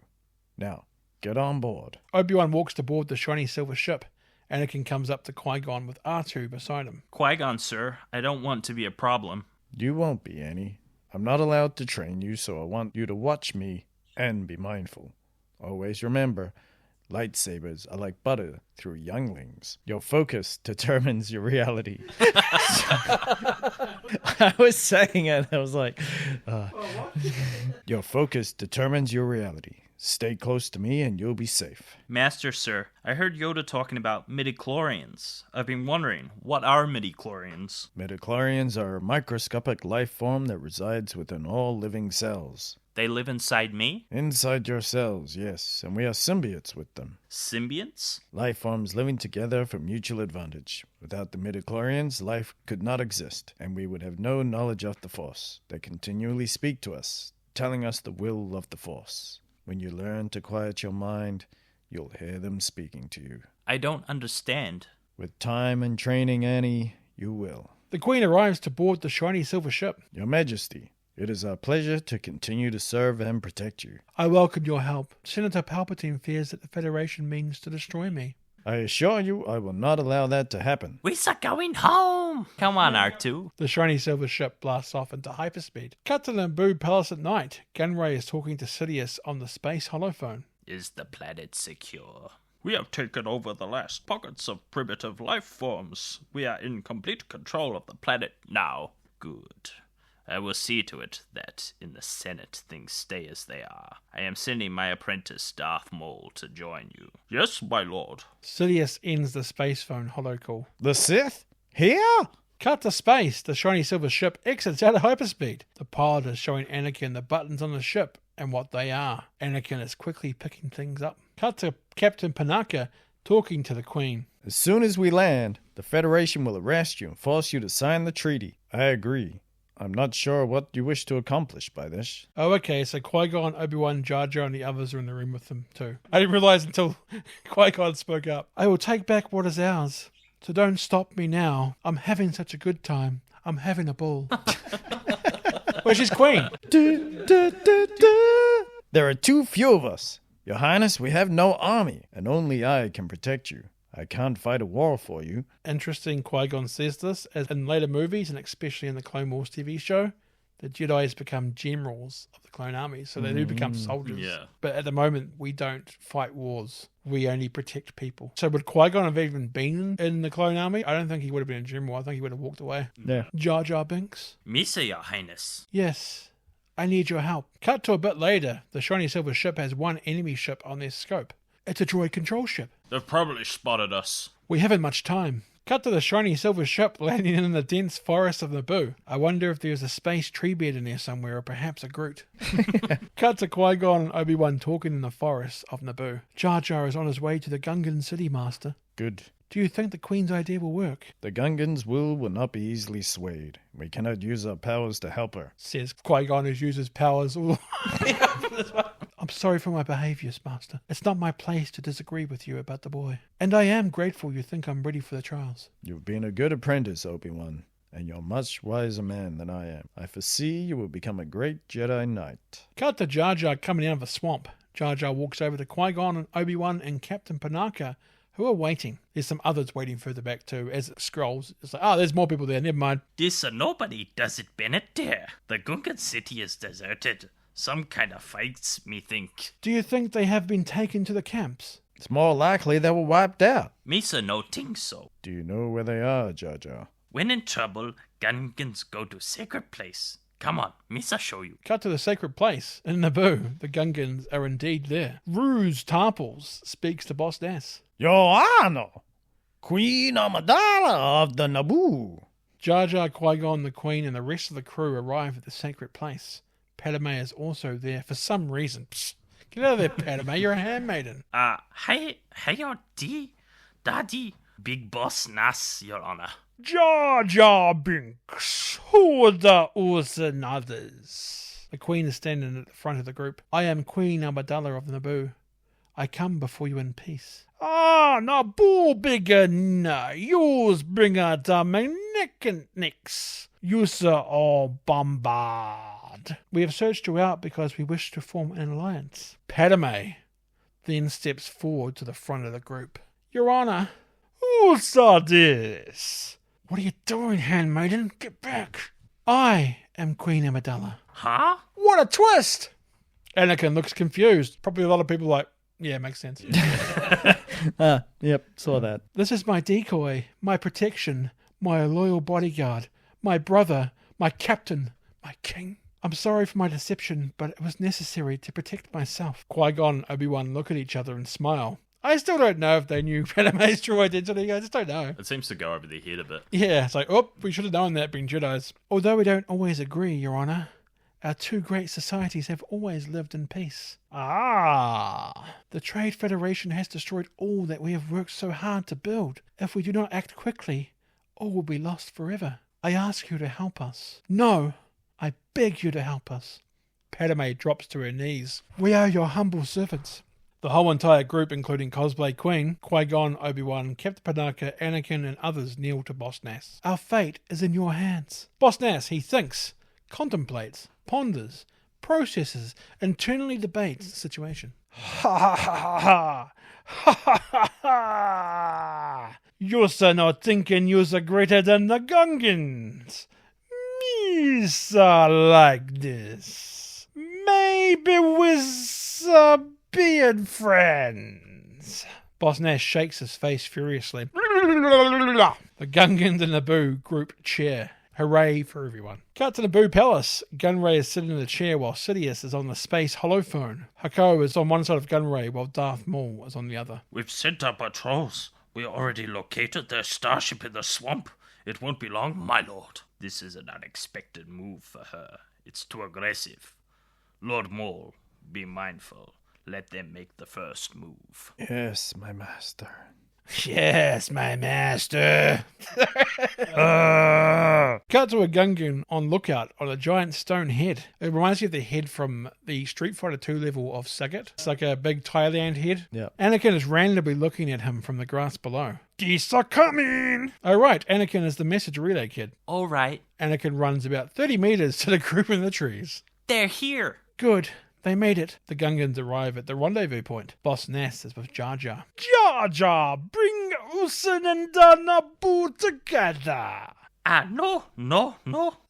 Now, get on board. Obi-Wan walks to board the shiny silver ship. Anakin comes up to Qui-Gon with R2 beside him. Qui-Gon, sir, I don't want to be a problem. You won't be, Annie. I'm not allowed to train you, so I want you to watch me and be mindful. Always remember, lightsabers are like butter through younglings. Your focus determines your reality. I was saying it, I was like, your focus determines your reality. Stay close to me and you'll be safe. Master, sir, I heard Yoda talking about midichlorians. I've been wondering, what are midichlorians? Midichlorians are a microscopic life form that resides within all living cells. They live inside me? Inside your cells, yes, and we are symbiotes with them. Symbionts? Life forms living together for mutual advantage. Without the midichlorians, life could not exist, and we would have no knowledge of the Force. They continually speak to us, telling us the will of the Force. When you learn to quiet your mind, you'll hear them speaking to you. I don't understand. With time and training, Annie, you will. The Queen arrives to board the shiny silver ship. Your Majesty, it is our pleasure to continue to serve and protect you. I welcome your help. Senator Palpatine fears that the Federation means to destroy me. I assure you I will not allow that to happen. We're going home. Come on, R2. The shiny silver ship blasts off into hyperspeed. Cut to the Naboo Palace at night. Gunray is talking to Sidious on the space holophone. Is the planet secure? We have taken over the last pockets of primitive life forms. We are in complete control of the planet now. Good. I will see to it that in the Senate things stay as they are. I am sending my apprentice Darth Maul to join you. Yes, my lord. Sidious ends the space phone holocall. The Sith? Here? Cut to space. The shiny silver ship exits out of hyperspeed. The pilot is showing Anakin the buttons on the ship and what they are. Anakin is quickly picking things up. Cut to Captain Panaka talking to the Queen. As soon as we land, the Federation will arrest you and force you to sign the treaty. I agree. I'm not sure what you wish to accomplish by this. Oh, okay, so Qui-Gon, Obi-Wan, Jar Jar, and the others are in the room with them too. I didn't realize until Qui-Gon spoke up. I will take back what is ours. So don't stop me now. I'm having such a good time. I'm having a ball. Well, she's Queen. There are too few of us. Your Highness, we have no army, and only I can protect you. I can't fight a war for you. Interesting, Qui-Gon says this, as in later movies, and especially in the Clone Wars TV show, the Jedi's become generals of the clone army, so they do become soldiers. Yeah. But at the moment, we don't fight wars. We only protect people. So would Qui-Gon have even been in the clone army? I don't think he would have been a general. I think he would have walked away. Yeah. Jar Jar Binks? Misa, Your Highness. Yes. I need your help. Cut to a bit later. The shiny silver ship has one enemy ship on their scope. It's a droid control ship. They've probably spotted us. We haven't much time. Cut to the shiny silver ship landing in the dense forest of Naboo. I wonder if there's a space tree bed in there somewhere, or perhaps a Groot. Cut to Qui-Gon and Obi-Wan talking in the forest of Naboo. Jar Jar is on his way to the Gungan city, Master. Good. Do you think the Queen's idea will work? The Gungans' will not be easily swayed. We cannot use our powers to help her. Says Qui-Gon, who uses powers all I'm sorry for my behaviours, Master. It's not my place to disagree with you about the boy. And I am grateful you think I'm ready for the trials. You've been a good apprentice, Obi-Wan. and you're much wiser man than I am. I foresee you will become a great Jedi Knight. Cut to Jar Jar coming out of a swamp. Jar Jar walks over to Qui-Gon and Obi-Wan and Captain Panaka, who are waiting. There's some others waiting further back too. As it scrolls, it's like, oh, there's more people there. Never mind. This Nobody Does It Bennett there. The Gungan city is deserted. Some kind of fights, me think. Do you think they have been taken to the camps? It's more likely they were wiped out. Misa no think so. Do you know where they are, Jar Jar? When in trouble, Gungans go to sacred place. Come on, Misa show you. Cut to the sacred place. In Naboo, the Gungans are indeed there. Ruse Tarpals speaks to Boss Nass. Your Honor, Queen Amidala of the Naboo. Jar Jar, Qui-Gon, the Queen, and the rest of the crew arrive at the sacred place. Padme is also there for some reason. Psst. Get out of there, Padme. You're a handmaiden. Hey, Daddy, Big Boss Nass, Your Honor. Jar Jar Binks, who are the others and others? The Queen is standing at the front of the group. I am Queen Amidala of Naboo. I come before you in peace. Ah, Naboo bigger na, yours bringer the magnificence. You's all bombard. We have searched you out because we wish to form an alliance. Padme then steps forward to the front of the group. Your Honor, who's this? What are you doing, handmaiden? Get back. I am Queen Amidala. Huh? What a twist! Anakin looks confused. Probably a lot of people like, yeah, makes sense. Yep, saw that. This is my decoy, my protection, my loyal bodyguard, my brother, my captain, my king. I'm sorry for my deception, but it was necessary to protect myself. Qui-Gon and Obi-Wan look at each other and smile. I still don't know if they knew Padme's true identity. I just don't know. It seems to go over their head a bit. Yeah, it's like, oh, we should have known that being Jedis. Although we don't always agree, Your Honor, our two great societies have always lived in peace. Ah! The Trade Federation has destroyed all that we have worked so hard to build. If we do not act quickly, all will be lost forever. I ask you to help us. No, I beg you to help us. Padme drops to her knees. We are your humble servants. The whole entire group, including Cosplay Queen, Qui-Gon, Obi-Wan, Captain Panaka, Anakin, and others, kneel to Boss Nass. Our fate is in your hands. Boss Nass, he thinks, contemplates, ponders, processes, internally debates the situation. Ha ha ha ha! Ha ha ha ha! You're not thinking you're greater than the Gungans. Me's like this. Maybe with being friends. Boss Nass shakes his face furiously. The Gungans and Naboo group cheer. Hooray for everyone. Cut to Naboo Palace. Gunray is sitting in a chair while Sidious is on the space holophone. Hako is on one side of Gunray while Darth Maul is on the other. We've sent our patrols. We already located their starship in the swamp. It won't be long, my lord. This is an unexpected move for her. It's too aggressive. Lord Maul, be mindful. Let them make the first move. Yes, my master. Yes, my master. Cut to a Gungan on lookout on a giant stone head. It reminds you of the head from the Street Fighter 2 level of Sagat. It's like a big Thailand head. Yeah. Anakin is randomly looking at him from the grass below. Geese are coming! Oh right, Anakin is the message relay kid. All right. Anakin runs about 30 meters to the group in the trees. They're here. Good. They made it. The Gungans arrive at the rendezvous point. Boss Nass is with Jar Jar. Jar Jar, bring Usin and Naboo together. No.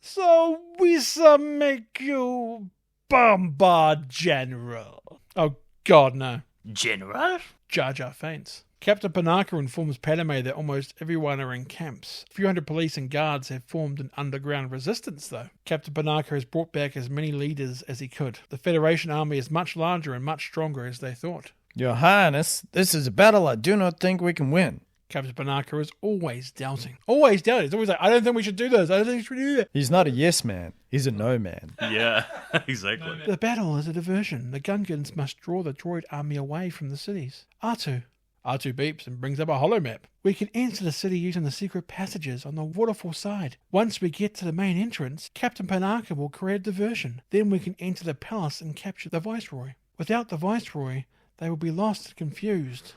So we shall make you Bombard General. Oh God, no. General? Jar Jar faints. Captain Panaka informs Padme that almost everyone are in camps. A few hundred police and guards have formed an underground resistance, though. Captain Panaka has brought back as many leaders as he could. The Federation army is much larger and much stronger as they thought. Your Highness, this is a battle I do not think we can win. Captain Panaka is always doubting. Always doubting. He's always like, I don't think we should do this. I don't think we should do that. He's not a yes man. He's a no man. Yeah, exactly. The battle is a diversion. The Gungans must draw the droid army away from the cities. R2 beeps and brings up a holo map. We can enter the city using the secret passages on the waterfall side. Once we get to the main entrance, Captain Panaka will create a diversion. Then we can enter the palace and capture the Viceroy. Without the Viceroy, they will be lost and confused.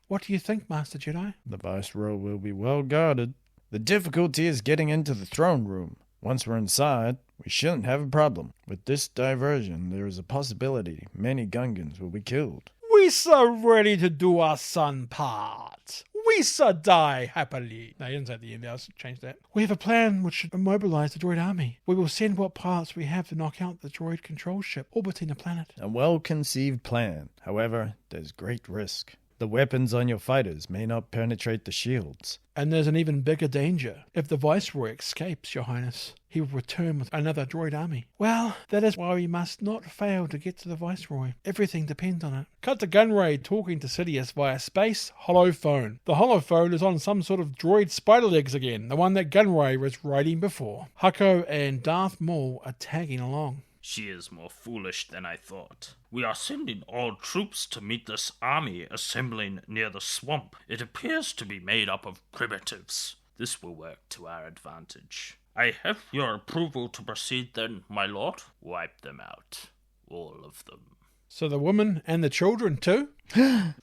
What do you think, Master Jedi? The Viceroy will be well guarded. The difficulty is getting into the throne room. Once we're inside, we shouldn't have a problem. With this diversion, there is a possibility many Gungans will be killed. We so ready to do our son part. We so die happily. No, he didn't say at the end. I'll change that. We have a plan which should immobilize the droid army. We will send what pilots we have to knock out the droid control ship orbiting the planet. A well-conceived plan. However, there's great risk. The weapons on your fighters may not penetrate the shields. And there's an even bigger danger. If the Viceroy escapes, Your Highness, he will return with another droid army. Well, that is why we must not fail to get to the Viceroy. Everything depends on it. Cut to Gunray talking to Sidious via space holophone. The holophone is on some sort of droid spider legs again, the one that Gunray was riding before. Hako and Darth Maul are tagging along. She is more foolish than I thought. We are sending all troops to meet this army assembling near the swamp. It appears to be made up of primitives. This will work to our advantage. I have your approval to proceed then, my lord. Wipe them out. All of them. So the women and the children too?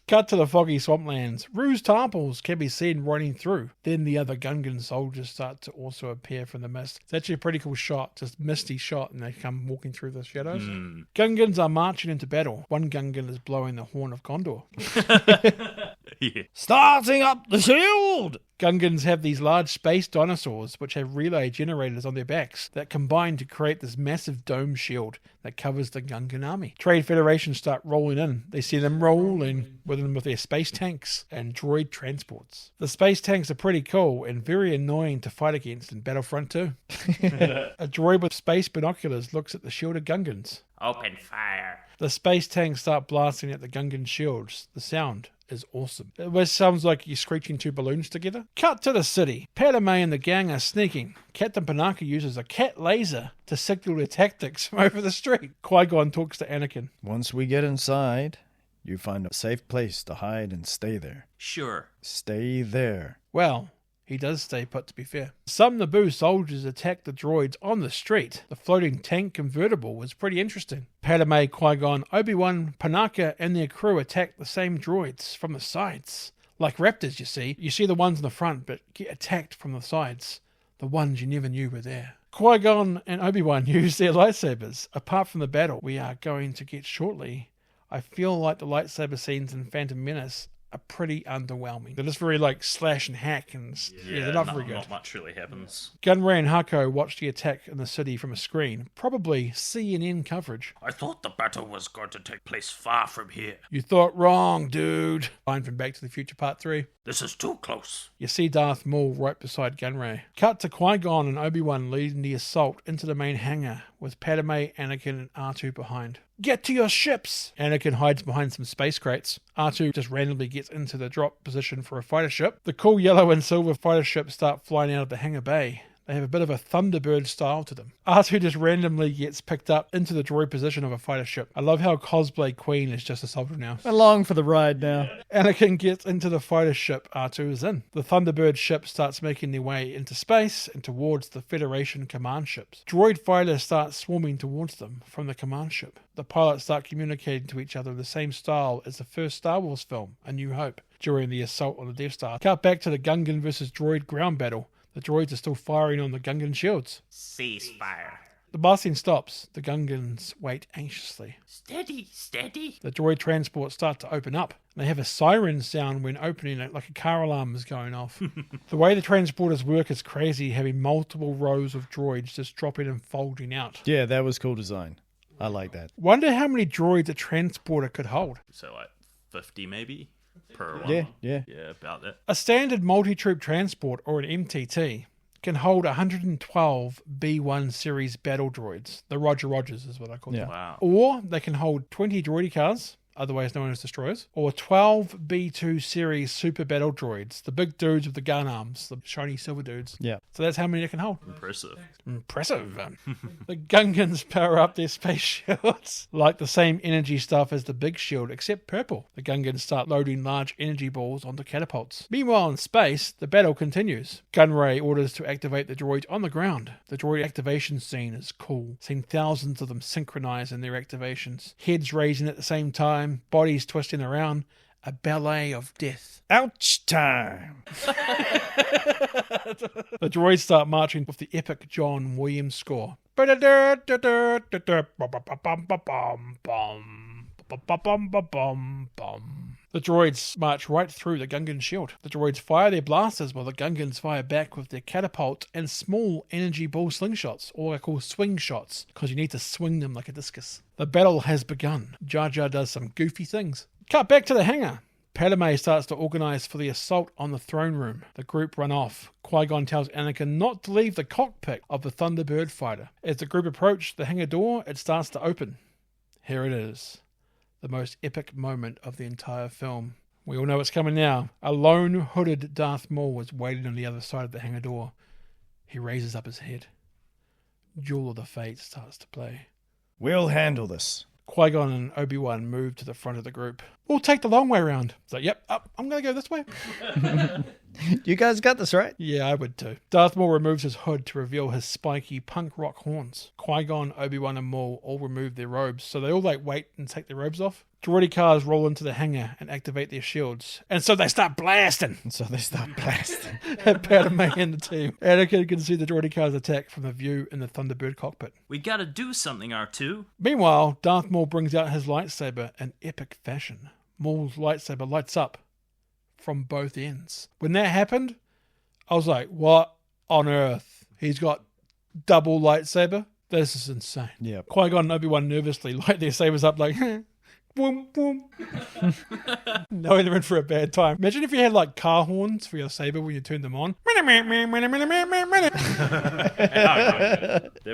Cut to the foggy swamplands. Rue's Tarpals can be seen running through. Then the other Gungan soldiers start to also appear from the mist. It's actually a pretty cool shot, just misty shot, and they come walking through the shadows. Gungans are marching into battle. One Gungan is blowing the horn of Gondor. Yeah. Starting up the shield! Gungans have these large space dinosaurs which have relay generators on their backs that combine to create this massive dome shield that covers the Gungan army. Trade Federations start rolling in. They see them rolling with them with their space tanks and droid transports. The space tanks are pretty cool and very annoying to fight against in Battlefront 2. A droid with space binoculars looks at the shielded Gungans. Open fire. The space tanks start blasting at the Gungan shields. The sound is awesome. It sounds like you're screeching two balloons together. Cut to the city. Padme and the gang are sneaking. Captain Panaka uses a cat laser to signal their tactics from over the street. Qui-Gon talks to Anakin. Once we get inside, you find a safe place to hide and stay there. Sure. Stay there. Well, he does stay put, to be fair. Some Naboo soldiers attack the droids on the street. The floating tank convertible was pretty interesting. Padme, Qui-Gon, Obi-Wan, Panaka, and their crew attack the same droids from the sides. Like raptors, you see. You see the ones in the front, but get attacked from the sides. The ones you never knew were there. Qui-Gon and Obi-Wan use their lightsabers. Apart from the battle we are going to get shortly, I feel like the lightsaber scenes in Phantom Menace are pretty underwhelming. They're just very like slash and hack, and they're not very good. Not much really happens. Gunray and Hako watch the attack in the city from a screen, probably CNN coverage. I thought the battle was going to take place far from here. You thought wrong, dude. Line from Back to the Future Part 3. This is too close. You see Darth Maul right beside Gunray. Cut to Qui-Gon and Obi-Wan leading the assault into the main hangar, with Padme, Anakin, and R2 behind. Get to your ships! Anakin hides behind some space crates. R2 just randomly gets into the drop position for a fighter ship. The cool yellow and silver fighter ships start flying out of the hangar bay. They have a bit of a Thunderbird style to them. R2 just randomly gets picked up into the droid position of a fighter ship. I love how cosplay Queen is just a soldier now. Along for the ride now. Anakin gets into the fighter ship R2 is in. The Thunderbird ship starts making their way into space and towards the Federation command ships. Droid fighters start swarming towards them from the command ship. The pilots start communicating to each other in the same style as the first Star Wars film, A New Hope, during the assault on the Death Star. Cut back to the Gungan versus droid ground battle. The droids are still firing on the Gungan shields. Ceasefire. The blasting stops. The Gungans wait anxiously. Steady, steady. The droid transports start to open up. They have a siren sound when opening it, like a car alarm is going off. The way the transporters work is crazy, having multiple rows of droids just dropping and folding out. Yeah, that was cool design. I like that. Wonder how many droids a transporter could hold. So like 50 maybe per one. Yeah. Yeah, about that. A standard multi-troop transport, or an MTT, can hold 112 B1 series battle droids. The Roger Rogers is what I call them. Wow. Or they can hold 20 droidy cars, otherwise known as destroyers, or 12 B2 series super battle droids, the big dudes with the gun arms, the shiny silver dudes. Yeah. So that's how many it can hold. Impressive. Impressive. The Gungans power up their space shields like the same energy stuff as the big shield, except purple. The Gungans start loading large energy balls onto catapults. Meanwhile, in space, the battle continues. Gunray orders to activate the droids on the ground. The droid activation scene is cool, seeing thousands of them synchronize in their activations. Heads raising at the same time, bodies twisting around, a ballet of death. Ouch time. The droids start marching with the epic John Williams score. The droids march right through the Gungan shield. The droids fire their blasters while the Gungans fire back with their catapult and small energy ball slingshots, or I call swing shots, because you need to swing them like a discus. The battle has begun. Jar Jar does some goofy things. Cut back to the hangar. Padme starts to organise for the assault on the throne room. The group run off. Qui-Gon tells Anakin not to leave the cockpit of the Thunderbird fighter. As the group approach the hangar door, it starts to open. Here it is. The most epic moment of the entire film. We all know what's coming now. A lone hooded Darth Maul is waiting on the other side of the hangar door. He raises up his head. Duel of the Fates starts to play. We'll handle this. Qui-Gon and Obi-Wan move to the front of the group. We'll take the long way around. So, yep, I'm going to go this way. You guys got this, right? Yeah, I would too. Darth Maul removes his hood to reveal his spiky punk rock horns. Qui-Gon, Obi-Wan and Maul all remove their robes, so they all wait and take their robes off. Droidy cars roll into the hangar and activate their shields. And so they start blasting. At Padme and the team. Anakin can see the droidy cars attack from the view in the Thunderbird cockpit. We gotta do something, R2. Meanwhile, Darth Maul brings out his lightsaber in epic fashion. Maul's lightsaber lights up from both ends. When that happened, I was like, what on earth? He's got double lightsaber? This is insane. Yeah. Qui-Gon and Obi-Wan nervously light their sabers up like, boom, boom. Knowing they're in for a bad time. Imagine if you had like car horns for your saber when you turned them on. That'd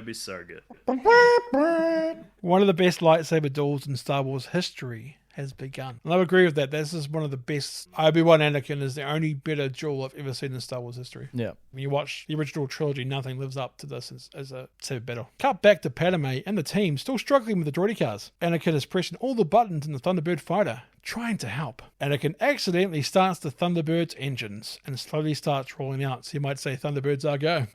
be so good. One of the best lightsaber duels in Star Wars history has begun. And I agree with that. This is one of the best. Obi-Wan Anakin is the only better duel I've ever seen in Star Wars history. Yeah. When you watch the original trilogy, nothing lives up to this as a saber battle. Cut back to Padme and the team still struggling with the droidy cars. Anakin is pressing all the buttons in the Thunderbird fighter, trying to help. Anakin accidentally starts the Thunderbird's engines and slowly starts rolling out. So you might say Thunderbirds are go.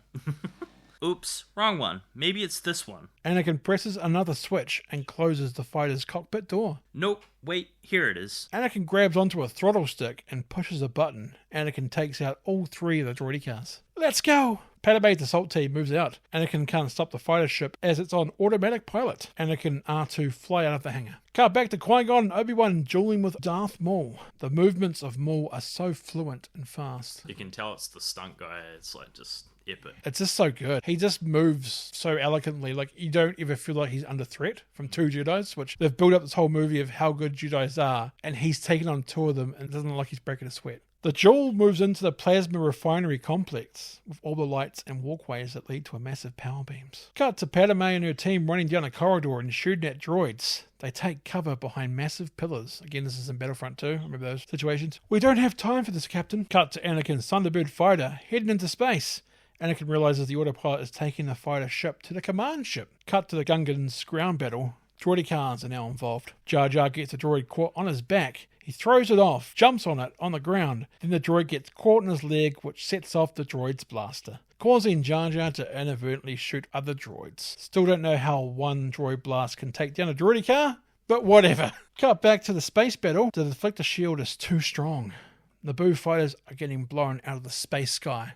Oops, wrong one. Maybe it's this one. Anakin presses another switch and closes the fighter's cockpit door. Nope, wait, here it is. Anakin grabs onto a throttle stick and pushes a button. Anakin takes out all three of the droidy cars. Let's go! Padme's assault team moves out. Anakin can't stop the fighter ship as it's on automatic pilot. Anakin and R2 fly out of the hangar. Cut back to Qui-Gon and Obi-Wan dueling with Darth Maul. The movements of Maul are so fluent and fast. You can tell it's the stunt guy. It's like just epic. It's just so good. He just moves so elegantly. Like, you don't ever feel like he's under threat from two Jedis, which they've built up this whole movie of how good Jedis are, and he's taken on two of them and it doesn't look like he's breaking a sweat. The duel moves into the plasma refinery complex with all the lights and walkways that lead to a massive power beams. Cut to Padme and her team running down a corridor and shooting at droids. They take cover behind massive pillars. Again, this is in Battlefront 2. Remember those situations? We don't have time for this, Captain. Cut to Anakin's Thunderbird fighter heading into space. Anakin realizes the autopilot is taking the fighter ship to the command ship. Cut to the Gungans' ground battle. Droidy cars are now involved. Jar Jar gets a droid caught on his back. He throws it off, jumps on it on the ground. Then the droid gets caught in his leg, which sets off the droid's blaster, causing Jar Jar to inadvertently shoot other droids. Still don't know how one droid blast can take down a droidy car, but whatever. Cut back to the space battle. The deflector shield is too strong. Naboo fighters are getting blown out of the space sky.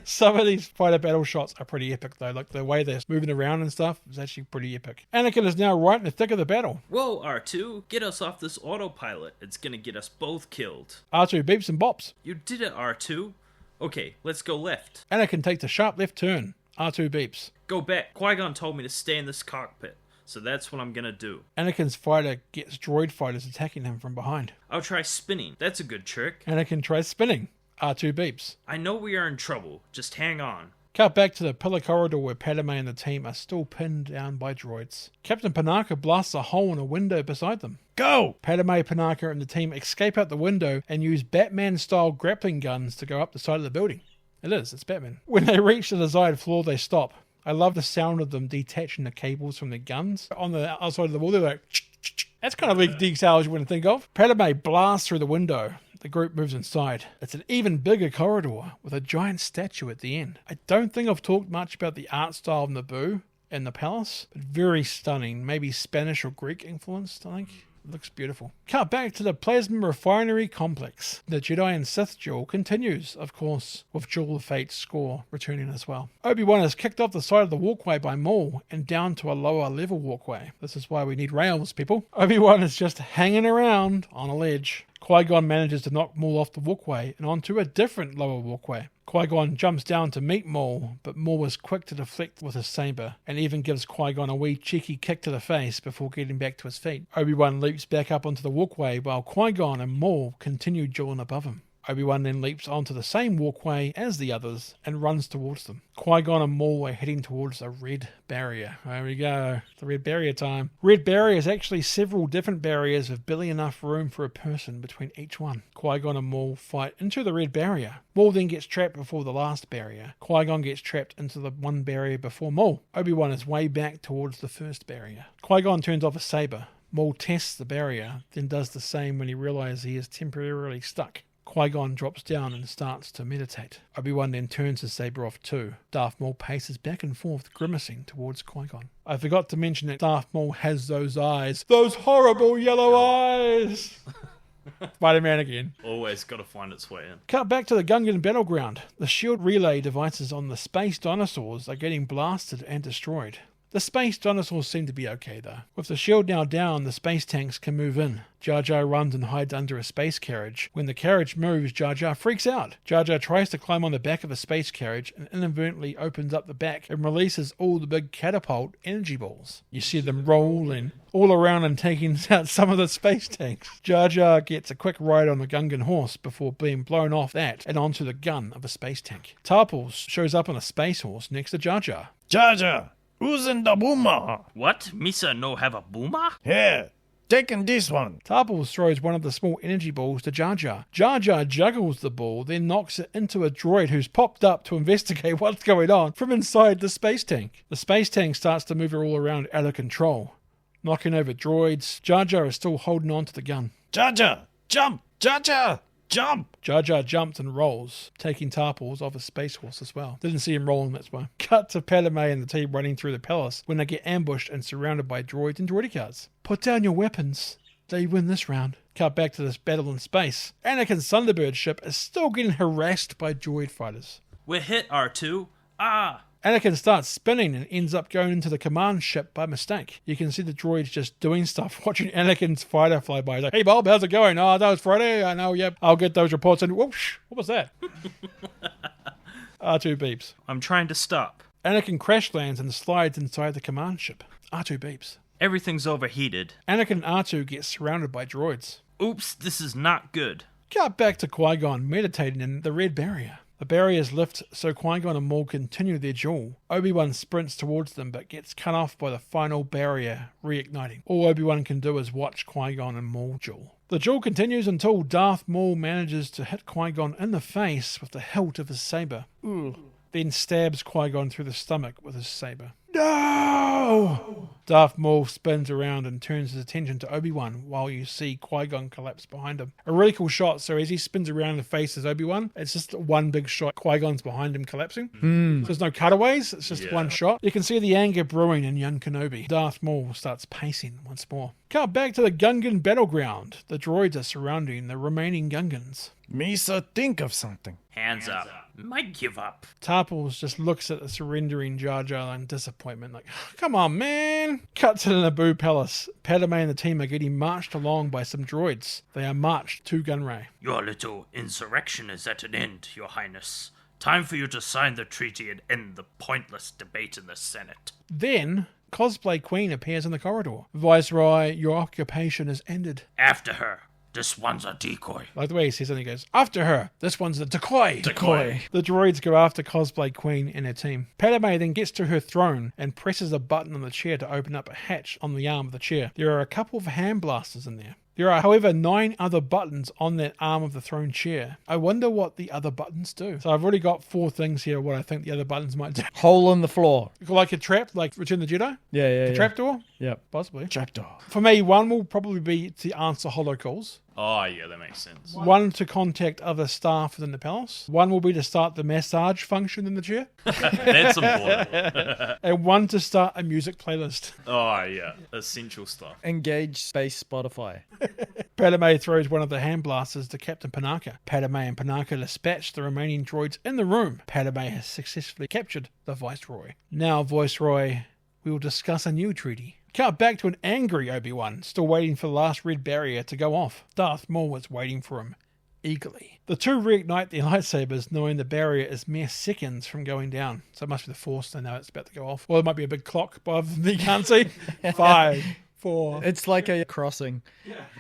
Some of these fighter battle shots are pretty epic though, like the way they're moving around and stuff is actually pretty epic. Anakin is now right in the thick of the battle. Whoa, R2, get us off this autopilot. It's gonna get us both killed. R2 beeps and bops. You did it, R2. Okay, let's go left. Anakin takes a sharp left turn. R2 beeps. Go back. Qui-Gon told me to stay in this cockpit, so that's what I'm gonna do. Anakin's fighter gets droid fighters attacking him from behind. I'll try spinning. That's a good trick. Anakin tries spinning. R2 beeps. I know we are in trouble. Just hang on. Cut back to the pillar corridor where Padme and the team are still pinned down by droids. Captain Panaka blasts a hole in a window beside them. Go! Padme, Panaka, and the team escape out the window and use Batman-style grappling guns to go up the side of the building. It's Batman. When they reach the desired floor, they stop. I love the sound of them detaching the cables from their guns. On the outside of the wall, they're like... That's kind of big details you wouldn't think of. Padme blasts through the window. The group moves inside. It's an even bigger corridor with a giant statue at the end. I don't think I've talked much about the art style of Naboo and the palace, but very stunning. Maybe Spanish or Greek influenced, I think. looks beautiful. Cut back to the Plasma Refinery Complex. The Jedi and Sith duel continues, of course, with Duel of Fate's score returning as well. Obi-Wan is kicked off the side of the walkway by Maul and down to a lower level walkway. This is why we need rails, people. Obi-Wan is just hanging around on a ledge. Qui-Gon manages to knock Maul off the walkway and onto a different lower walkway. Qui-Gon jumps down to meet Maul, but Maul is quick to deflect with his saber, and even gives Qui-Gon a wee cheeky kick to the face before getting back to his feet. Obi-Wan leaps back up onto the walkway while Qui-Gon and Maul continue dueling above him. Obi-Wan then leaps onto the same walkway as the others and runs towards them. Qui-Gon and Maul are heading towards a red barrier. There we go. The red barrier time. Red barrier is actually several different barriers with barely enough room for a person between each one. Qui-Gon and Maul fight into the red barrier. Maul then gets trapped before the last barrier. Qui-Gon gets trapped into the one barrier before Maul. Obi-Wan is way back towards the first barrier. Qui-Gon turns off a saber. Maul tests the barrier, then does the same when he realizes he is temporarily stuck. Qui-Gon drops down and starts to meditate. Obi-Wan then turns his saber off too. Darth Maul paces back and forth, grimacing towards Qui-Gon. I forgot to mention that Darth Maul has those eyes. Those horrible yellow eyes! Spider-Man again. Always got to find its way in. Cut back to the Gungan battleground. The shield relay devices on the space dinosaurs are getting blasted and destroyed. The space dinosaurs seem to be okay though. With the shield now down, the space tanks can move in. Jar Jar runs and hides under a space carriage. When the carriage moves, Jar Jar freaks out. Jar Jar tries to climb on the back of a space carriage and inadvertently opens up the back and releases all the big catapult energy balls. You see them rolling all around and taking out some of the space tanks. Jar Jar gets a quick ride on the Gungan horse before being blown off that and onto the gun of a space tank. Tarpals shows up on a space horse next to Jar Jar. Jar Jar, who's in the boomer? What? Misa no have a boomer? Here, taking this one. Tarpals throws one of the small energy balls to Jar Jar. Jar Jar juggles the ball, then knocks it into a droid who's popped up to investigate what's going on from inside the space tank. The space tank starts to move all around out of control, knocking over droids. Jar Jar is still holding on to the gun. Jar Jar, jump! Jar Jar, jump! Jar Jar jumps and rolls, taking Tarpals off a space horse as well. Didn't see him rolling, that's why. Cut to Padme and the team running through the palace when they get ambushed and surrounded by droids and droidicards. Put down your weapons. They win this round. Cut back to this battle in space. Anakin's Thunderbird ship is still getting harassed by droid fighters. We're hit, R2. Ah! Anakin starts spinning and ends up going into the command ship by mistake. You can see the droids just doing stuff, watching Anakin's fighter fly by. He's like, hey Bob, how's it going? Oh, that was Friday. I know, yep. I'll get those reports in. Whoosh! What was that? R2 beeps. I'm trying to stop. Anakin crash lands and slides inside the command ship. R2 beeps. Everything's overheated. Anakin and R2 get surrounded by droids. Oops, this is not good. Cut back to Qui-Gon meditating in the red barrier. The barriers lift so Qui-Gon and Maul continue their duel. Obi-Wan sprints towards them but gets cut off by the final barrier reigniting. All Obi-Wan can do is watch Qui-Gon and Maul duel. The duel continues until Darth Maul manages to hit Qui-Gon in the face with the hilt of his saber. Then stabs Qui-Gon through the stomach with his saber. No! Darth Maul spins around and turns his attention to Obi-Wan while you see Qui-Gon collapse behind him. A really cool shot, so as he spins around and faces Obi-Wan, it's just one big shot. Qui-Gon's behind him collapsing. There's no cutaways, it's just one shot. You can see the anger brewing in young Kenobi. Darth Maul starts pacing once more. Cut back to the Gungan battleground. The droids are surrounding the remaining Gungans. Misa, think of something. Hands up. Might give up. Tarpals just looks at the surrendering Jar Jar in disappointment, like, come on, man. Cut to the Naboo palace. Padme and the team are getting marched along by some droids. They are marched to Gunray. Your little insurrection is at an end, Your Highness. Time for you to sign the treaty and end the pointless debate in the Senate. Then, Cosplay Queen appears in the corridor. Viceroy, your occupation is ended. After her. This one's a decoy. Like the way he says it, he goes, after her, this one's a decoy. Decoy. The droids go after Cosplay Queen and her team. Padme then gets to her throne and presses a button on the chair to open up a hatch on the arm of the chair. There are a couple of hand blasters in there. There are, however, 9 other buttons on that arm of the throne chair. I wonder what the other buttons do. So I've already got 4 things here, what I think the other buttons might do. Hole in the floor. Like a trap, like Return of the Jedi? Yeah. Trapdoor? Yep. Possibly. Trapdoor. For me, one will probably be to answer hollow calls. Oh, yeah, that makes sense. One to contact other staff within the palace. One will be to start the massage function in the chair. That's important. And one to start a music playlist. Oh, yeah. Essential stuff. Engage space Spotify. Padme throws one of the hand blasters to Captain Panaka. Padme and Panaka dispatch the remaining droids in the room. Padme has successfully captured the Viceroy. Now, Viceroy, we will discuss a new treaty. Cut back to an angry Obi-Wan, still waiting for the last red barrier to go off. Darth Maul is waiting for him, eagerly. The two reignite their lightsabers, knowing the barrier is mere seconds from going down. So it must be the Force, they know it's about to go off. Or it might be a big clock above them you can't see. 5, 4... It's like a crossing.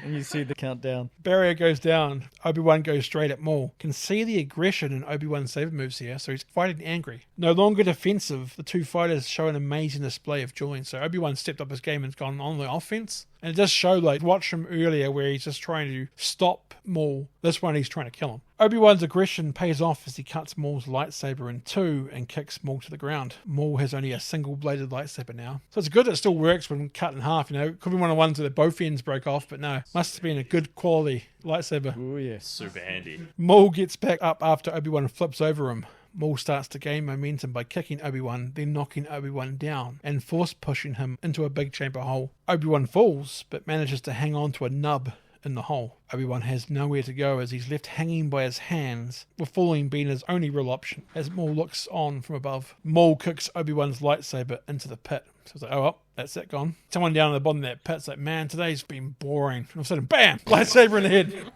And you see the countdown. Barrier goes down. Obi-Wan goes straight at Maul. Can see the aggression in Obi-Wan's saber moves here, so he's fighting angry. No longer defensive, the two fighters show an amazing display of joy. So Obi-Wan stepped up his game and gone on the offense. And it does show, like, watch him earlier where he's just trying to stop Maul. This one he's trying to kill him. Obi-Wan's aggression pays off as he cuts Maul's lightsaber in two and kicks Maul to the ground. Maul has only a single-bladed lightsaber now. So it's good it still works when cut in half, you know. Could be one of the ones where both ends broke off, but no. Must have been a good quality lightsaber. Oh, yeah. Super handy. Maul gets back up after Obi-Wan flips over him. Maul starts to gain momentum by kicking Obi-Wan, then knocking Obi-Wan down and force pushing him into a big chamber hole. Obi-Wan falls, but manages to hang on to a nub in the hole. Obi-Wan has nowhere to go as he's left hanging by his hands, with falling being his only real option, as Maul looks on from above. Maul kicks Obi-Wan's lightsaber into the pit. So it's like, oh, well, that's it, gone. Someone down at the bottom of that pit's like, man, today's been boring. All of a sudden, bam! Lightsaber in the head.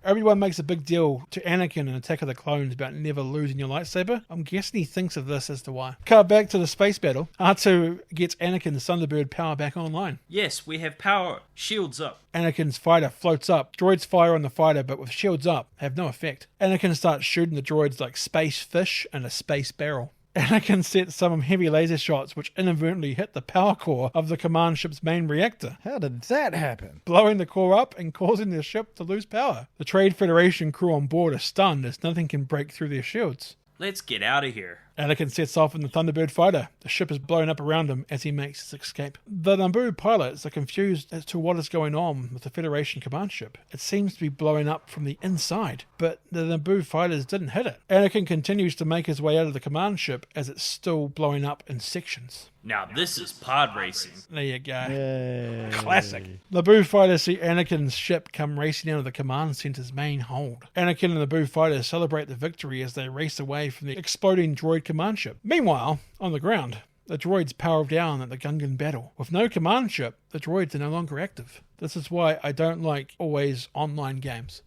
Obi-Wan makes a big deal to Anakin in Attack of the Clones about never losing your lightsaber. I'm guessing he thinks of this as to why. Cut back to the space battle. R2 gets Anakin's Thunderbird power back online. Yes, we have power. Shields up. Anakin's fighter floats up. Droids fire on the fighter, but with shields up, have no effect. Anakin starts shooting the droids like space fish in a space barrel. Anakin sets some heavy laser shots which inadvertently hit the power core of the command ship's main reactor, How did that happen? blowing the core up and causing the ship to lose power. The Trade Federation crew on board are stunned as nothing can break through their shields. Let's get out of here. Anakin sets off in the Thunderbird fighter. The ship is blown up around him as he makes his escape. The Naboo pilots are confused as to what is going on with the Federation command ship. It seems to be blowing up from the inside, but the Naboo fighters didn't hit it. Anakin continues to make his way out of the command ship as it's still blowing up in sections. Now this is pod racing. There you go. Yay. Classic. Naboo fighters see Anakin's ship come racing out of the command center's main hold. Anakin and the Naboo fighters celebrate the victory as they race away from the exploding droid command ship. Meanwhile, on the ground, the droids power down at the Gungan battle. With no command ship, the droids are no longer active. This is why I don't like always online games.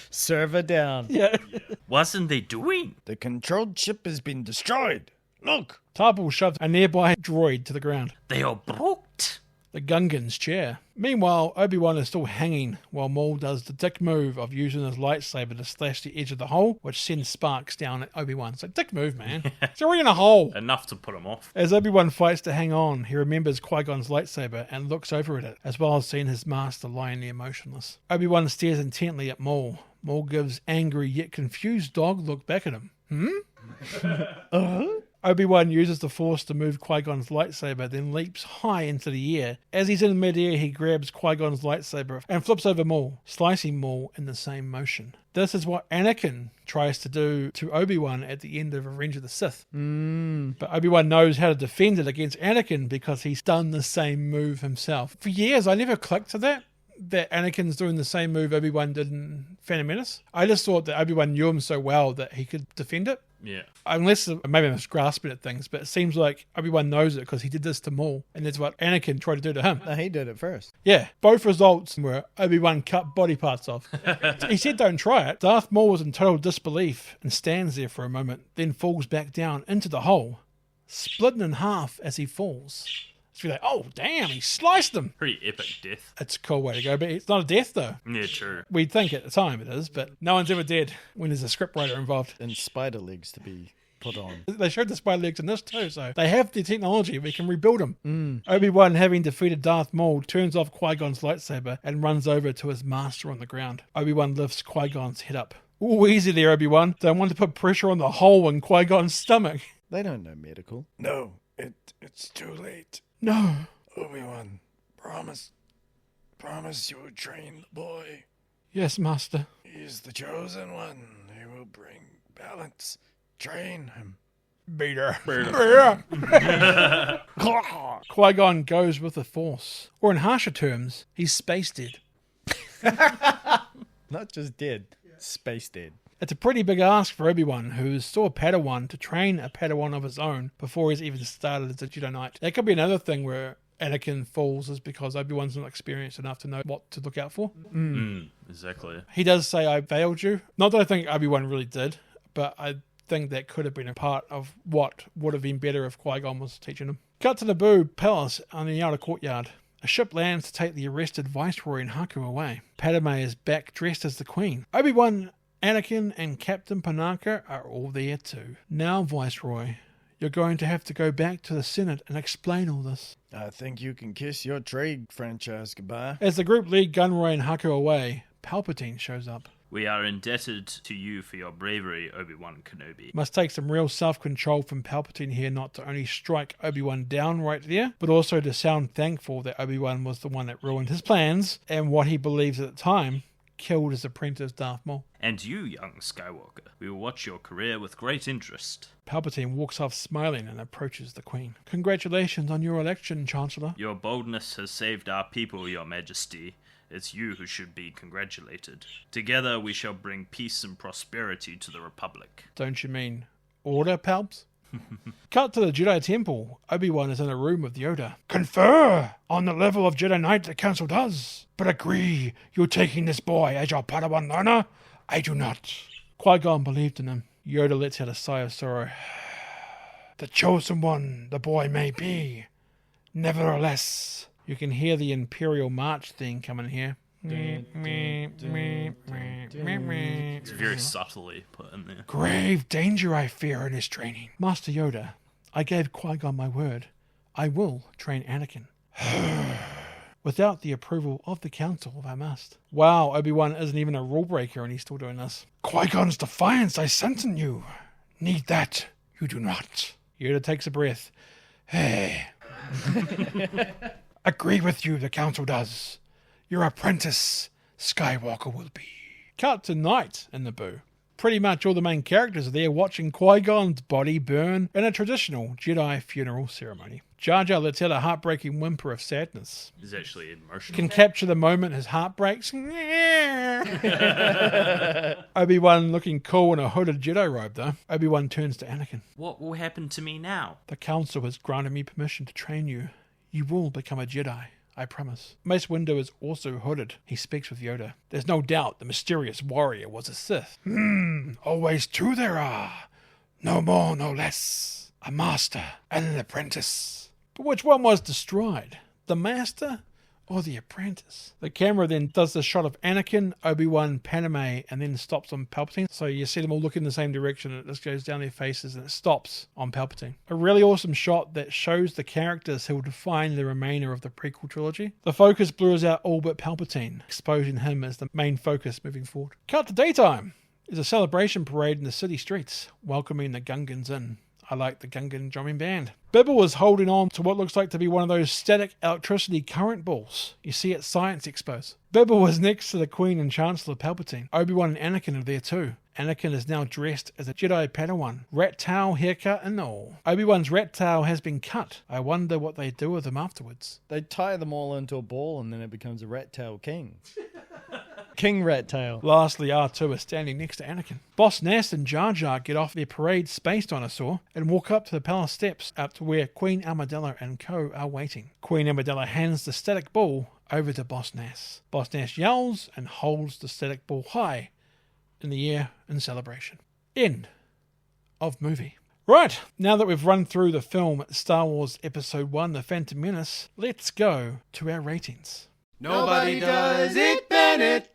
Server down. Yeah. Wasn't they doing? The controlled ship has been destroyed. Look. Tarple shoves a nearby droid to the ground. They are broke. The Gungan's chair. Meanwhile, Obi-Wan is still hanging while Maul does the dick move of using his lightsaber to slash the edge of the hole, which sends sparks down at Obi-Wan. So dick move, man. It's already in a hole. Enough to put him off. As Obi-Wan fights to hang on, he remembers Qui-Gon's lightsaber and looks over at it, as well as seeing his master lying there motionless. Obi-Wan stares intently at Maul. Maul gives angry yet confused dog look back at him. Obi-Wan uses the Force to move Qui-Gon's lightsaber, then leaps high into the air. As he's in midair, he grabs Qui-Gon's lightsaber and flips over Maul, slicing Maul in the same motion. This is what Anakin tries to do to Obi-Wan at the end of Revenge of the Sith. But Obi-Wan knows how to defend it against Anakin because he's done the same move himself. For years, I never clicked to that Anakin's doing the same move Obi-Wan did in Phantom Menace. I just thought that Obi-Wan knew him so well that he could defend it. Yeah. Unless, maybe I'm just grasping at things, but it seems like Obi-Wan knows it because he did this to Maul, and that's what Anakin tried to do to him. No, he did it first. Yeah, both results were Obi-Wan cut body parts off. He said don't try it. Darth Maul was in total disbelief and stands there for a moment, then falls back down into the hole, splitting in half as he falls. So you're like, oh, damn, he sliced him. Pretty epic death. It's a cool way to go, but it's not a death, though. Yeah, true. We'd think at the time it is, but no one's ever dead when there's a scriptwriter involved. And spider legs to be put on. They showed the spider legs in this too, so they have the technology. We can rebuild them. Obi-Wan, having defeated Darth Maul, turns off Qui-Gon's lightsaber and runs over to his master on the ground. Obi-Wan lifts Qui-Gon's head up. Ooh, easy there, Obi-Wan. Don't want to put pressure on the hole in Qui-Gon's stomach. They don't know medical. No, it's too late. No. Obi-Wan, promise. promise you will train the boy. Yes, master. He is the chosen one. He will bring balance. Train him. Beater. Qui-Gon goes with the Force. Or in harsher terms, he's space dead. Not just dead, space dead. It's a pretty big ask for Obi-Wan, who's still a Padawan, to train a Padawan of his own before he's even started as a Jedi Knight. That could be another thing where Anakin falls, is because Obi-Wan's not experienced enough to know what to look out for. Exactly. He does say, I failed you. Not that I think Obi-Wan really did, but I think that could have been a part of what would have been better if Qui-Gon was teaching him. Cut to the Naboo Palace on the outer courtyard. A ship lands to take the arrested Viceroy and Haku away. Padme is back dressed as the Queen. Obi-Wan, Anakin, and Captain Panaka are all there too. Now, Viceroy, you're going to have to go back to the Senate and explain all this. I think you can kiss your trade franchise goodbye. As the group lead Gunray and Haku away, Palpatine shows up. We are indebted to you for your bravery, Obi-Wan Kenobi. Must take some real self-control from Palpatine here not to only strike Obi-Wan down right there, but also to sound thankful that Obi-Wan was the one that ruined his plans and what he believes at the time killed his apprentice Darth Maul. And you, young Skywalker, we will watch your career with great interest. Palpatine walks off smiling and approaches the Queen. Congratulations on your election, Chancellor. Your boldness has saved our people, Your Majesty. It's you who should be congratulated. Together we shall bring peace and prosperity to the Republic. Don't you mean order, Palps? Cut to the Jedi Temple. Obi-Wan is in a room with Yoda. Confer on the level of Jedi Knight the Council does, but agree you're taking this boy as your Padawan learner? I do not. Qui-Gon believed in him. Yoda lets out a sigh of sorrow. The chosen one the boy may be. Nevertheless, you can hear the Imperial March theme coming here. It's very subtly put in there. Grave danger I fear in his training. Master Yoda, I gave Qui-Gon my word. I will train Anakin. Without the approval of the Council, if I must. Wow, Obi-Wan isn't even a rule breaker and he's still doing this. Qui-Gon's defiance I sense in you. Need that, you do not. Yoda takes a breath. Hey. Agree with you, the Council does. Your apprentice, Skywalker, will be. Cut to night in Naboo. Pretty much all the main characters are there watching Qui-Gon's body burn in a traditional Jedi funeral ceremony. Jar Jar lets out a heartbreaking whimper of sadness. It's actually emotional. Can capture the moment his heart breaks. Obi-Wan looking cool in a hooded Jedi robe though. Obi-Wan turns to Anakin. What will happen to me now? The Council has granted me permission to train you. You will become a Jedi, I promise. Mace Windu is also hooded. He speaks with Yoda. There's no doubt the mysterious warrior was a Sith. Always two there are. No more, no less. A master and an apprentice. But which one was destroyed? The master or the apprentice? The camera then does the shot of Anakin, Obi-Wan, Padme, and then stops on Palpatine. So you see them all look in the same direction, and it just goes down their faces and it stops on Palpatine. A really awesome shot that shows the characters who will define the remainder of the prequel trilogy. The focus blurs out all but Palpatine, exposing him as the main focus moving forward. Cut to daytime. There's a celebration parade in the city streets, welcoming the Gungans in. I like the Gungan drumming band. Bibble is holding on to what looks like to be one of those static electricity current balls you see at science expos. Bibble is next to the Queen and Chancellor Palpatine. Obi-Wan and Anakin are there too. Anakin is now dressed as a Jedi Padawan. Rat tail, haircut and all. Obi-Wan's rat tail has been cut. I wonder what they do with him afterwards. They tie them all into a ball and then it becomes a rat tail king. King Rat Tail. Lastly, R2 is standing next to Anakin. Boss Nass and Jar Jar get off their parade space dinosaur and walk up to the palace steps up to where Queen Amidala and co are waiting. Queen Amidala hands the static ball over to Boss Nass. Boss Nass yells and holds the static ball high in the air in celebration. End of movie. Right, now that we've run through the film Star Wars Episode 1, The Phantom Menace, let's go to our ratings. Nobody does it, Bennett.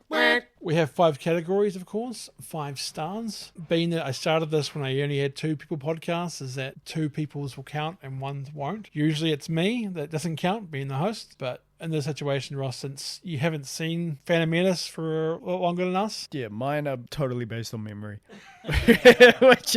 We have 5 categories, of course, 5 stars. Being that I started this when I only had 2 people podcasts, is that 2 people's will count and 1 won't. Usually it's me that doesn't count, being the host, but in this situation, Ross, since you haven't seen Phantom Menace for a lot longer than us? Yeah, mine are totally based on memory, which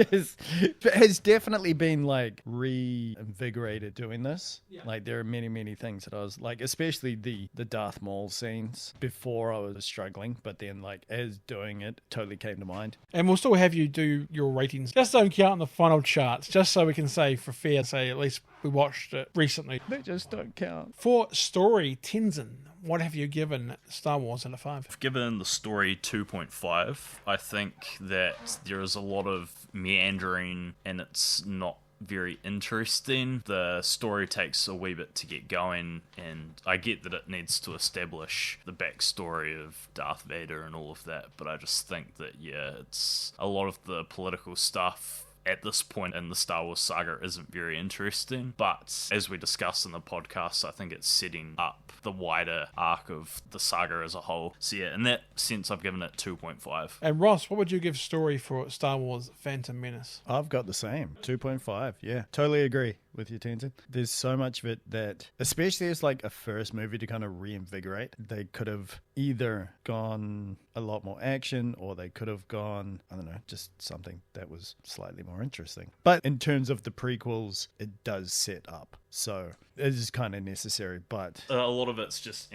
has definitely been like reinvigorated doing this. Yeah. Like there are many things that I was like, especially the Darth Maul scenes before I was struggling, but then like as doing it, totally came to mind. And we'll still have you do your ratings. Just don't count in the final charts, just so we can say for fair, say at least we watched it recently. They just don't count. For story, Tenson, what have you given Star Wars out of 5? I've given the story 2.5. I think that there is a lot of meandering and it's not very interesting. The story takes a wee bit to get going, and I get that it needs to establish the backstory of Darth Vader and all of that, but I just think that, yeah, it's a lot of the political stuff at this point in the Star Wars saga isn't very interesting, but as we discussed in the podcast, I think it's setting up the wider arc of the saga as a whole. So yeah, in that sense, I've given it 2.5. And Ross, what would you give story for Star Wars Phantom Menace? I've got the same, 2.5. Yeah, totally agree with you, Tenson. There's so much of it that, especially as like a first movie to kind of reinvigorate, they could have either gone a lot more action or they could have gone, I don't know, just something that was slightly more interesting. But in terms of the prequels, it does set up. So it is kind of necessary, but a lot of it's just,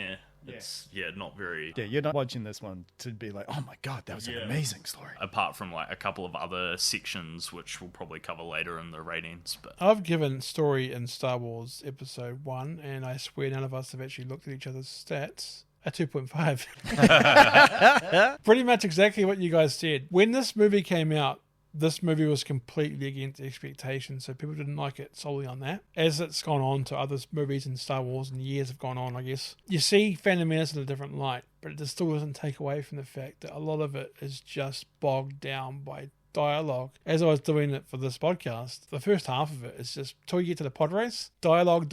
it's not very... Yeah, you're not watching this one to be like, oh my God, that was an amazing story. Apart from like a couple of other sections, which we'll probably cover later in the ratings. But I've given story in Star Wars Episode 1, and I swear none of us have actually looked at each other's stats. A 2.5. Pretty much exactly what you guys said. When this movie came out, this movie was completely against expectations, so people didn't like it solely on that. As it's gone on to other movies in Star Wars and years have gone on, I guess, you see Phantom Menace in a different light, but it still doesn't take away from the fact that a lot of it is just bogged down by dialogue. As I was doing it for this podcast, the first half of it is just till you get to the pod race, dialogue,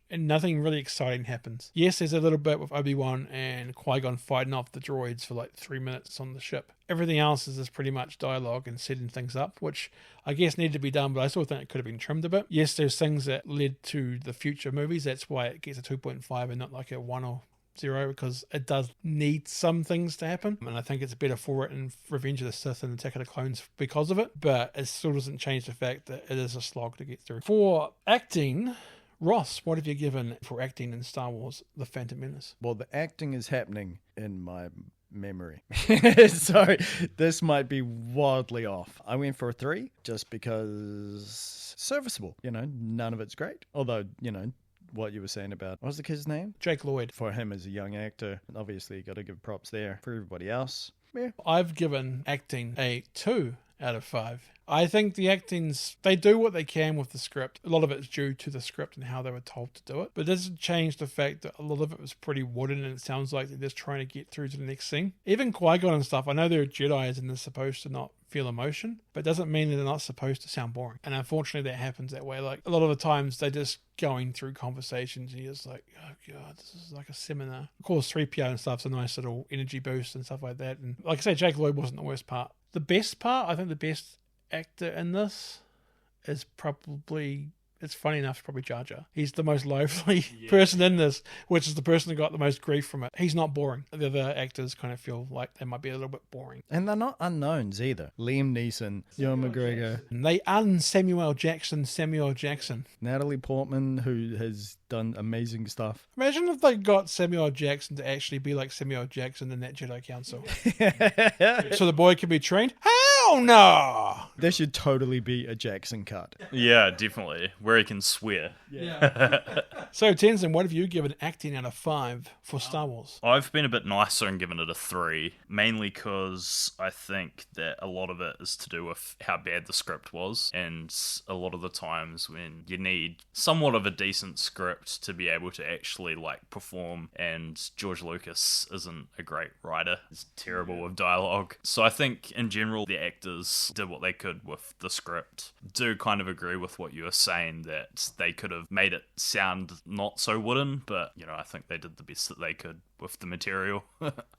and nothing really exciting happens. Yes, there's a little bit with Obi-Wan and Qui-Gon fighting off the droids for like 3 minutes on the ship. Everything else is just pretty much dialogue and setting things up, which I guess needed to be done, but I still think it could have been trimmed a bit. Yes, there's things that led to the future movies. That's why it gets a 2.5 and not like a 1 or 0, because it does need some things to happen, and I think it's better for it in Revenge of the Sith and Attack of the Clones because of it, but it still doesn't change the fact that it is a slog to get through. For acting, Ross, what have you given for acting in Star Wars The Phantom Menace? Well, the acting is happening in my memory. So this might be wildly off. I went for a 3 just because serviceable. None of it's great. Although, what you were saying about, what was the kid's name? Jake Lloyd. For him as a young actor, obviously you got to give props there. For everybody else, yeah. I've given acting a 2 out of 5. I think the acting's, they do what they can with the script. A lot of it's due to the script and how they were told to do it. But it doesn't change the fact that a lot of it was pretty wooden and it sounds like they're just trying to get through to the next thing. Even Qui-Gon and stuff, I know they're Jedis and they're supposed to not feel emotion, but it doesn't mean that they're not supposed to sound boring. And unfortunately that happens that way. Like a lot of the times they're just going through conversations and you're just like, oh God, this is like a seminar. Of course 3PO and stuff's a nice little energy boost and stuff like that. And like I say, Jake Lloyd wasn't the worst part. The best part, I think the best actor in this is probably, it's funny enough, it's probably Jar Jar. He's the most lively person in this, which is the person who got the most grief from it. He's not boring. The other actors kind of feel like they might be a little bit boring. And they're not unknowns either. Liam Neeson, Ewan McGregor. And they Samuel Jackson. Natalie Portman, who has done amazing stuff. Imagine if they got Samuel Jackson to actually be like Samuel Jackson in that Jedi Council. So the boy can be trained? Hell no! There should totally be a Jackson cut. Yeah, definitely. Where he can swear. Yeah. So, Tenson, what have you given acting out of 5 for Star Wars? I've been a bit nicer and given it a 3, mainly because I think that a lot of it is to do with how bad the script was, and a lot of the times when you need somewhat of a decent script to be able to actually perform, and George Lucas isn't a great writer. He's terrible with dialogue. So I think in general the actors did what they could could with the script. Do kind of agree with what you were saying, that they could have made it sound not so wooden, but, I think they did the best that they could with the material.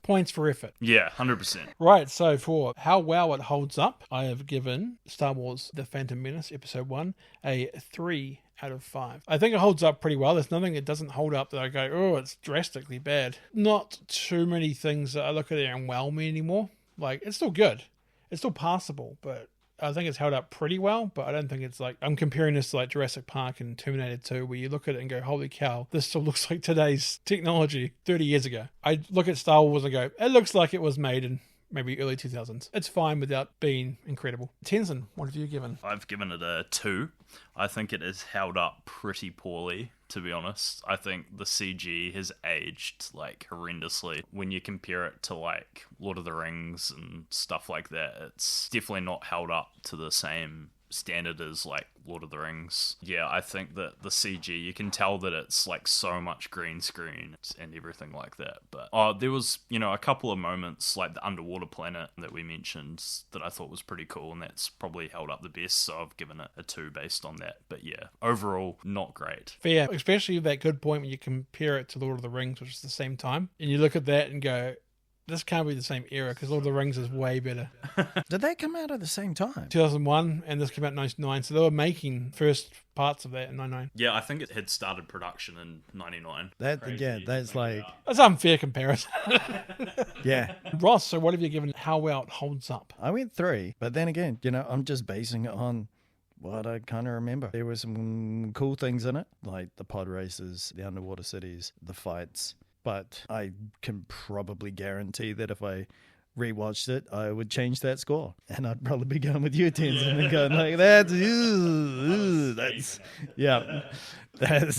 Points for effort. Yeah, 100%. Right, so for how well it holds up, I have given Star Wars The Phantom Menace Episode 1 a 3 out of 5. I think it holds up pretty well. There's nothing it doesn't hold up that I go, oh, it's drastically bad. Not too many things that I look at it and wow me anymore. Like, it's still good. It's still passable, but I think it's held up pretty well, but I don't think it's like... I'm comparing this to like Jurassic Park and Terminator 2, where you look at it and go, holy cow, this still looks like today's technology 30 years ago. I look at Star Wars and go, it looks like it was made in maybe early 2000s. It's fine without being incredible. Tenson, what have you given? I've given it a 2. I think it is held up pretty poorly, to be honest. I think the CG has aged like horrendously. When you compare it to like Lord of the Rings and stuff like that, it's definitely not held up to the same standard as like Lord of the Rings. Yeah, I think that the CG, you can tell that it's like so much green screen and everything like that. But there was, a couple of moments like the underwater planet that we mentioned that I thought was pretty cool, and that's probably held up the best, so I've given it a 2 based on that. But yeah, overall, not great. Fair, especially that good point when you compare it to Lord of the Rings, which is the same time, and you look at that and go, this can't be the same era because Lord of the Rings is way better. Did they come out at the same time? 2001, and this came out in 99, so they were making first parts of that in 99. Yeah, I think it had started production in 99. That's like... That's an unfair comparison. Yeah. Ross, so what have you given how well it holds up? I went 3, but then again, I'm just basing it on what I kind of remember. There were some cool things in it, like the pod races, the underwater cities, the fights. But I can probably guarantee that if I rewatched it, I would change that score. And I'd probably be going with you, Tenson, and going like, that's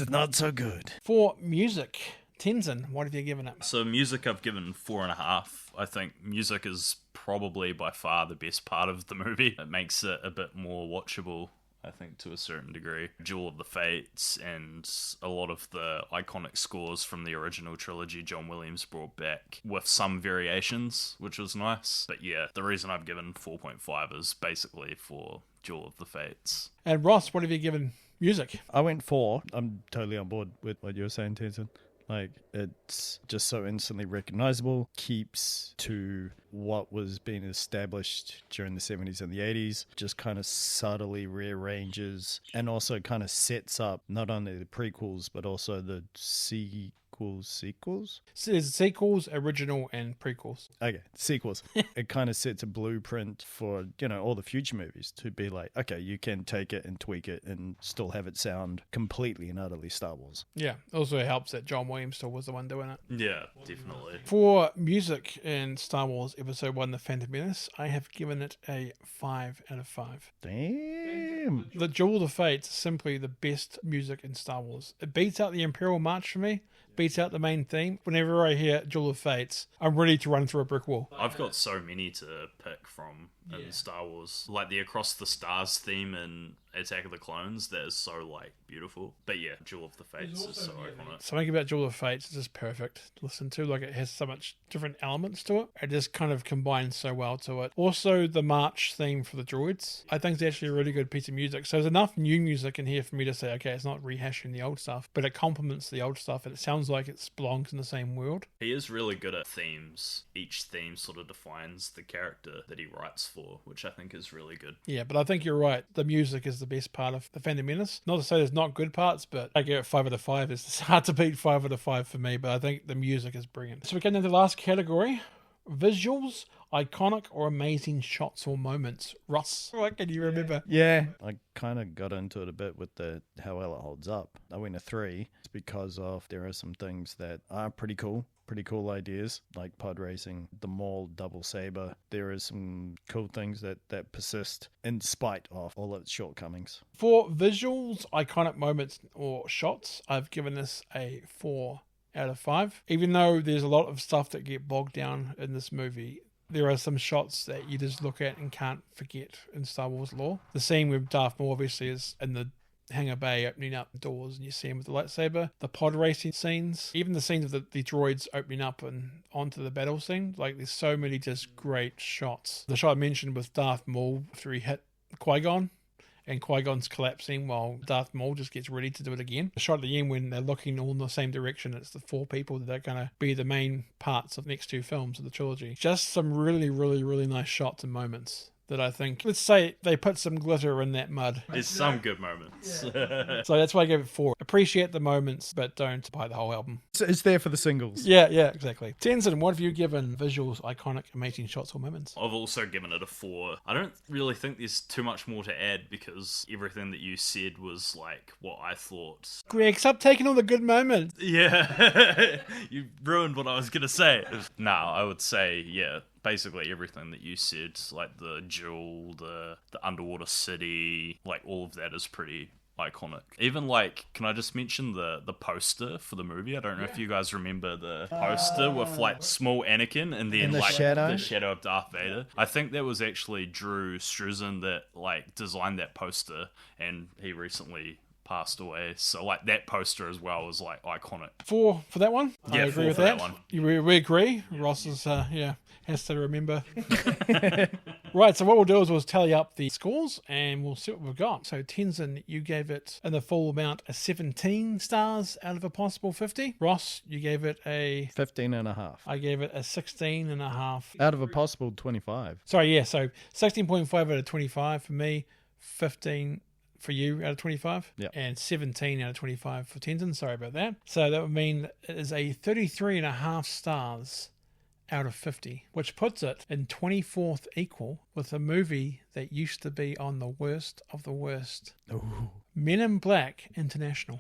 not so good. For music, Tenson, what have you given it? So music I've given 4.5. I think music is probably by far the best part of the movie. It makes it a bit more watchable, I think, to a certain degree. Duel of the Fates and a lot of the iconic scores from the original trilogy John Williams brought back with some variations, which was nice. But yeah, the reason I've given 4.5 is basically for Duel of the Fates. And Ross, what have you given music? I went 4. I'm totally on board with what you were saying, Tenson. Like, it's just so instantly recognizable, keeps to what was being established during the 70s and the 80s, just kind of subtly rearranges and also kind of sets up not only the prequels, but also the sequels? So there's sequels, original, and prequels. Okay, sequels. It kind of sets a blueprint for, all the future movies to be like, okay, you can take it and tweak it and still have it sound completely and utterly Star Wars. Yeah, also helps that John Williams still was the one doing it. Yeah, definitely. For music in Star Wars Episode 1, The Phantom Menace, I have given it a 5 out of 5. Damn. The Duel of the Fates is simply the best music in Star Wars. It beats out the Imperial March for me. Beats out the main theme. Whenever I hear Duel of Fates, I'm ready to run through a brick wall. I've got so many to pick from in Star Wars. Like the Across the Stars theme in Attack of the Clones, that is so, beautiful. But yeah, Duel of the Fates is so iconic. Something about Duel of Fates is just perfect to listen to. Like, it has so much different elements to it. It just kind of combines so well to it. Also, the March theme for the droids, I think, is actually a really good piece of music. So there's enough new music in here for me to say, okay, it's not rehashing the old stuff, but it complements the old stuff, and it sounds like it belongs in the same world. He is really good at themes. Each theme sort of defines the character that he writes for, which I think is really good. Yeah, but I think you're right. The music is the best part of The Phantom Menace. Not to say there's not good parts, but I give it 5 out of 5. It's hard to beat 5 out of 5 for me, but I think the music is brilliant. So we're getting into the last category. Visuals, iconic or amazing shots or moments. Russ, what can you remember? Yeah, I kind of got into it a bit with how well it holds up. I went a 3. It's because there are some things that are pretty cool ideas, like pod racing, the Maul double saber. There is some cool things that persist in spite of all its shortcomings. For visuals, iconic moments or shots, I've given this a 4 out of 5. Even though there's a lot of stuff that get bogged down in this movie, there are some shots that you just look at and can't forget in Star Wars lore. The scene with Darth Maul obviously is in the hangar bay opening up doors and you see him with the lightsaber. The pod racing scenes, even the scenes of the droids opening up and onto the battle scene. Like, there's so many just great shots. The shot I mentioned with Darth Maul after he hit Qui-Gon, and Qui-Gon's collapsing while Darth Maul just gets ready to do it again. The shot at the end when they're looking all in the same direction, it's the 4 people that are going to be the main parts of the next 2 films of the trilogy. Just some really, really, really nice shots and moments that I think, let's say they put some glitter in that mud. There's some good moments. So that's why I gave it 4. Appreciate the moments, but don't buy the whole album. So it's there for the singles. Yeah, exactly. Tenson, what have you given visuals, iconic, amazing shots or moments? I've also given it a 4. I don't really think there's too much more to add because everything that you said was like what I thought. Greg, stop taking all the good moments. Yeah, you ruined what I was gonna say. No, I would say, yeah, basically everything that you said, like the jewel, the underwater city, like all of that is pretty iconic. Even like, can I just mention the poster for the movie? I don't know if you guys remember the poster with like small Anakin and then the like shadow? the shadow of Darth Vader. I think that was actually Drew Struzan that like designed that poster, and he recently passed away. So like that poster as well is like iconic. 4 for that one. Yeah, I agree 4 with for that one. We agree. Ross is has to remember. Right, so what we'll do is we'll tally up the scores and we'll see what we've got. So Tenson, you gave it in the full amount a 17 stars out of a possible 50. Ross, you gave it a 15.5. I gave it a 16.5. Out of a possible 25. Sorry, yeah, so 16.5 out of 25 for me, 15 for you out of 25, Yep. and 17 out of 25 for Tenson. Sorry about that. So that would mean it is a 33.5 stars out of 50, which puts it in 24th equal with a movie that used to be on the worst of the worst. Ooh. Men in Black International.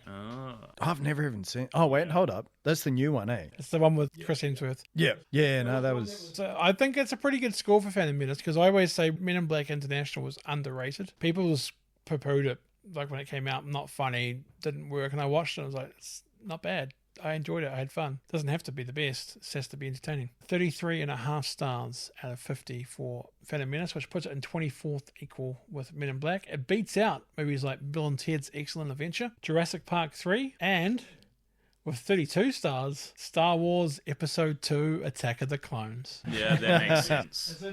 I've never even seen. Oh wait, hold up. That's the new one, eh? It's the one with Chris Hemsworth. Yeah. Yeah. No, that was. So I think it's a pretty good score for Phantom Menace because I always say Men in Black International was underrated. People just poo-pooed it like when it came out, not funny, didn't work, and I watched it and I was like, it's not bad. I enjoyed it. I had fun. Doesn't have to be the best. It has to be entertaining. 33.5 stars out of 50 for Phantom Menace, which puts it in 24th equal with Men in Black. It beats out movies like Bill and Ted's Excellent Adventure, Jurassic Park 3, and with 32 stars, Star Wars Episode 2 Attack of the Clones. Yeah, that makes sense.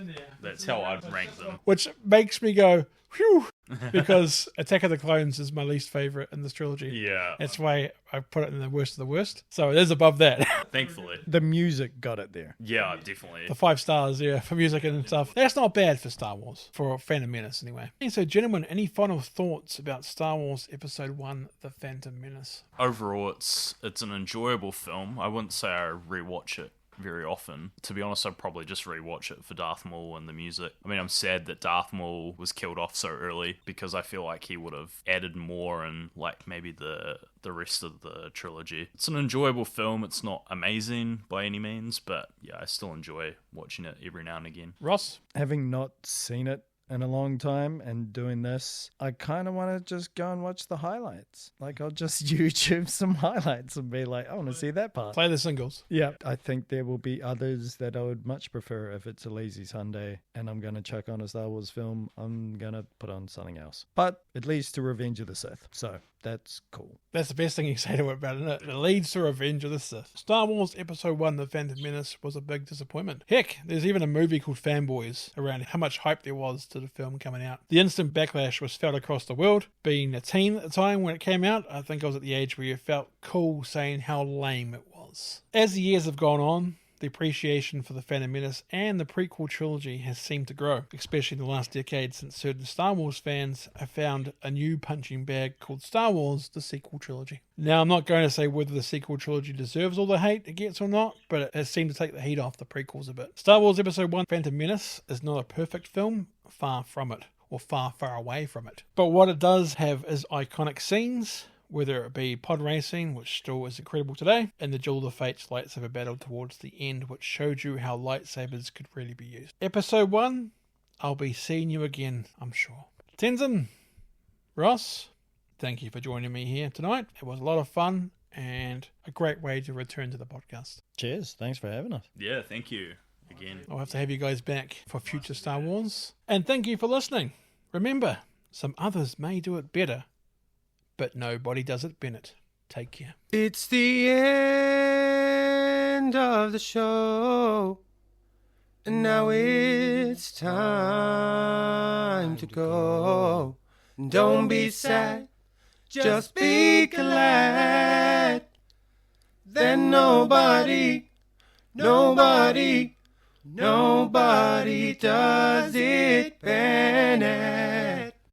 That's how I'd rank them. Which makes me go, whew, because Attack of the Clones is my least favourite in this trilogy. Yeah. That's why I put it in the worst of the worst. So it is above that. Thankfully. The music got it there. Yeah, definitely. The 5 stars, yeah, for music and stuff. That's not bad for Star Wars, for Phantom Menace anyway. And so, gentlemen, any final thoughts about Star Wars Episode 1, The Phantom Menace? Overall, it's an enjoyable film. I wouldn't say I rewatch it very often. To be honest, I'd probably just rewatch it for Darth Maul and the music. I mean, I'm sad that Darth Maul was killed off so early because I feel like he would have added more and like maybe the rest of the trilogy. It's an enjoyable film. It's not amazing by any means, but yeah, I still enjoy watching it every now and again. Ross? Having not seen it in a long time and doing this, I kind of want to just go and watch the highlights. Like, I'll just YouTube some highlights and be like, I want to see that part. Play the singles. Yeah, I think there will be others that I would much prefer if it's a lazy Sunday and I'm going to chuck on a Star Wars film. I'm going to put on something else. But it leads to Revenge of the Sith, so that's cool. That's the best thing you can say to it about it. It leads to Revenge of the Sith. Star Wars Episode 1, The Phantom Menace was a big disappointment. Heck, there's even a movie called Fanboys around how much hype there was to the film coming out. The instant backlash was felt across the world. Being a teen at the time when it came out, I think I was at the age where you felt cool saying how lame it was. As the years have gone on, the appreciation for the Phantom Menace and the prequel trilogy has seemed to grow, especially in the last decade since certain Star Wars fans have found a new punching bag called Star Wars, the sequel trilogy. Now, I'm not going to say whether the sequel trilogy deserves all the hate it gets or not, but it has seemed to take the heat off the prequels a bit. Star Wars Episode 1, Phantom Menace is not a perfect film, far from it, or far, far away from it. But what it does have is iconic scenes, whether it be pod racing, which still is incredible today, and the Duel of the Fates lightsaber battle towards the end, which showed you how lightsabers could really be used. Episode 1, I'll be seeing you again, I'm sure. Tenson, Ross, thank you for joining me here tonight. It was a lot of fun and a great way to return to the podcast. Cheers. Thanks for having us. Yeah, thank you again. I'll have to have you guys back for future Star Wars. And thank you for listening. Remember, some others may do it better, but nobody does it Bennett. Take care. It's the end of the show. And now it's time to go. Don't be sad, just be glad. Then nobody does it